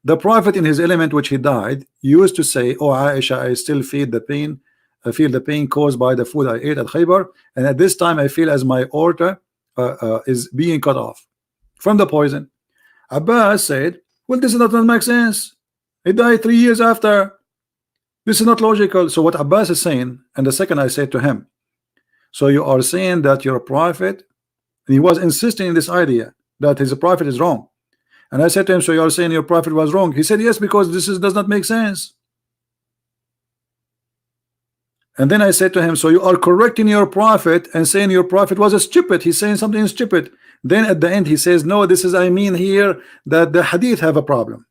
The prophet in his element which he died used to say, oh Aisha, I still feel the pain. I feel the pain caused by the food I ate at Khaybar, and at this time I feel as my aorta is being cut off from the poison. Abbas said, well, this does not make sense. He died 3 years after. This is not logical. So what Abbas is saying, and the second I said to him, so you are saying that your prophet, and he was insisting in this idea that his prophet is wrong. And I said to him, so you are saying your prophet was wrong? He said, yes, because does not make sense. And then I said to him, so you are correcting your prophet and saying your prophet was a stupid. He's saying something stupid. Then at the end he says, no, this is, I mean here that the hadith have a problem.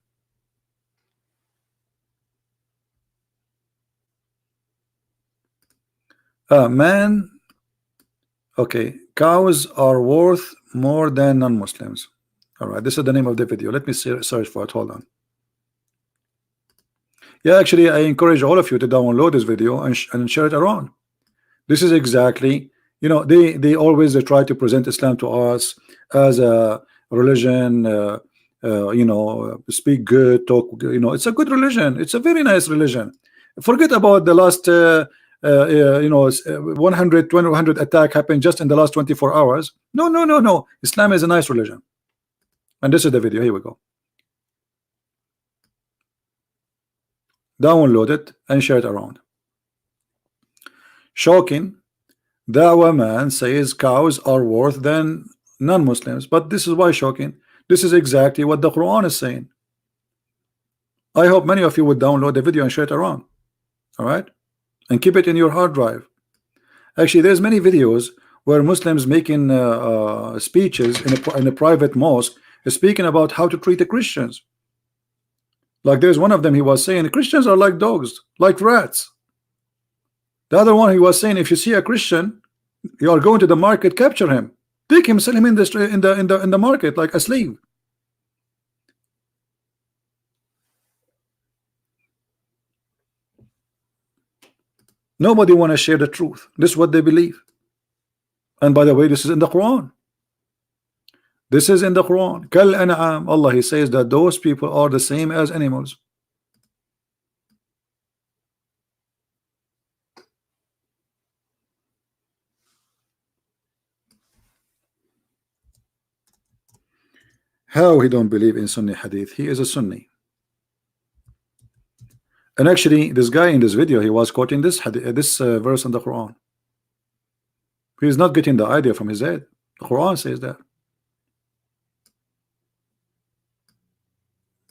Man, okay, cows are worth more than non-Muslims. All right, this is the name of the video. Let me search for it. Hold on. Yeah, actually, I encourage all of you to download this video and share it around. This is exactly, you know, they always try to present Islam to us as a religion, you know, speak good, talk, you know, it's a good religion. It's a very nice religion. Forget about the last, you know, 100 attack happened just in the last 24 hours. No, no, no, no. Islam is a nice religion. And this is the video. Here we go. Download it and share it around. Shocking. Dawah man says cows are worse than non-Muslims, but this is why shocking. This is exactly what the Quran is saying. I hope many of you would download the video and share it around. All right, and keep it in your hard drive. Actually, there's many videos where Muslims making speeches in a private mosque, speaking about how to treat the Christians. Like there's one of them, he was saying Christians are like dogs, like rats. The other one, he was saying if you see a Christian, you are going to the market, capture him, take him, sell him in the market like a slave. Nobody want to share the truth. This is what they believe. And by the way, this is in the Quran. This is in the Quran. Kal an'am. Allah, he says that those people are the same as animals. How he don't believe in Sunni hadith? He is a Sunni. And actually, this guy in this video, he was quoting this hadith, this verse in the Quran. He is not getting the idea from his head. The Quran says that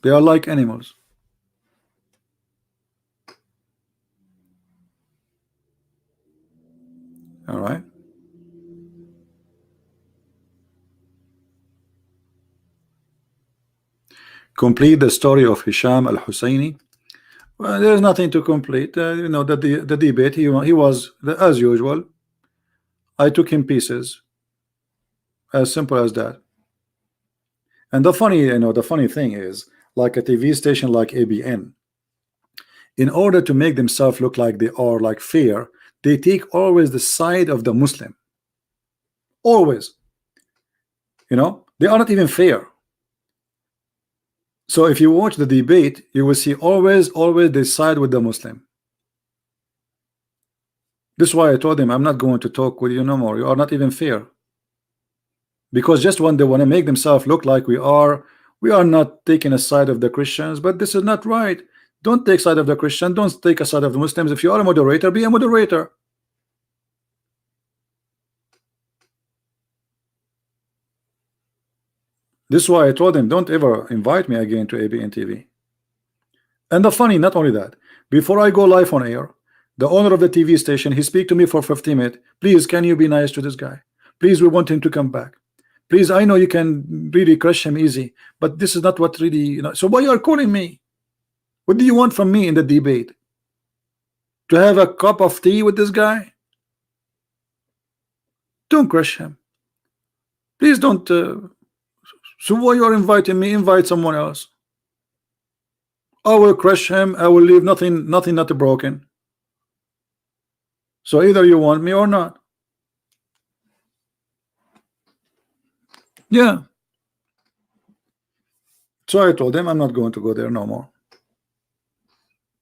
they are like animals. All right. Complete the story of Hisham al-Husseini. Well, there's nothing to complete. You know, the debate, he was as usual. I took him pieces. As simple as that. And the funny, you know, the funny thing is, like a TV station like ABN, in order to make themselves look like they are like fair, they take always the side of the Muslim. Always. You know, they are not even fair. So if you watch the debate, you will see always they side with the Muslim. This is why I told him I'm not going to talk with you no more. You are not even fair. Because just when they want to make themselves look like we are not taking a side of the Christians, but this is not right. Don't take side of the Christian, don't take a side of the Muslims. If you are a moderator, be a moderator. This is why I told him don't ever invite me again to ABN TV. And the funny, not only that, before I go live on air, the owner of the TV station, he speak to me for 15 minutes. Please, can you be nice to this guy? Please, we want him to come back. Please, I know you can really crush him easy, but this is not what really, you know. So why you are calling me? What do you want from me in the debate? To have a cup of tea with this guy? Don't crush him. Please don't. So why you are inviting me? Invite someone else. I will crush him. I will leave nothing not broken. So either you want me or not. Yeah. So I told him I'm not going to go there no more.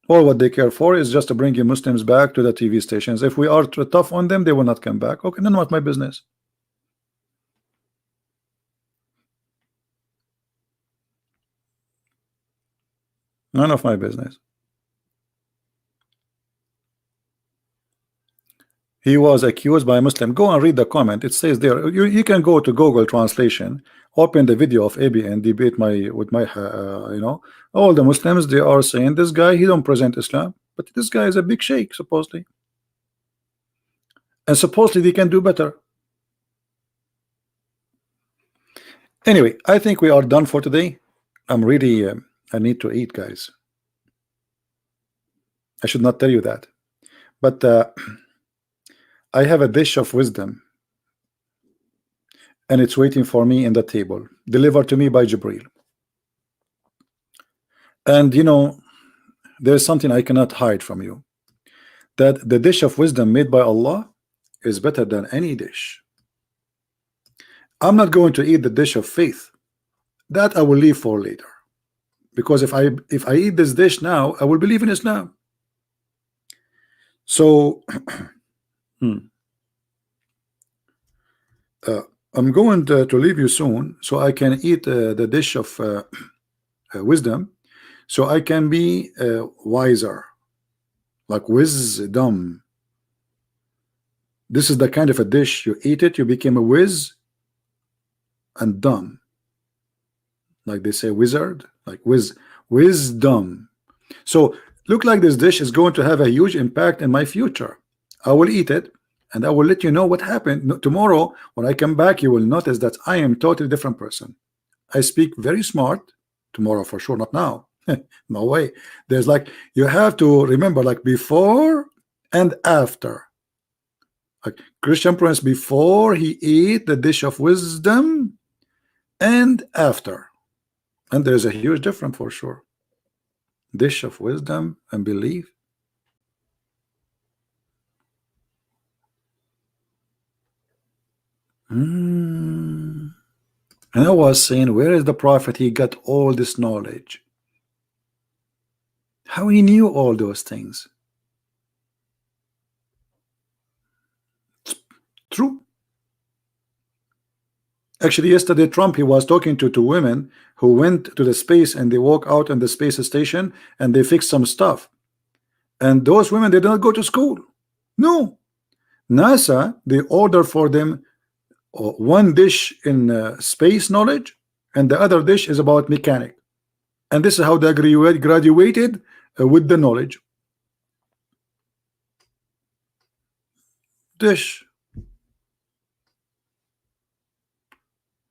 All what they care for is just to bring you Muslims back to the TV stations. If we are tough on them, they will not come back. Okay, then what's my business? None of my business. He was accused by a Muslim. Go and read the comment. It says there. You can go to Google Translation, open the video of ABN debate with my you know, all the Muslims, they are saying this guy, he don't present Islam, but this guy is a big sheikh supposedly, and supposedly they can do better. Anyway, I think we are done for today. I'm really I need to eat, guys. I should not tell you that, but I have a dish of wisdom, and it's waiting for me in the table, delivered to me by Jibril. And you know, there's something I cannot hide from you, that the dish of wisdom made by Allah is better than any dish. I'm not going to eat the dish of faith. That I will leave for later. Because if I eat this dish now, I will believe in Islam. So I'm going to leave you soon so I can eat the dish of wisdom, so I can be wiser, like wisdom. This is the kind of a dish, you eat it, you became a whiz and dumb, like they say wizard, like wisdom. So look like this dish is going to have a huge impact in my future. I will eat it and I will let you know what happened. Tomorrow when I come back, you will notice that I am totally different person. I speak very smart. Tomorrow for sure, not now. No way. There's like, you have to remember, like before and after. Like Christian Prince, before he ate the dish of wisdom and after, and there's a huge difference for sure. Dish of wisdom and belief. And I was saying, where is the prophet? He got all this knowledge. How he knew all those things? True. Actually, yesterday Trump, he was talking to two women who went to the space, and they walk out on the space station and they fix some stuff. And those women, they did not go to school. No. NASA, they order for them one dish in space knowledge, and the other dish is about mechanic. And this is how they graduated with the knowledge. Dish.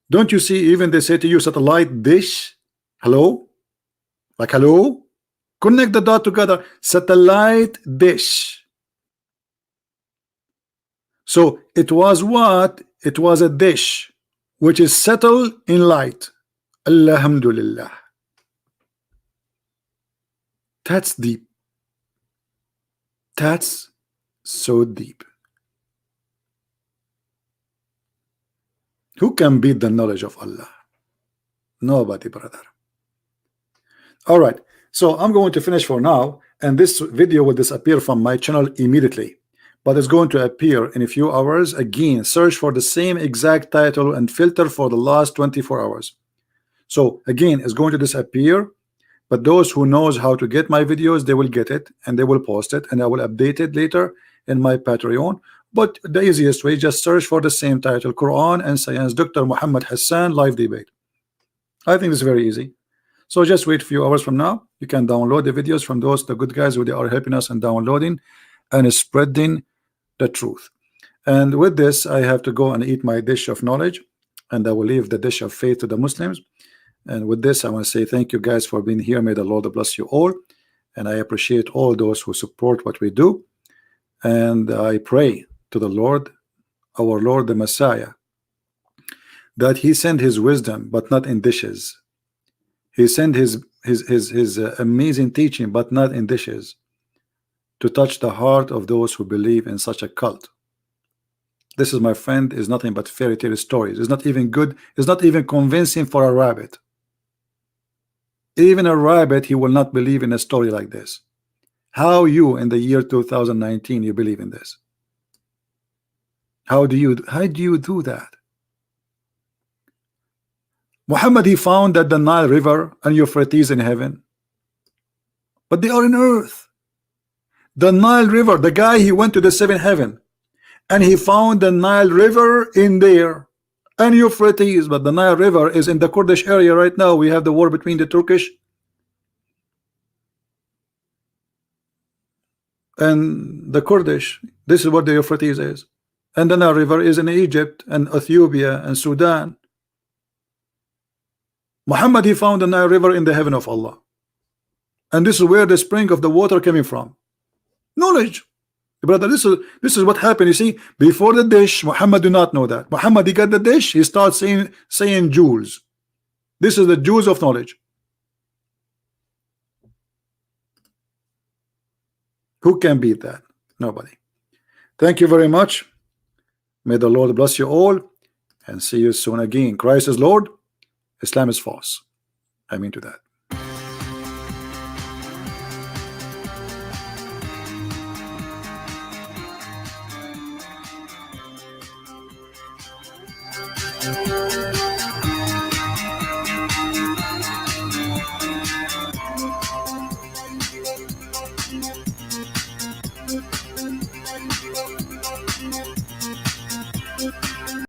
Don't you see, even they say to you, satellite dish? Hello? Like hello? Connect the dot together. Satellite dish. So it was what? It was a dish which is settled in light. Alhamdulillah. That's deep. That's so deep. Who can beat the knowledge of Allah? Nobody, brother. All right, so I'm going to finish for now, and this video will disappear from my channel immediately, but it's going to appear in a few hours again. Search for the same exact title and filter for the last 24 hours. So again, it's going to disappear, but those who knows how to get my videos, they will get it and they will post it, and I will update it later in my Patreon. But the easiest way, just search for the same title, Quran and Science, Dr. Muhammad Hassan live debate. I think it's very easy. So just wait a few hours from now. You can download the videos from the good guys who they are helping us and downloading and spreading the truth. And with this, I have to go and eat my dish of knowledge, and I will leave the dish of faith to the Muslims. And with this, I want to say thank you guys for being here. May the Lord bless you all, and I appreciate all those who support what we do. And I pray to the Lord, our Lord the Messiah, that he send his wisdom, but not in dishes. He sent his amazing teaching, but not in dishes, to touch the heart of those who believe in such a cult. This is, my friend, is nothing but fairy tale stories. It's not even good. It's not even convincing for a rabbit. Even a rabbit, he will not believe in a story like this. How you in the year 2019 you believe in this? How do you do that? Muhammad, he found that the Nile River and Euphrates in heaven, but they are in earth. The Nile River, the guy, he went to the seventh heaven and he found the Nile River in there and Euphrates, but the Nile River is in the Kurdish area right now. We have the war between the Turkish and the Kurdish. This is what the Euphrates is. And the Nile River is in Egypt and Ethiopia and Sudan. Muhammad, he found the Nile River in the heaven of Allah, and this is where the spring of the water coming from. Knowledge. Brother, this is what happened. You see, before the dish, Muhammad do not know that. Muhammad, he got the dish, he starts saying jewels. This is the jewels of knowledge. Who can beat that? Nobody. Thank you very much. May the Lord bless you all, and see you soon again. Christ is Lord, Islam is false. I mean to that.